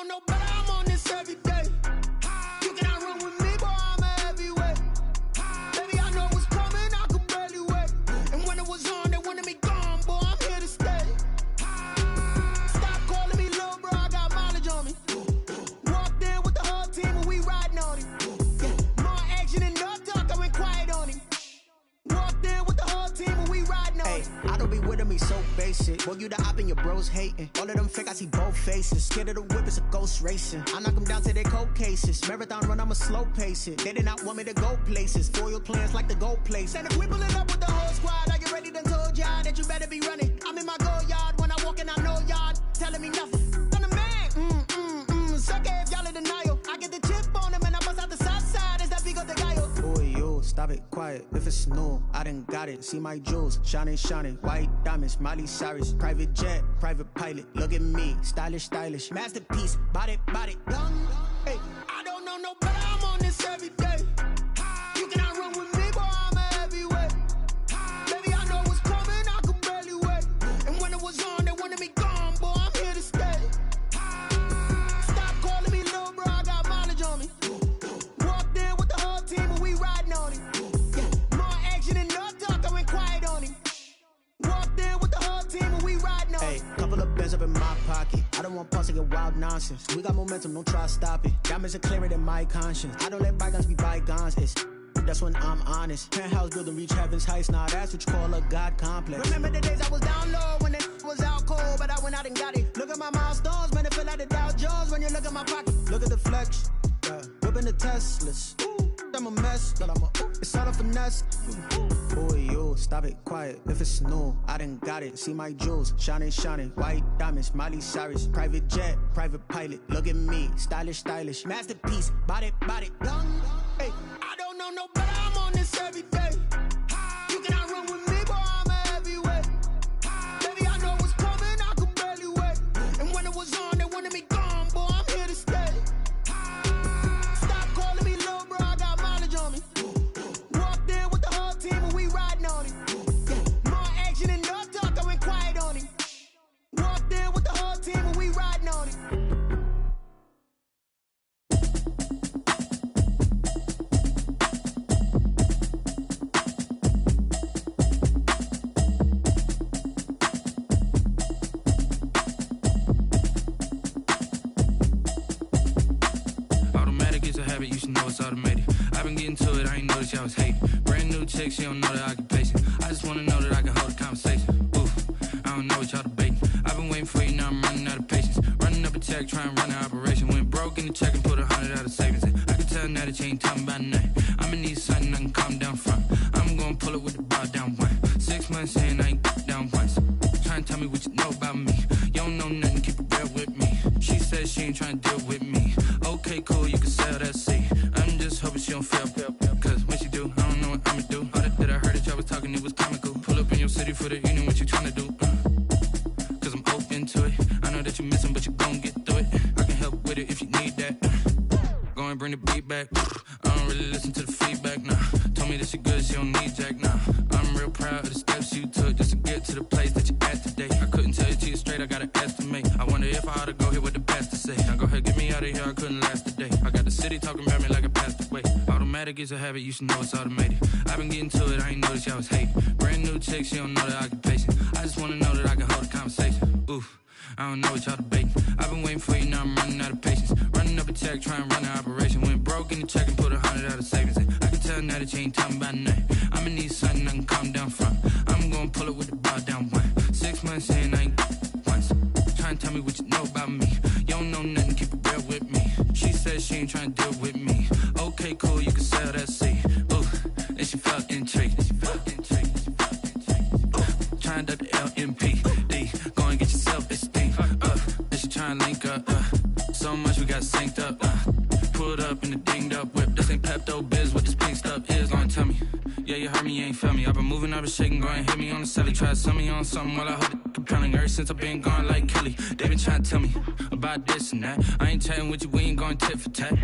No, but I'm on this every day. You cannot run with me, boy, I'm a heavyweight. Baby, I know what's coming, I could barely wait. And when it was on, they wanted me gone, boy, I'm here to stay. Stop calling me little bro, I got mileage on me. Walked in with the whole team and we riding on him. More action than no talk, I went quiet on him. Walked in with the whole team and we riding on him. I don't be with him, he's so basic. Boy, you the op and your bros hating. All of them fake, I see both faces. Scared of the whip, it's a ghost racing. I knock them down to their cold cases. Marathon run, I'ma slow pace it. They did not want me to go places. Foil plans like the go place. And if we pulling up with the whole squad, are you ready? Done told y'all that you better be running. I'm in my go yard. When I walk in, I know y'all telling me nothing. I'm the man. Suck it if y'all in denial. I get the chip on him and I bust out the south side. Is that Vigo de Gallo? Boy, yo, stop it, quiet. If it's new, I done got it. See my jewels, shining, shining. White diamonds, Miley Cyrus. Private jet, private pilot. Look at me, stylish, stylish. Masterpiece, body, young. Hey, I don't know no better. I'm on this every day. You cannot run with me, boy, I'm a heavyweight. Baby, I know what's coming, I could barely wait. And when it was on, they wanted me gone, boy, I'm here to stay. Stop calling me little bro, I got mileage on me. Walked in with the whole team and we riding on him. More action than no talk, I went quiet on him. Walked in with the whole team and we riding on him. Hey, couple of bands up in my pocket. I don't want pulse to get wild nonsense. We got momentum, don't try to stop it. Diamonds are clearer than my conscience. I don't let bygones be bygones. That's when I'm honest. Penthouse building, reach heaven's heights. Now that's what you call a God complex. Remember the days I was down low when it was out cold, but I went out and got it. Look at my milestones, man, it feel like the Dow Jones when you look at my pocket. Look at the flex, whipping the Teslas. I'm a mess, but it's all a finesse. Boy, yo, stop it, quiet. If it's new, I done got it. See my jewels, shining, shining. White diamonds, Miley Cyrus. Private jet, private pilot. Look at me, stylish, stylish. Masterpiece, body, young. Hey, I don't know no better. I'm on this every day. You cannot run with me, boy, I'm a heavyweight. Baby, I know what's coming, I could barely wait. And when it was on, they wanted me gone, boy, I'm here to stay. Stop calling me little bro, I got mileage on me. Walked in with the whole team and we riding on him. More action than no talk, I went quiet on him. Walked in with the whole team and we riding on him. get into it, I ain't noticed y'all was hating. Brand new chick, she don't know the occupation. I just wanna know that I can hold a conversation. Oof, I don't know what y'all debating. I've been waiting for you, now I'm running out of patience. Running up a check, try and run an operation. Went broke in the check and put 100 out of savings in. I can tell now that you ain't talking about nothing. I'ma need something I can calm down from. I'm gonna pull it with the bar down one. 6 months in, I ain't down once. Trying to tell me what you know about me. You don't know nothing, keep it real with me. She says she ain't trying to deal with me. Okay, cool, you can sell that seat. I'm just hoping she don't fail. Cause when she do, I don't know what I'ma do. All that I heard that y'all was talking, it was comical. Pull up in your city for the evening, what you trying to do? Cause I'm open to it. I know that you missing, but you gon' get through it. I can help with it if you need that. Go and bring the beat back. I don't really listen to the feedback, nah. Told me that she good, she don't need jack, nah. I'm real proud of the steps you took just to get to the place that you at today. I couldn't tell you to you straight, I gotta estimate. I wonder if I ought to go here with the best to say. Now go ahead, get me out of here, I couldn't last a day. I got the city talking about me like I passed away. Automatic is a habit, you should know it's automated. I've been getting to it, I ain't noticed y'all was hating. Brand new chick, she don't know the occupation. I just wanna know that I can hold a conversation. Oof, I don't know what y'all debating. I've been waiting for you, now I'm running out of patience. Running up a check, try and run an operation. Went broke in the check and put 100 out of savings in. I can tell now that you ain't talking about nothing. I'ma need something I can calm down from. I'm gonna pull it with the bar down one. 6 months in, I ain't once. Trying to tell me what you know about me. You don't know nothing, keep it real with me. She says she ain't trying to deal with me. Okay, cool, you can sell that seat. Ooh, and she felt intrigued. Trying to the LMPD. Go and get your self-esteem up. And she trying to link up. So much we got synced up. Pulled up in the dinged up whip. This ain't Pepto-Biz, what this pink stuff is. Long tell me. Yeah, you heard me, you ain't felt me. I've been moving, I've been shaking, go and hit me on the celly. Try to sell me on something while I hold it compelling. Ever since I've been gone like Kelly, they been trying to tell me about this and that. I ain't chatting with you, we ain't going tit for tat.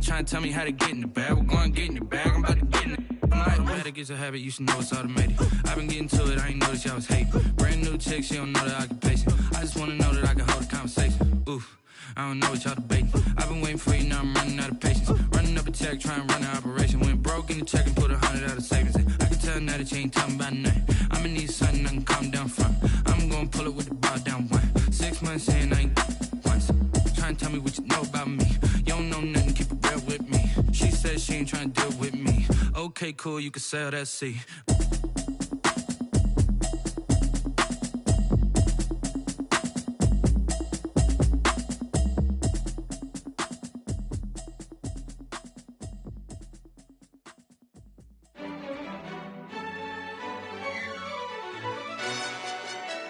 Trying to tell me how to get in the bag. We're going to get in the bag, I'm about to get in it. Automatic is a habit, you should know it's automated. I've been getting to it, I ain't noticed y'all was hating. Brand new chick, she don't know the occupation. I just wanna know that I can hold a conversation. Oof, I don't know what y'all debating. I've been waiting for you, now I'm running out of patience. Running up a check, try and run an operation. Went broke in the check and put 100 out of savings in. I can tell now that you ain't talking about nothing. I'ma need something I can calm down from. I'm gonna pull it with the bar down one. 6 months in, I ain't once. Trying to tell me what you know about me. You don't know nothing, keep it real with me. She says she ain't trying to deal with me. Okay, cool, you can sell that seat.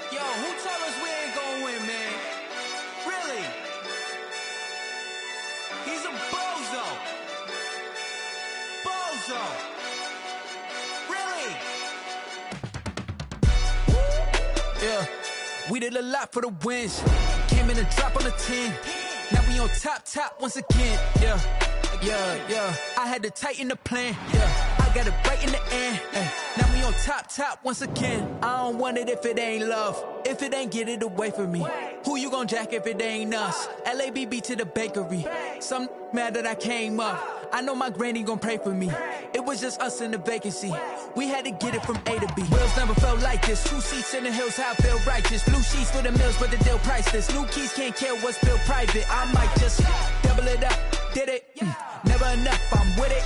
Yo, who told us we ain't gonna win, man? Really? He's a bozo. Bozo. Really? Yeah, we did a lot for the wins. Came in a drop on the 10. Now we on top once again. Yeah. I had to tighten the plan. Yeah, I got it right in the end. Now we on top once again. I don't want it if it ain't love. If it ain't, get it away from me. Who you gon' jack if it ain't us? LABB to the bakery. Some mad that I came up. I know my granny gon' pray for me. It was just us in the vacancy. We had to get it from A to B. Wheels never felt like this. 2 seats in the hills, how I feel righteous. Blue sheets for the mills, but the deal priceless. New keys can't care what's built private. I might just double it up. Did it? Never enough, I'm with it.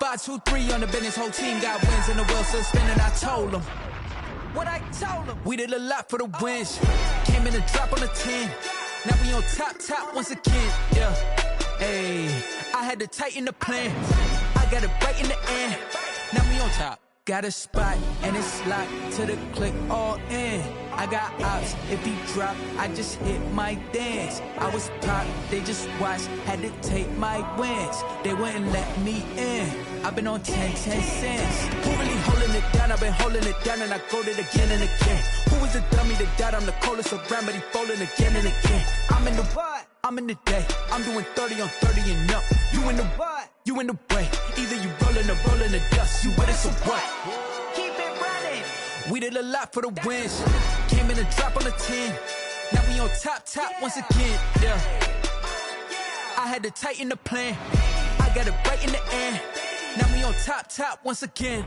5, 2, 3 on the business. Whole team got wins and the wheels still spinning. I told them what I told them. We did a lot for the wins. Came in a drop on the 10. Now we on top once again. Yeah. Hey, I had to tighten the plan. I got it right in the end. Now we on top. Got a spot and it's locked to the click all in. I got ops, if he drop, I just hit my dance. I was pop, they just watched, had to take my wins. They wouldn't let me in. I've been on 10 cents. Who really holding it down? I've been holding it down and I go it again and again. Who is the dummy that died? I'm the coldest around, but he folding again and again. I'm in the what? I'm in the day. I'm doing 30 on 30 and up. You in the what? You in the way. Either you rolling or rolling the dust. You with us or what? Keep it running. We did a lot for the wins. Came in a drop on the 10. Now we on top once again. Yeah. I had to tighten the plan. I got it right in the end. Now we on top once again.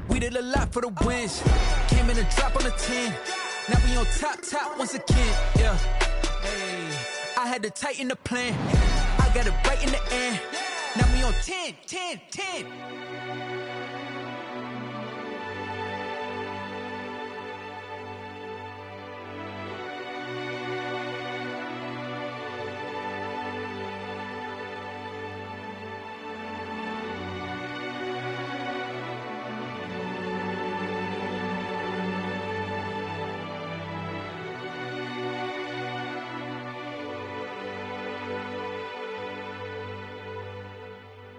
We did a lot for the wins. Came in a drop on the 10. Now we on top once again. Yeah. Hey, I had to tighten the plan. I got it right in the end. Now we on 10, 10, 10.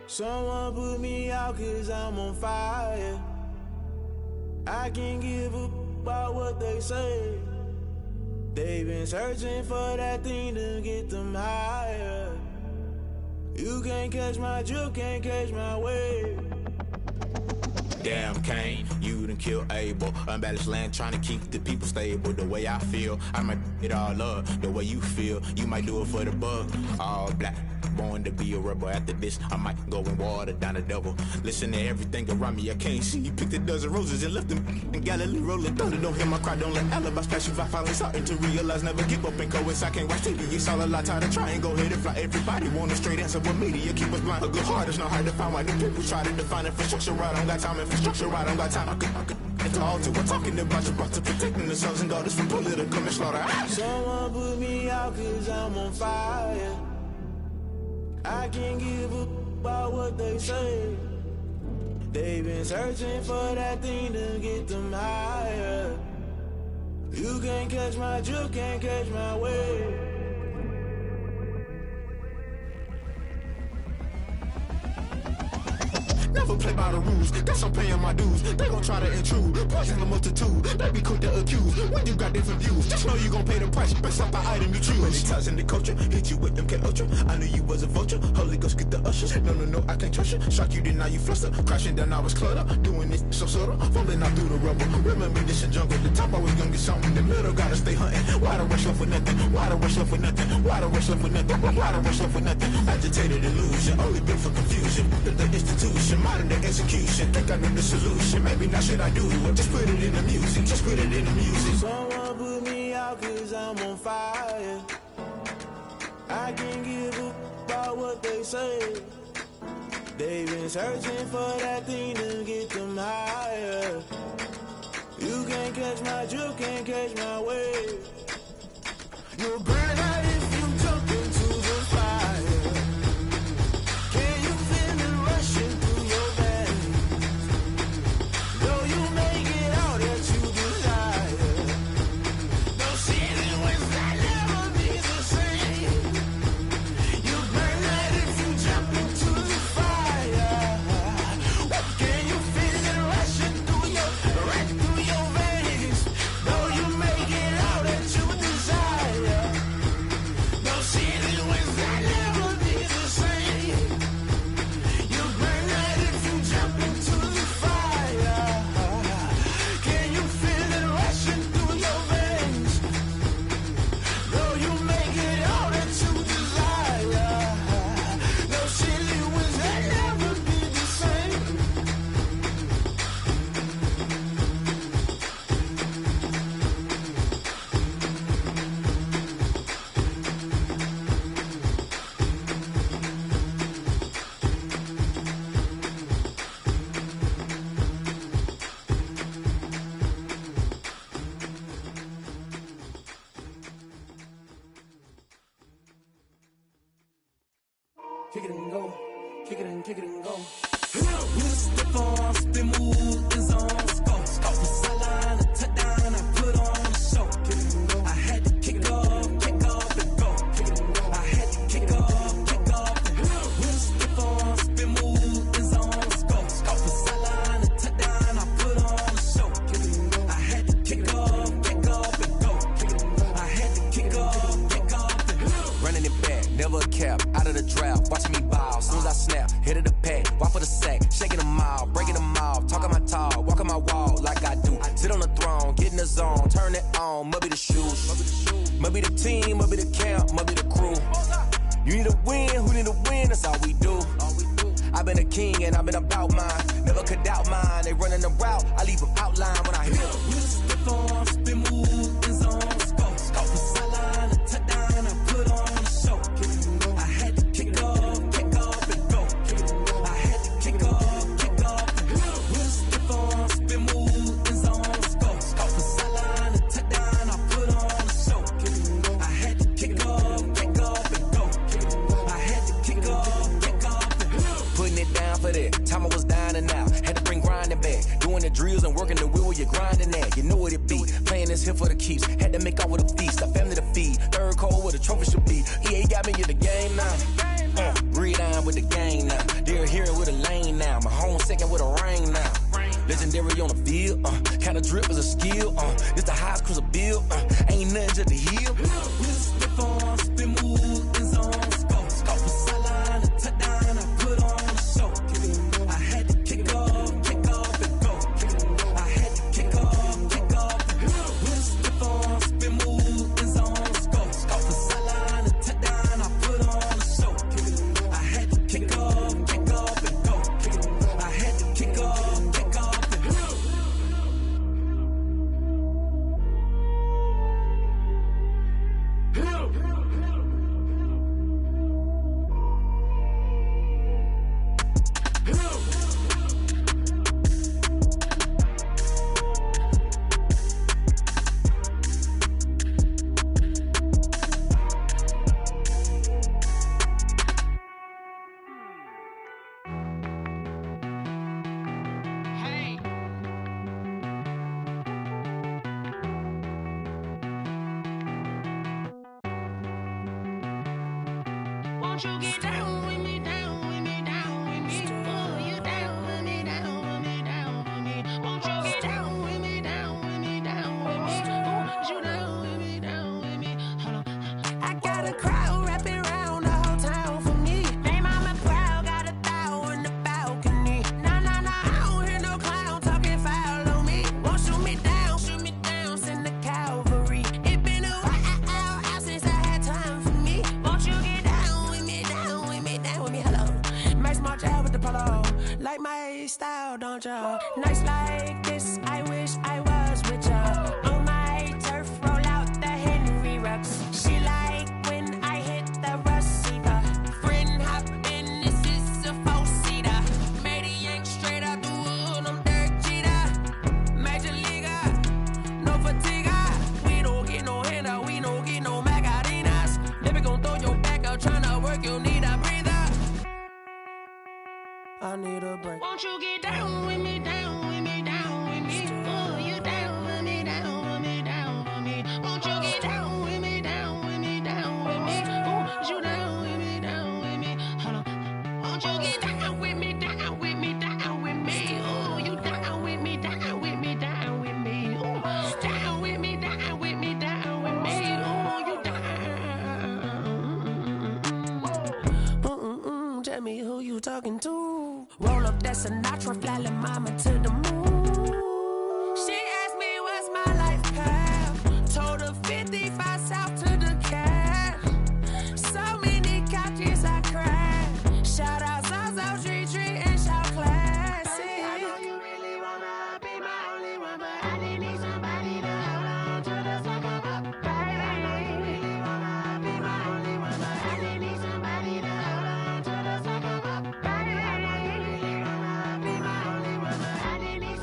Someone put me out cause I'm on fire. I can't give up about what they say. They've been searching for that thing to get them higher. You can't catch my drift, can't catch my wave. Damn, Kane, you done killed Abel. Unbalanced land, trying to keep the people stable. The way I feel, I might it all up. The way you feel, you might do it for the buck. All black, born to be a rebel. After this, I might go and water down the devil. Listen to everything around me, I can't see. You picked a dozen roses and left them in Galilee rolling thunder. Don't hear my cry, don't let alibis pass you by. Finally starting to realize, never give up and coexist. I can't watch TV, it's all a lot. Time to try and go ahead and fly. Everybody want a straight answer, but media keep us blind. A good heart is not hard to find. Why the people try to define infrastructure right? I don't got time, infrastructure right, I don't got time. I could it's all to we're talking about you, about to protecting the sons and daughters from political and slaughter. Someone put me out cause I'm on fire. I can't give up about what they say. They've been searching for that thing to get them higher. You can't catch my drift, can't catch my wave. Never play by the rules, guess I'm paying my dues. They gon' try to intrude, poison the multitude. They be quick to accuse, when you got different views. Just know you gon' pay the price, based off the item you choose. Many times in the culture, hit you with MK Ultra. I knew you was a vulture, Holy Ghost get the ushers. No, I can't trust you. Shock you, then now you fluster. Crashing down, I was cluttered. Doing this so subtle, falling out through the rubble. Remember this a jungle, the top always gonna get something. In the middle, gotta stay hunting. Why the rush left for nothing? Why the rush left for nothing? Why the rush left for nothing? Why the rush left for nothing? Agitated illusion, only built for confusion. The institution, modern day execution. Think I know the solution. Maybe not should I do it? Just put it in the music. Just put it in the music. Someone put me out cause I'm on fire. I can't give up about what they say. They've been searching for that thing to get them higher. You can't catch my drift, can't catch my wave. You'll burn out if you jump into the fire. Can you feel it rushing through your veins? Though you make it out that you desire. No ceiling when that never be the same. You burn out if you jump into the fire. Can you feel it rushing through your veins? Though you make it out that you desire. No ceiling when that never be the same. You burn out if you jump into the fire. Can you feel it rushing through your veins? Though you make it out that you desire. No ceiling when that never be the same. Kick it and go, kick it and go. We step on, spin, move, in zone, let's go. Off the sideline, a touchdown, I put on a show. I had to kick off and go. I had to kick off and go. We step on, spin, move, in zone, let's go. Off the sideline, a touchdown, I put on a show. I had to kick off and go. I had to kick off and go. Running it back, never a cap, out of the draft, watching me ball. Soon as I snap, hit of the pack, walk for the sack, shaking them all, breaking them off, talking my talk, walking my wall like I do. Sit on the throne, get in the zone, turn it on, must be the shoes, must be the team, must be the camp, must be the crew. You need a win, who need a win, that's all we do. I've been a king and I've been about mine, never could doubt mine. They running the route, I leave them outline when I hit them. We step on, spin, move, in zone, let's go. Off the sideline, a touchdown, I put on a show. I had to kick off and go. it be. Playing this here for the keeps. Had to make off with a feast. A family to feed. Third cold where the trophy should be. EA got me in the game now. Read on with the game now. They're here with a lane now. My home second with a rain now. Legendary on the field. Kinda drip is a skill. It's the highest cruiser bill. Ain't nothing just to heal. Slip on, spin move, in zone, scope. Scope the sideline, a touchdown, I put on a show. I had to kick off and go. I had to kick off and go. Slip on, spin move, in zone, scope. Scope the sideline, a touchdown, I put on a show. I had to kick off and go. I had to kick off and go. Won't you get down with me, down with me, down with me? Oh, you down with me, down with me, down with me. Won't you get down with me, down with me, down with me? Oh, you down with me, down with me? Hold on. I got a crowd wrapping around the whole town for me. They mama proud, got a thou in the balcony. Nah, nah, nah, I don't hear no clown talking foul on me. Won't shoot me down, send the cavalry. It been a while since I had time for me. Won't you get down with me, down with me, down with me? Hello. Max March out with the polo. Like my style, don't ya? Nights like this, I wish I was with ya. On my turf, roll out the Henry Rux. She like when I hit the receiver. Friend hop in, this is a four-seater. Made a yank straight out the wood, I'm Derek Jeter. Major leaguer, no fatigue. We don't get no handout, we don't get no Macarinas. Never gon' throw your back out, tryna work, you need a breather. I need a break. Won't you get down with me, down with me, down with me? Oh, you down with me, down with me, down with me? Won't you get down with me, down with me, down with me? Oh, you down with me, down with me? Hold on. Won't you get down with me, down with me, down with me? Oh, you down with me, down with me, down with me? Oh, down with me, down with me, down with me? Oh, you down. Tell me who you talking to. Roll up that Sinatra, fly la mama to the moon. She asked me what's my life path. Told her 55 south to the cash. So many couches I cried. Shout out Zazo, Tree, and shout classic. I know you really wanna be my only one, but I didn't need somebody to hold on to the sucker up. Baby, I know you really wanna be my only one, but I didn't need somebody to hold on to the sucker up. Baby, I know you really wanna be my only one, but I didn't need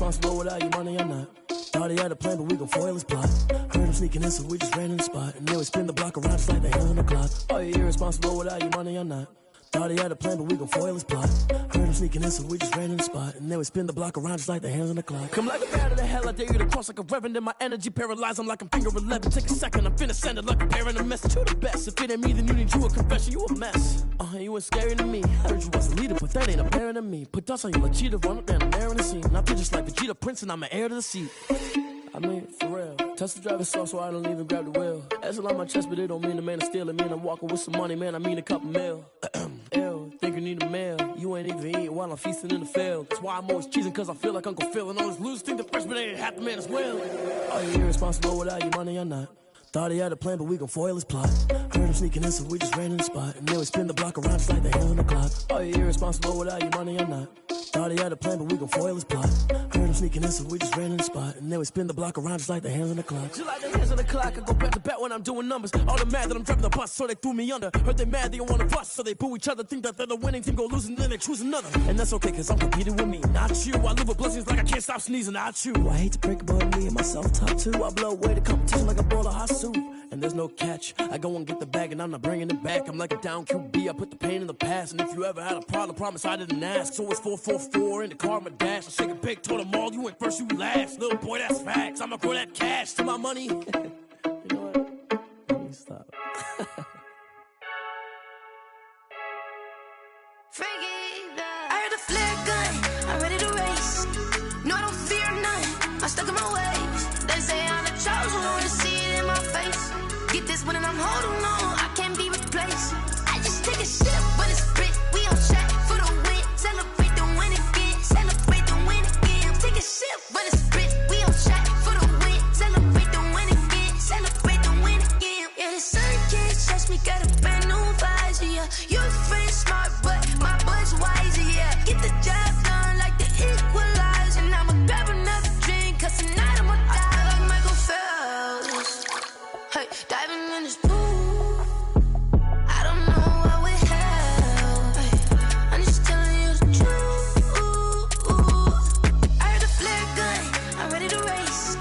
irresponsible without your money or not. Thought he had a plan, but we gon' foil his plot. Heard him sneaking in, so we just ran in the spot. And then we spin the block around just like the hands on the clock. Are you irresponsible without your money or not? Thought he had a plan, but we gon' foil his plot. Heard him sneaking in, so we just ran in the spot. And then we spin the block around just like the hands on the clock. Come like a bat of the hell, I dare you to cross like a reverend. And my energy paralyzed, I'm like I'm finger 11. Take a second, I'm finna send it like a parent a message to the best. If it ain't me, then you need you a confession, you a mess. You ain't scary to me. Heard you was a leader, but that ain't apparent to me. Put dust on you like Cheetah, run up down the air in the scene. Now just like Vegeta Prince, and I'm an heir to the seat. I mean, for real. Touch the driver's soft, so I don't even grab the wheel. That's on my chest, but it don't mean the man is stealing. Mean I'm walking with some money, man. I mean a couple mil. Ew, think you need a meal. You ain't even eating while I'm feasting in the field. That's why I'm always cheesing, cause I feel like Uncle Phil. And all those losers think the freshman ain't half the man as well. Are you irresponsible without your money or not? Thought he had a plan, but we gon' foil his plot. Heard him sneaking in, so we just ran in the spot. And then we spin the block around just like the hands on the clock. Are you irresponsible without your money or not? Thought he had a plan, but we gon' foil his plot. Heard him sneaking in, so we just ran in the spot. And then we spin the block around just like the hands on the clock. Just like the hands on the clock, I go back to back when I'm doing numbers. All the mad that I'm driving the bus, so they threw me under. Heard they mad, they don't wanna bust, so they boo each other. Think that they're the winning team, go losing, then they choose another. And that's okay, cause I'm competing with me, not you. I live with blessings like I can't stop sneezing, not you. I hate to break it, but me and myself top two. I blow away the competition like a bowl of hot soup. And there's no catch. I go and get the bag and I'm not bringing it back. I'm like a down QB, I put the pain in the past. And if you ever had a problem, promise I didn't ask. So it's 444 in the car, my dash. I shake a big, told them all, you went first, you last. Little boy, that's facts. I'ma grow that cash to my money. You know what? Let me stop. I heard a flare gun, I'm ready to race. No, I don't fear none, I'm stuck in my ways. They say I'm the chosen one, to see it in my face. Get this one and I'm holding on, I can't be replaced. I just take a sip, but it's spit, we on track for the win. Celebrate the win again, celebrate the win again. Take a sip, but it's spit, we on track for the win. Celebrate the win again, celebrate the win again. Yeah, the sun can't touch me, got a brand new visor, yeah. Your friend smart, but my boy's wiser, yeah. Get the job done like the equalizer. And I'ma grab another drink, cause tonight I'ma die like Michael Phelps. Hey, diving in this pool, I don't know what we have. Hey, I'm just telling you the truth. I heard a flare gun, I'm ready to race.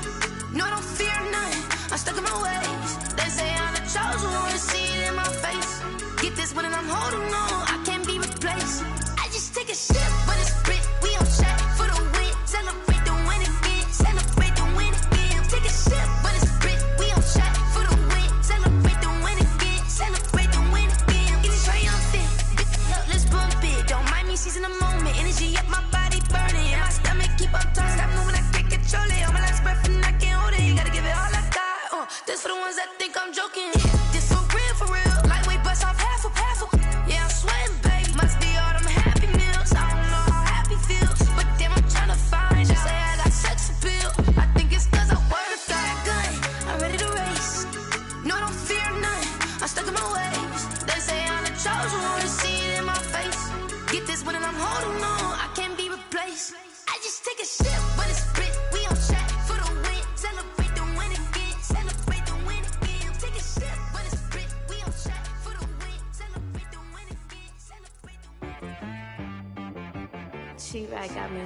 No, I don't fear none, I'm stuck in my ways. They say I'm the chosen one, to see it in my face. Get this one and I'm holding on, I can't be replaced. I just take a sip, but it's spit, we on track for the win. Celebrate the win again, celebrate the win again. Take a sip, but it's spit, we on track for the win. Celebrate the win again, celebrate the win again. Get it triumphant, let's bump it. Don't mind me seizing the moment, energy up my body burning. And my stomach keep up turning, stop moving, I can't control it. On my last breath and I can't hold it, you gotta give it all I got. This for the ones that think I'm joking. This for real, lightweight bust off half a. Yeah, I'm sweating, babe, must be all them happy meals. I don't know how happy feels, but damn, I'm tryna find you. Say I got sex appeal, I think it's cause I wear a fire gun. I'm ready to race, no, I don't fear none, I'm stuck in my ways. They say I'm the chosen one, to see it in my face. Get this one and I'm holding on, I can't be replaced. I just take a sip, but it's spit, we on track for the win. Celebrate the win again, celebrate the win again. Take a sip, but it's spit, we on track for the win. Celebrate the win again, celebrate the win. She right, got me.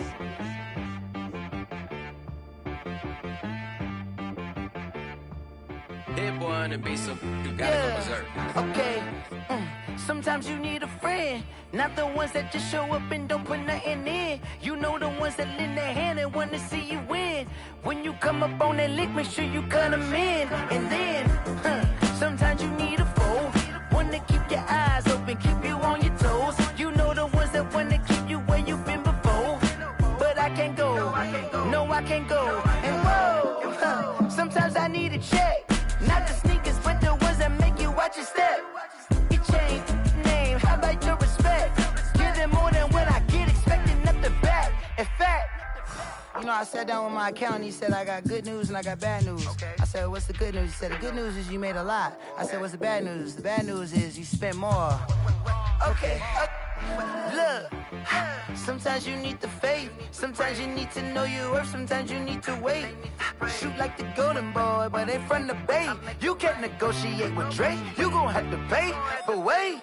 Hit boy on the beat, so you gotta go berserk. Okay. Sometimes you need a friend, not the ones that just show up and don't put nothing in. You know the ones that lend their hand and wanna see you win. When you come up on that lick, make sure you cut them in. And then, sometimes you need a foe, one to keep your eyes open, keep you on your toes. You know the ones that wanna keep you where you've been before. But I can't go, no I can't go. And whoa, sometimes I need a check, not the sneakers, but the ones that make you watch your step. You change name, how about your respect? Give them more than what I get, expecting nothing back. In fact, you know, I sat down with my accountant, he said, I got good news and I got bad news. I said, what's the good news? He said, the good news is you made a lot. I said, what's the bad news? The bad news is you spent more. Okay. Look, sometimes you need the faith, sometimes you need to know your worth, sometimes you need to wait. Shoot like the golden boy, but ain't from the bay. You can't negotiate with Drake, you gon' have to pay. But wait,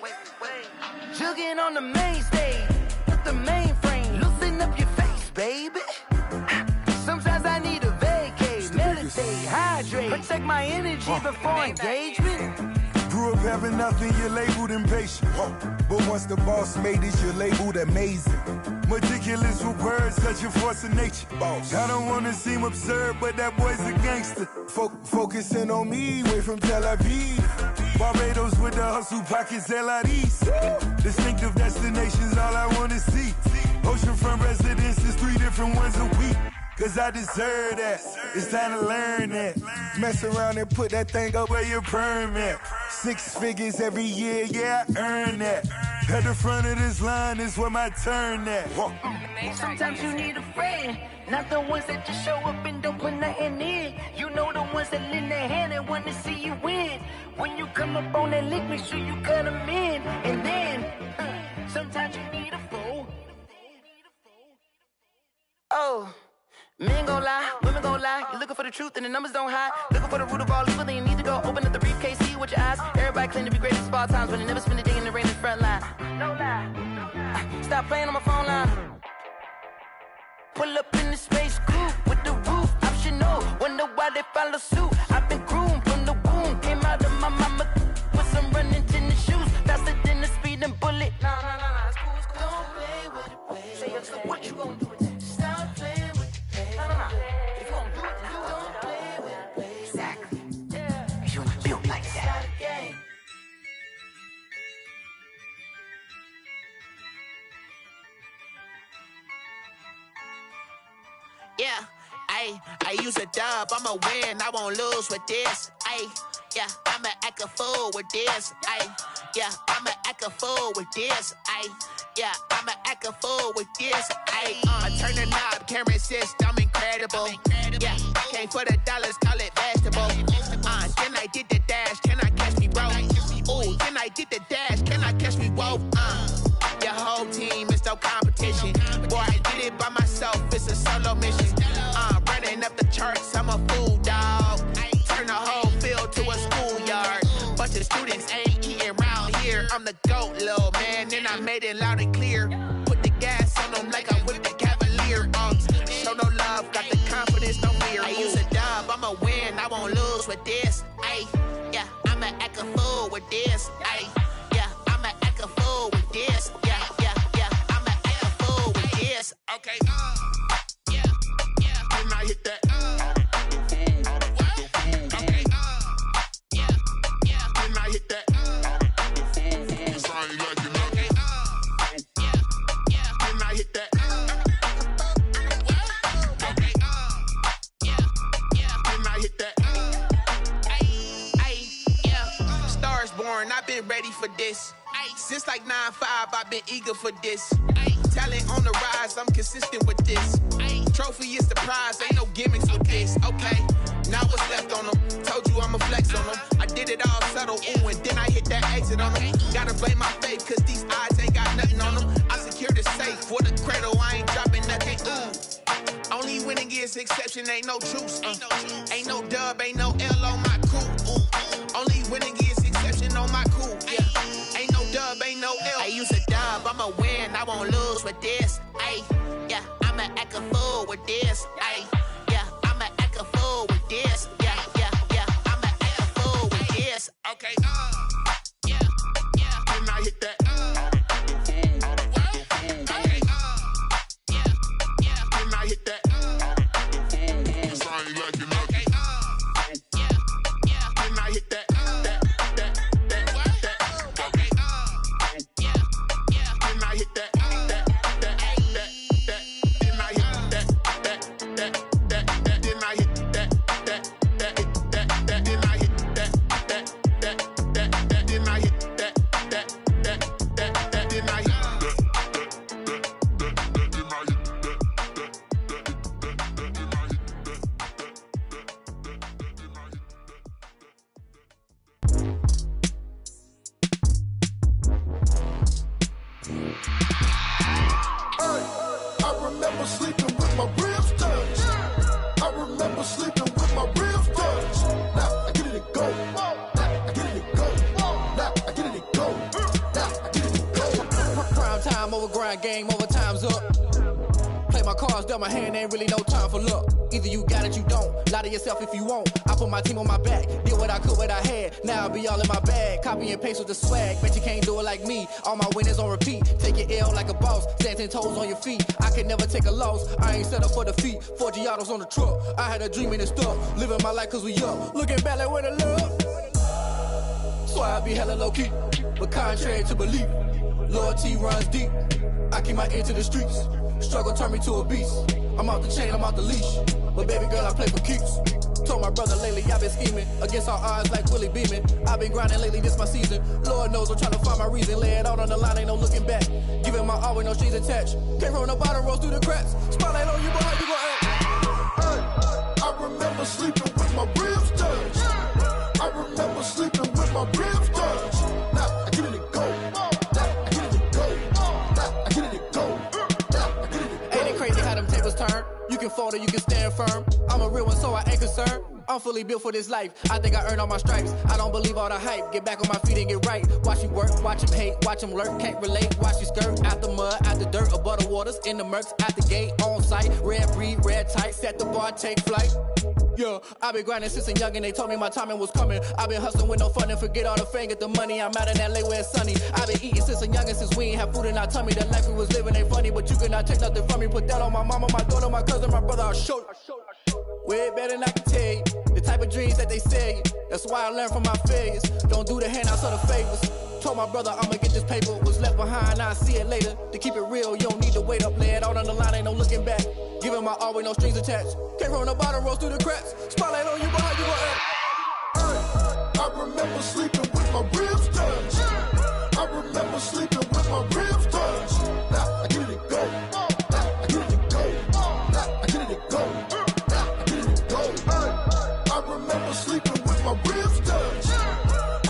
jugging on the main stage with the mainframe, loosen up your face, baby. hydrate. Protect my energy before engagement. Grew up having nothing, you're labeled impatient. But once the boss made it, you're labeled amazing. Meticulous with words, such a force of nature. I don't wanna seem absurd, but that boy's a gangster. Focusing on me, way from Tel Aviv. Barbados with the hustle pockets, LIDs. Distinctive destinations, all I wanna see. Oceanfront residences, 3 different ones a week. Cause I deserve that, it's time to learn that. Mess around and put that thing up where your permit. 6 figures every year, yeah, I earn that. At the front of this line is where my turn at. Sometimes you need a friend, not the ones that just show up and don't put nothing in. You know the ones that lend their hand and want to see you win. When you come up on that lick, make sure you cut them in. And then, sometimes you need a fool. Oh. Men gon' lie, women gon' lie. You're looking for the truth and the numbers don't hide. Looking for the root of all evil, then you need to go open up the briefcase, see with your eyes. Everybody claim to be great at small times, but they never spend a day in the rain in the front line. No lie. Stop playing on my phone line. Pull up in the space coupe with the roof optional. Wonder why they follow suit. I've been groomed from the womb. Came out of my mama with some running tennis shoes. Faster than the speeding bullet. No, it's cool, it's cool. Don't play with it, play. Say so what you gon' do with it? Stop playing with it. If you gon' do it, then don't play with it, play. Exactly. Yeah. You ain't built like that. Yeah, I use a dub, I'ma win, I won't lose with this. Yeah, I'ma act a fool with this. Yeah, I'ma act a fool with this. Yeah, I'ma act a fool with this. I turn the knob, can't resist, I'm incredible. Yeah, came for the dollars, call it vegetable. Then I did the dash, can I catch me, bro? Ooh, then I did the dash, can I catch me, whoa? Your whole team is no competition. Boy, I did it by myself, it's a solo mission. Running up the charts, I'm a fool, dog. Turn the whole field to a schoolyard. Bunch of students ain't eating round here. I'm the GOAT, little man, and I made it loud and clear. Put the gas on them like I whipped the Cavalier. Show no love, got the confidence, no fear. I use a dub, I'ma win, I won't lose with this. Yeah, I'ma act a fool with this. Yeah, I'ma act a fool with this. Yeah, I'ma act a fool with this. Okay, yeah, then I hit that. I've been ready for this. Since like 9-5, I've been eager for this. Talent on the rise, I'm consistent with this. Trophy is the prize, ain't no gimmicks with this. Okay, now what's left on them? Told you I'ma flex on them. I did it all subtle, ooh, and then I hit that exit on them. Gotta blame my faith, cause these odds ain't got nothing on them. I secured the safe for the cradle, I ain't dropping nothing, ooh. Only winning is exception, ain't no truce. Ain't no dub, ain't no L on my crew. Only winning is exception on my crew. Yeah, ain't no dub, ain't no L. I use a dub, I'ma win, I won't lose with this. Yeah, I'ma act a fool with this. Yeah, I'ma act a fool with this. Yeah, I'ma act a fool with this. Okay, yeah, then I hit that. Okay, yeah, then I hit that. That Time over grind, game over, time's up. Play my cards, dealt my hand, ain't really no time for luck. Either you got it, you don't. Lie to yourself if you won't. I put my team on my back, did what I could, what I had. Now I'll be all in my bag, copy and paste with the swag. Bet you can't do it like me. All my winners on repeat. Take your L like a boss, stand 10 toes on your feet. I can never take a loss, I ain't set up for defeat. 4 Giottos on the truck, I had a dream and it stuck. Living my life cause we up, looking back like where the love. So I be hella low key, but contrary to belief, loyalty runs deep. I keep my ear to the streets. Struggle turned me to a beast. I'm out the chain, I'm out the leash. But baby girl, I play for keeps. Told my brother lately, I've been scheming against all odds like Willie Beeman. I've been grinding lately, this my season. Lord knows I'm trying to find my reason. Lay it out on the line, ain't no looking back. Giving my all with no strings attached. Came from the bottom, rose through the cracks. Spotlight on you, boy, how you gon' act? Hey, I remember sleeping with my ribs touched. I remember sleeping with my ribs touched. Now I get it and go. Now I get it and go. Now I get it and go. Ain't it crazy how them tables turn? You can fold or you can stand firm. I'm a real one, so I ain't concerned. I'm fully built for this life. I think I earned all my stripes. I don't believe all the hype. Get back on my feet and get right. Watch you work, watch him hate, watch him lurk. Can't relate, watch you skirt. Out the mud, out the dirt, above the waters, in the murks, out the gate, on site. Red breed, red tight, set the bar, take flight. Yeah, I been grinding since a youngin', they told me my timing was coming. I been hustling with no fun and forget all the fame, get the money. I'm out in LA where it's sunny. I been eating since a youngin', since we ain't have food in our tummy. The life we was living ain't funny, but you cannot take nothing from me. Put that on my mama, my daughter, my cousin, my brother, I'll show you. Way better than I can tell you. The type of dreams that they sell you. That's why I learned from my failures. Don't do the handouts or the favors. Told my brother I'ma get this paper. Was left behind, I'll see it later. To keep it real, you don't need to wait up. Lay it out on the line, ain't no looking back. Giving my all with no strings attached. Came from the bottom, rose through the cracks. Spotlight on you, but how you gon' act? Hey, I remember sleeping with my ribs touched. I remember sleeping with my ribs touched. Now I get it and go. Now I get it and go. Now I get it and go. Now I get it and go. Hey, I remember sleeping with my ribs touched.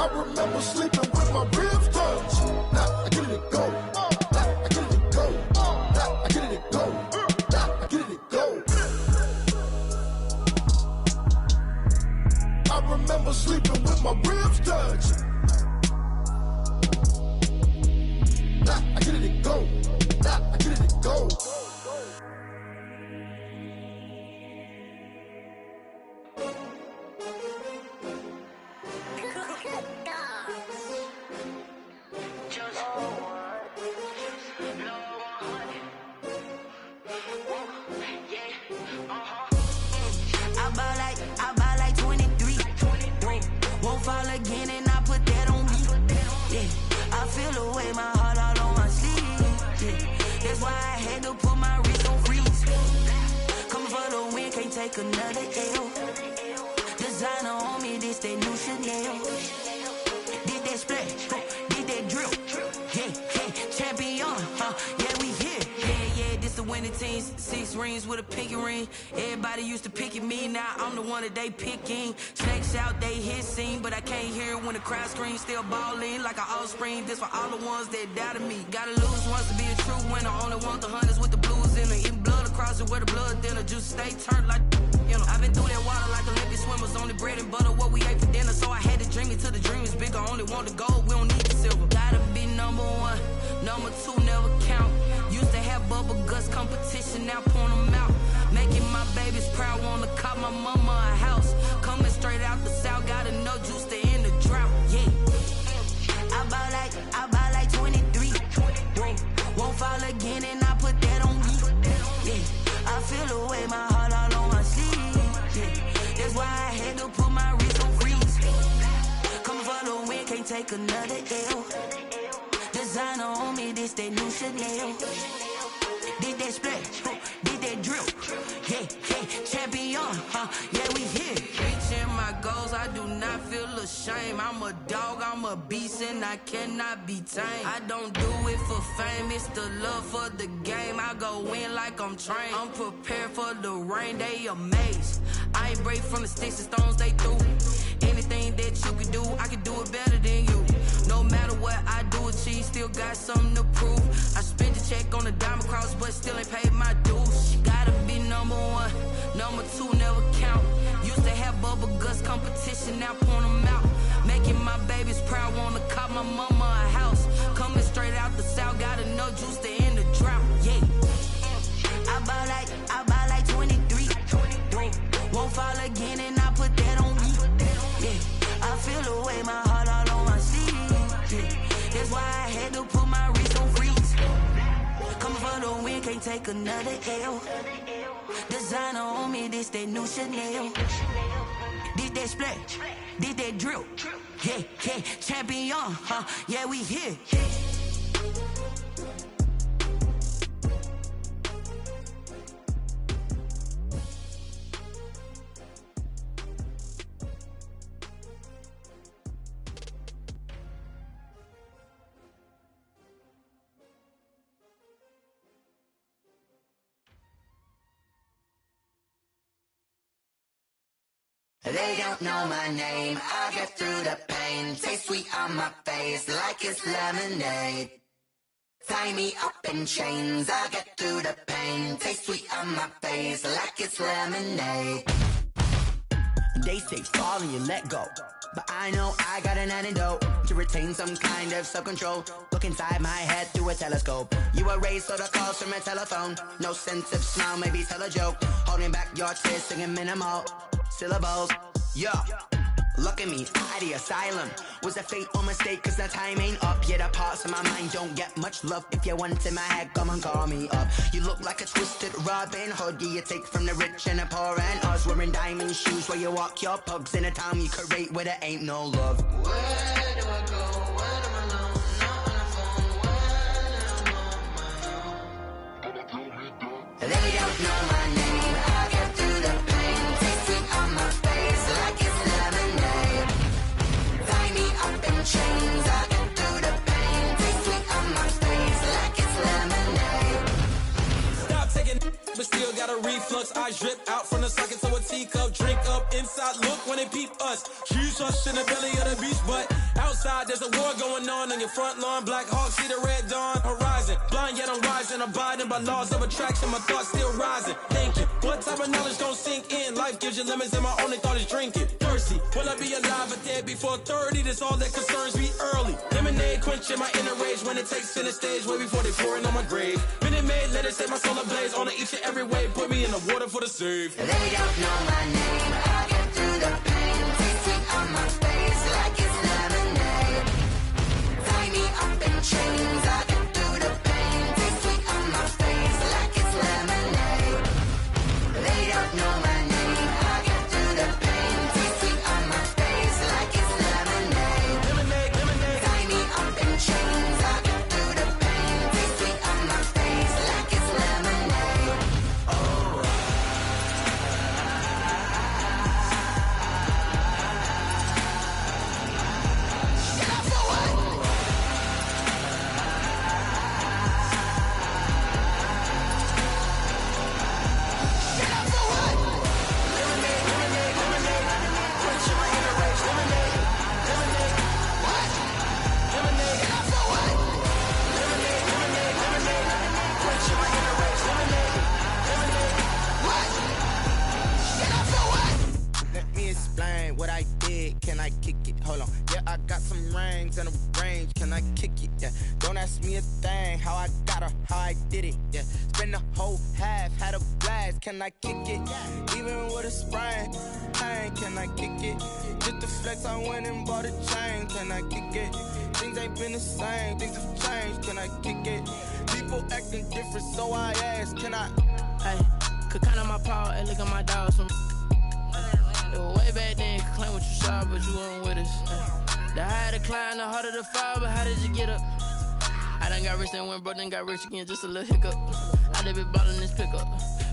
I remember sleeping with my ribs touched. Now I get it and go. Now I get it and go. Now I get it and go. Now I get it and go. I remember sleeping with my ribs touched. Now I get it and go. Now I get it and go. I buy like 23. Won't fall again and I put that on me. Yeah, I feel the way my heart all on my sleeve. Yeah, that's why I had to put my wrist on freeze. Coming for the win, can't take another L. Designer on me, this that new Chanel. Did that splash, did that drill. Yeah, champion, yeah, we here. Yeah, this the winning team. 6 rings with a pinky ring. Everybody used to pick at me, now I'm the one that they picking. Snakes out, they hit scene, but I can't hear it when the crowd screams. Still balling like an offspring. This for all the ones that doubted me. Gotta lose once to be a true winner. Only want the hunters with the blues in it. Eating blood across it where the blood thinner. Juice stay turned like, you know. I've been through that water like Olympic swimmers. Only bread and butter, what we ate for dinner. So I had to dream it till the dream is bigger. Only want the gold, we don't need the silver. Gotta be number 1, number 2 never count. Used to have bubble guts competition, now point them out. Making my babies proud, wanna cop my mama a house. Coming straight out the south, gotta know juice to end the drought. Yeah, I buy like 23. Won't fall again and I put that on me. Yeah, I feel the way my heart all on my sleeve. Yeah, that's why I had to put my wrist on freeze. Coming for the win, can't take another L. Designer on me, this that new Chanel. Did that splash, did that drill. Yeah, champion, yeah, we here. Reaching my goals, I do not feel ashamed. I'm a dog, I'm a beast, and I cannot be tamed. I don't do it for fame, it's the love for the game. I go in like I'm trained. I'm prepared for the rain, they amazed. I ain't break from the sticks and stones they threw. Anything that you can do, I can do it better than you. No matter what I do, achieve, still got something to prove. I spent the check on the diamond cross, but still ain't paid my dues. Gotta be number 1, number 2 never count. Used to have bubble guts competition, now point them out. Making my babies proud, wanna cop my mama a house. Coming straight out the south, gotta know juice can't take another L. Designer on me, this that new Chanel. This that splash, this that drill. Yeah, yeah, champion, huh? Yeah, we here. They don't know my name, I get through the pain. Taste sweet on my face like it's lemonade. Tie me up in chains, I get through the pain. Taste sweet on my face like it's lemonade. They say fall and you let go, but I know I got an antidote to retain some kind of self-control. Look inside my head through a telescope. You erase all the calls from a telephone. No sense of smile, maybe tell a joke. Holding back your tears, singing minimal syllables. Yo, look at me, out of the asylum. Was a fate or mistake, cause the time ain't up. Yeah, the parts of my mind don't get much love. If you want in my head, come and call me up. You look like a twisted Robin Hood. Yeah, you take from the rich and the poor and us. Wearing diamond shoes where you walk your pugs in a town you create where there ain't no love. Where do I go? When I'm alone? Not on the phone. When I'm on my own. They don't know my name. I get through the pain. Taste sweet on my face like it's lemonade. Tie me up in chains. I get through the pain. Taste sweet on my face like it's lemonade. Stop taking but still got a reflux. I drip out from the socket to a teacup. Drink up inside, look when they peep us. Shoes us in the belly of the beach, but outside there's a war going on your front lawn. Black Hawk, see the red dawn horizon. Blind yet I'm rising, abiding by laws of attraction. My thoughts still rising. Thinking, what type of knowledge gon' sink in? Life gives you lemons and my only thought is drinking. Thirsty, will I be alive or dead before 30? That's all that concerns me early. Lemonade quenching my inner rage when it takes center stage way before they pour it on my grave. Minute Maid, let it set my soul ablaze on each and every way. Put me in the water for the save. They don't know my name. I get through the pain. Taste sweet on my face like it's lemonade. Tie me up in chains. I get through the pain. Taste sweet on my face like it's lemonade. They don't know my name. I get through the pain. Taste sweet on my face like it's lemonade. Lemonade, lemonade. Tie me up in chains. I get through the pain. Taste sweet on my face like it's lemonade. Oh. Let me explain what I did. Can I kick it? Hold on. Yeah, I got some rings and a range. Can I kick it? Yeah. Don't ask me a thing. How I got her, how I did it. Yeah. Spend the whole half, had a blast. Can I kick it? Even with a sprain. Hey, can I kick it? Just to flex, I went and bought a chain. Can I kick it? Things ain't been the same. Things have changed. Can I kick it? People acting different, so I ask. Can I? Hey, could count on my power and look at my dogs from. It was way back then, could claim what you saw, but you weren't with us. The higher the climb, the harder the fall, but how did you get up? I done got rich, then went broke, then got rich again, just a little hiccup. I done been ballin' this pickup.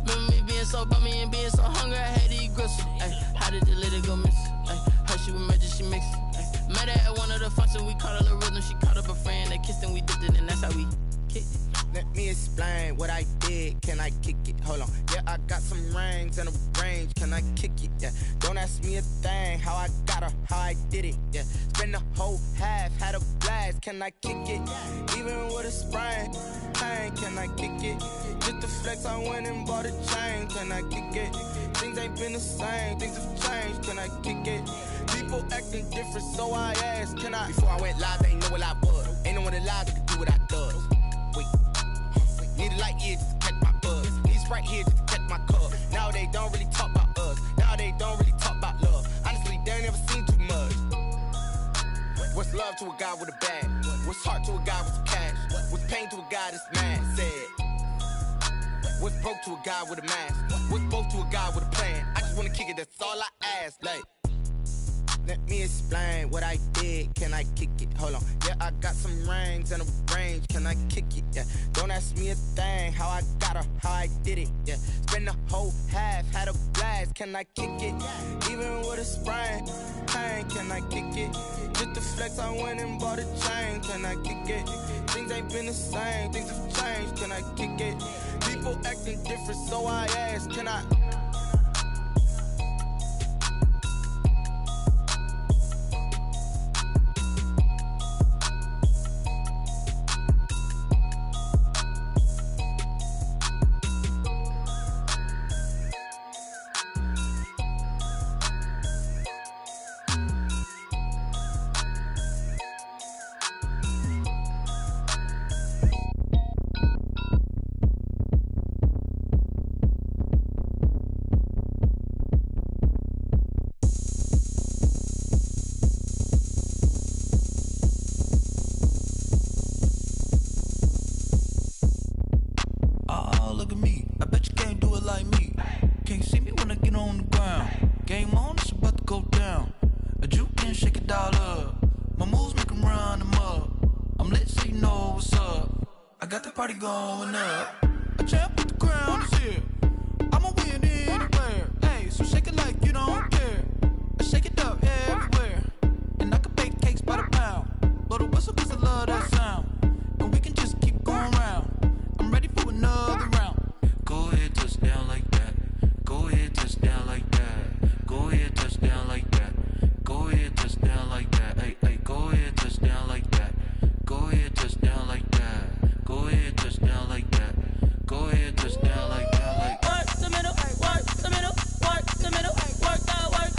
Remember me being so bummy and being so hungry, I had to eat gristle. Ay, how did the lady go miss? Ay, her she was magic, she mixed. Ay, met her at one of the functions, we caught a little rhythm, she caught up a friend, they kissed and we dipped it, and that's how we kicked it. Let me explain what I did. Can I kick it? Hold on. Yeah, I got some rings and a range. Can I kick it? Yeah. Don't ask me a thing. How I got her, how I did it. Yeah. Spend the whole half, had a blast. Can I kick it? Even with a sprain. Hey, can I kick it? Just to flex, I went and bought a chain. Can I kick it? Things ain't been the same. Things have changed. Can I kick it? People acting different, so I asked. Can I? Before I went live, they ain't know what I was. Ain't no one alive that could do what I does. Need a light year just to catch my buzz. Need Sprite here just to catch my cup. Now they don't really talk about us. Now they don't really talk about love. Honestly, they ain't never seen too much. What's love to a guy with a bag? What's heart to a guy with some cash? What's pain to a guy that's mad? Said What's broke to a guy with a mask? What's broke to a guy with a plan? I just wanna kick it, that's all I ask. Like, let me explain what I did. Can I kick it? Hold on. Yeah, I got some rings and a range. Can I kick it? Yeah. Don't ask me a thing. How I got her, how I did it. Yeah. Spend the whole half, had a blast. Can I kick it? Even with a sprain, pain. Can I kick it? Just to flex, I went and bought a chain. Can I kick it? Things ain't been the same. Things have changed. Can I kick it? People acting different, so I ask. Can I? Going up, a champ with the crown is here. I'ma win anywhere. Hey, so shake it like you don't care. I shake it up everywhere, and I can bake cakes by the pound. Blow the whistle 'cause I love that sound, and we can just keep going round. I'm ready for another round. Go ahead, touch down like that. Go ahead, touch down like that. Go ahead, touch down like that. Go ahead, touch down like that. Hey, hey, go ahead, touch down like that. Go ahead, touch down like that. Go ahead, touch down like that. Go ahead, touch down like that. Like work the middle, work the middle, work the middle, work that, work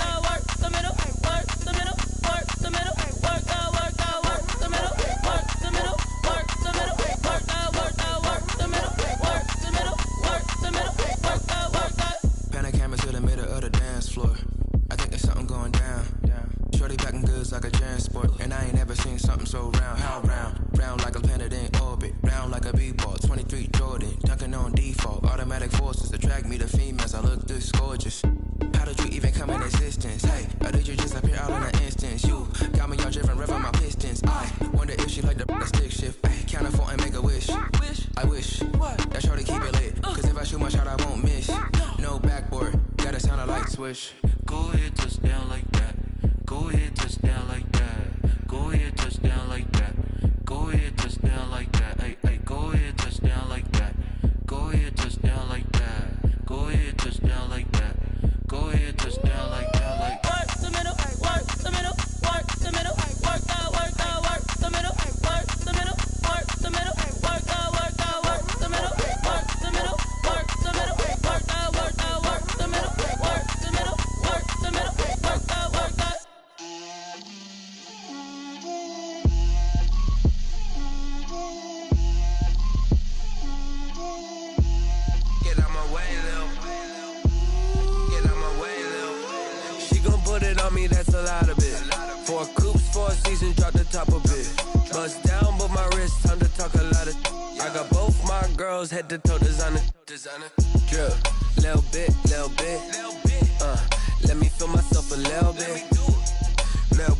the middle, work the middle, work the middle, work that, work the middle, work the middle, work the middle, work that, work the middle, work the middle, work the middle, work that. Pan a camera to the middle of the dance floor. I think there's something going down. Shorty backing goods like a transport, and I ain't never seen something so round. How round? Round like a planet in orbit, round like a b-ball. 23 Jordan, dunking on default. Automatic forces attract me to females. I look this gorgeous. How did you even come in existence? Hey, or did you just appear out in an instance? You got me all driven, revving my pistons. I wonder if she like the stick shift. Ay, count a four and make a wish. I wish that shorty keep it lit, 'cause if I shoot my shot, I won't miss. No backboard, gotta sound a light switch. go ahead, touch down like that. Go ahead, touch down like that. Go ahead, touch down like that. Go ahead, touch down like that. Hey, hey, go ahead, touch down like that. Go ahead, touch down like that. Go ahead, touch down like that. Go ahead, touch down like that. Like work the middle, work the middle, work the middle, work that, work the middle, work the middle, work the middle, work that, work the middle, work the middle, work the middle, work that, work the middle, work the middle, work the middle, work that, work that. Get out my way, Lil. Get out my way, Lil. She gon' put it on me, that's a lot of it. 4 coops, 4 seasons, drop the top a bit. Bust down, but my wrist, time to talk a lot of. I got both my girls, head to toe designer. Drip, little bit, little bit. Let me feel myself a little bit. Little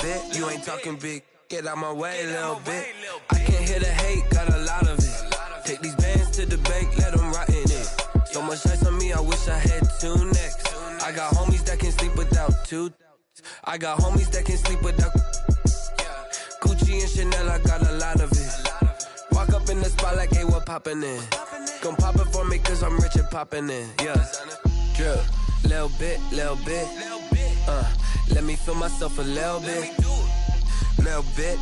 bit, you ain't talking big. Get out my way, little bit. I can't hear the hate, got a lot of it. Take these bands to the bank, let them rot in it. So much ice on me, I wish I had 2 necks. I got homies that can sleep without 2. I got homies that can sleep without Gucci and Chanel, I got a lot of it. Walk up in the spot like, hey, what poppin' in? Gon' pop it for me, 'cause I'm rich and poppin' in. Yeah, drip, little bit, little bit. Let me feel myself a little bit. Little bit,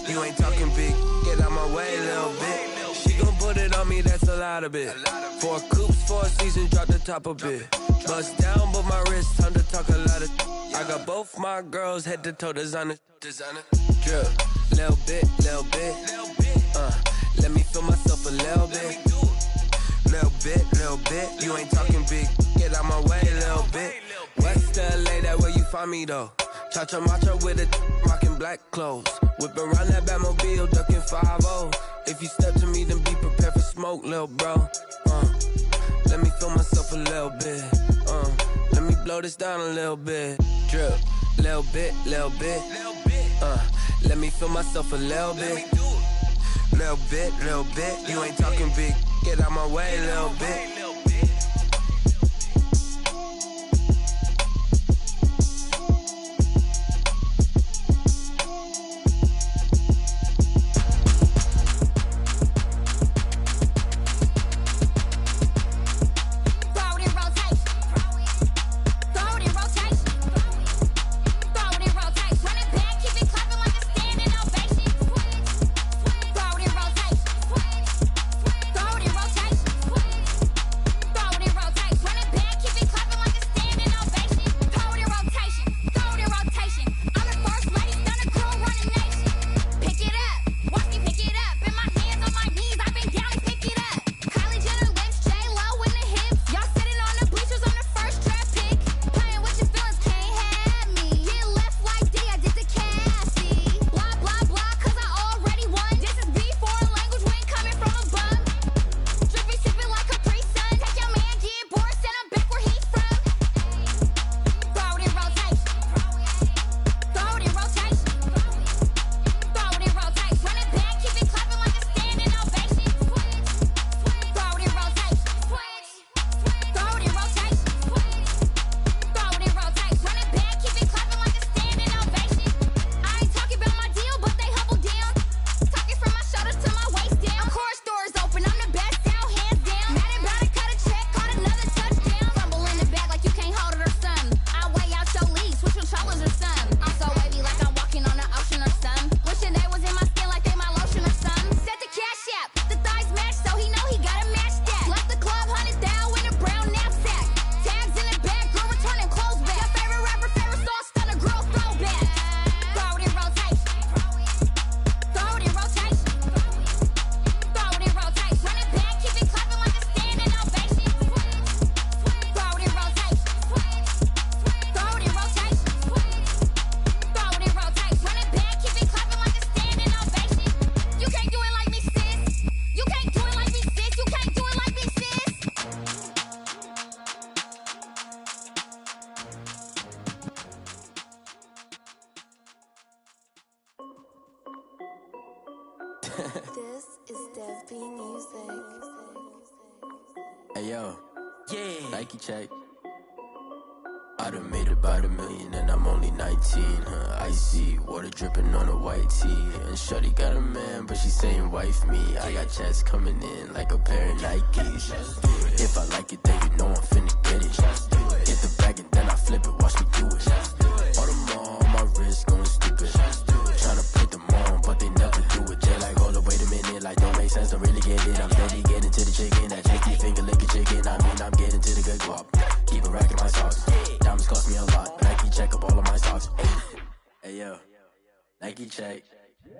you ain't talking big. Get out my way, little bit. She gon' put it on me, that's a lot of it. 4 coops, 4 seasons, drop the top a bit. Bust down, but my wrist, time to talk a lot of. I got both my girls, head to toe designer. Drip, little bit, little bit. Let me feel myself a little bit. Little bit, you ain't talking big. Get out my way, little bit. West LA, that where you find me though. Cha-cha matcha with it, rockin' black clothes. Whippin' around that Batmobile, duckin' 5-0. If you step to me, then be prepared for smoke, lil' bro. Let me feel myself a little bit. Let me blow this down a little bit. Drip, little bit, little bit. Let me feel myself a little bit. Little bit, little bit. You ain't talking big. Get out my way a little bit. This is Dev B Music. Hey yo, Nike check. I done made about $1 million and I'm only 19, Icy, water dripping on a white tee. And shorty got a man, but she saying wife me. I got checks coming in like a pair of Nikes. If I like it, then you know I'm finna get it. Get the bag and then I flip it, watch me do it. All on my wrist going stupid. Tryna put them on, but they never do it. They like, hold up, wait a minute, like don't make sense, don't really get it. I'm steady getting to the chicken, that tasty finger licking chicken. I mean, I'm getting to the good guap. Keep a rack in my socks. Diamonds cost me a lot. Nike check up all of my socks. Hey yo, Nike check.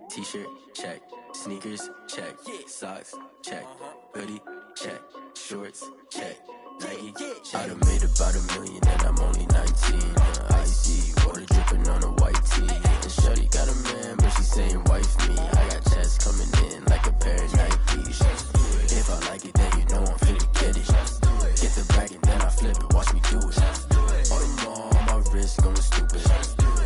T-shirt check. Sneakers check. Socks check. Hoodie check. Shorts check. Nike I done made about $1 million and I'm only 19. Icy, water dripping on a white tee. And shorty got a man, but she saying wife me. I got checks coming in like a pair of Nikes. If I like it, then you know I'm finna get it. Get the bag and then I flip it, watch me do it. All them on my wrist going stupid.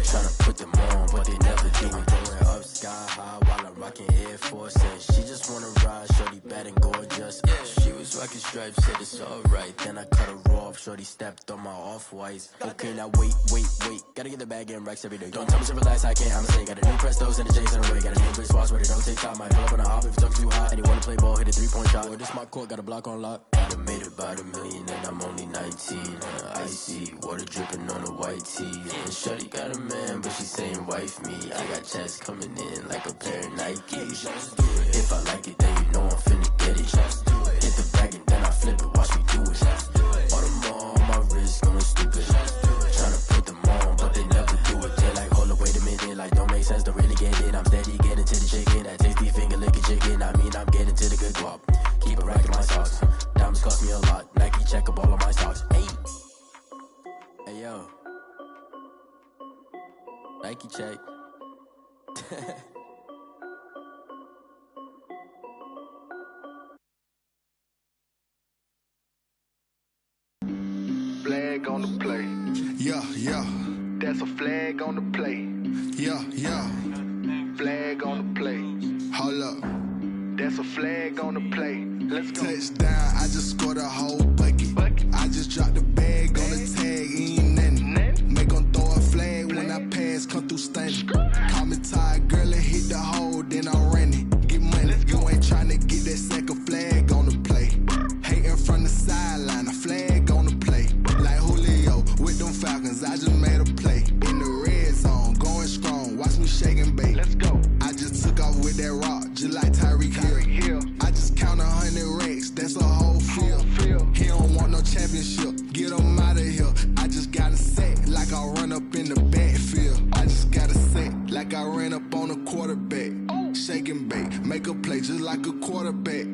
Tryna put them on, but they never do it. Going up sky high while I'm rocking Air Force. And she just wanna ride, shorty bad and gorgeous. She was rocking stripes, said it's alright. Then I cut her off, shorty stepped on my off-whites. Okay, now wait. Gotta get the bag and racks every day. Don't tell me to relax, I can't, I'ma say. Got a new Prestos and a J's in the way. Got a new bitch watch where they don't take time. Might pull up on a hop if it's too hot. And you wanna play ball, hit a 3-point shot. Well, this my court, got a block on lock. I done made about $1 million and I'm only 19. Icy, water dripping on a white tee. And shorty got a man, but she saying wife me. I got checks coming in like a pair of Nikes. If I like it, then you know I'm finna get it. Hit the bag and then I flip it, watch me do it. All them on my wrist going stupid. Tryna put them on, but they never do it. They like, hold up, wait a minute, like don't make sense, don't really get it. I'm steady getting to the chicken, that tasty finger licking chicken. I mean, I'm getting to the good guap. Keep a rack in my socks. Diamonds cost me a lot. Nike check up all of my socks. Hey yo, Nike check. on the play. Yeah, yeah. That's a flag on the play. Yeah, yeah. Flag on the play. Hold up. That's a flag on the play. Let's go. Touchdown, I just scored a whole bucket. I just dropped the bag on the tag, ain't nothing. Make 'em throw a flag when I pass, come through stunning. Call me tired, girl, and hit the hole, then I'm running. Get money, you ain't tryna get that second flag on the play. Hating from the sideline, a flag on the play. Like Julio with them Falcons, I just made a play. In the red zone, going strong, watch me shake and bake. Let's go. I just took off with that rock, just like Tyreek Hill. I just count 100 racks, that's a whole field. He don't want no championship, get him out of here. I just got a set, like I run up in the backfield. I just got a set, like I ran up on a quarterback. Shake and bake, make a play just like a quarterback.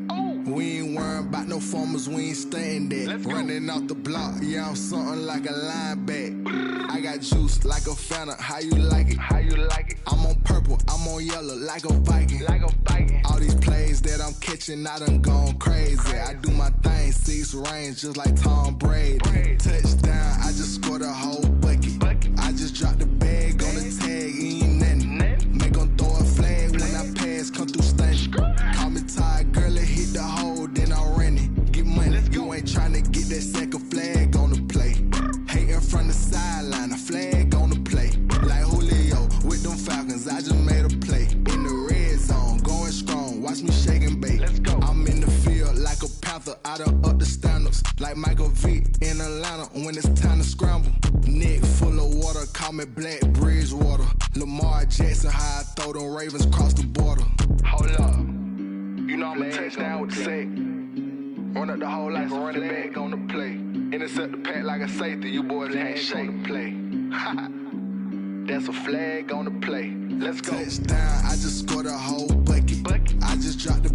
We ain't worrying about no formers, we ain't staying there. Running off the block, yeah, I'm something like a linebacker. I got juice like a Fanta, how you like it? How you like it? I'm on purple, I'm on yellow, like a Viking. Like a Viking. All these plays that I'm catching, I done gone crazy. I do my thing, 6 range, just like Tom Brady. Touchdown, I just scored a whole bucket. I just dropped the bag on the tag, ain't nothing. Make 'em throw a flag when I pass, come through stunning. Call me tired, girl, and hit the hole, then I'm running. Get money, you ain't tryna get that second flag on the play. Hating from the sideline, a flag on the play. Like Julio with them Falcons, I just made a play. In the red zone, going strong, watch me shake and bake. Let's go. I'm in the field like a panther, I done up the standards. Like Michael Vick in Atlanta when it's time to scramble. Neck full of water, call me Black Bridgewater. Lamar Jackson, how I throw them Ravens across the border. Hold up. You know I'm a touchdown with the sack. Run up the whole like a running back on the play. Intercept the pack like a safety. You boys ain't shake the play. That's a flag on the play. Let's go. Touchdown, I just scored a whole bucket. I just dropped the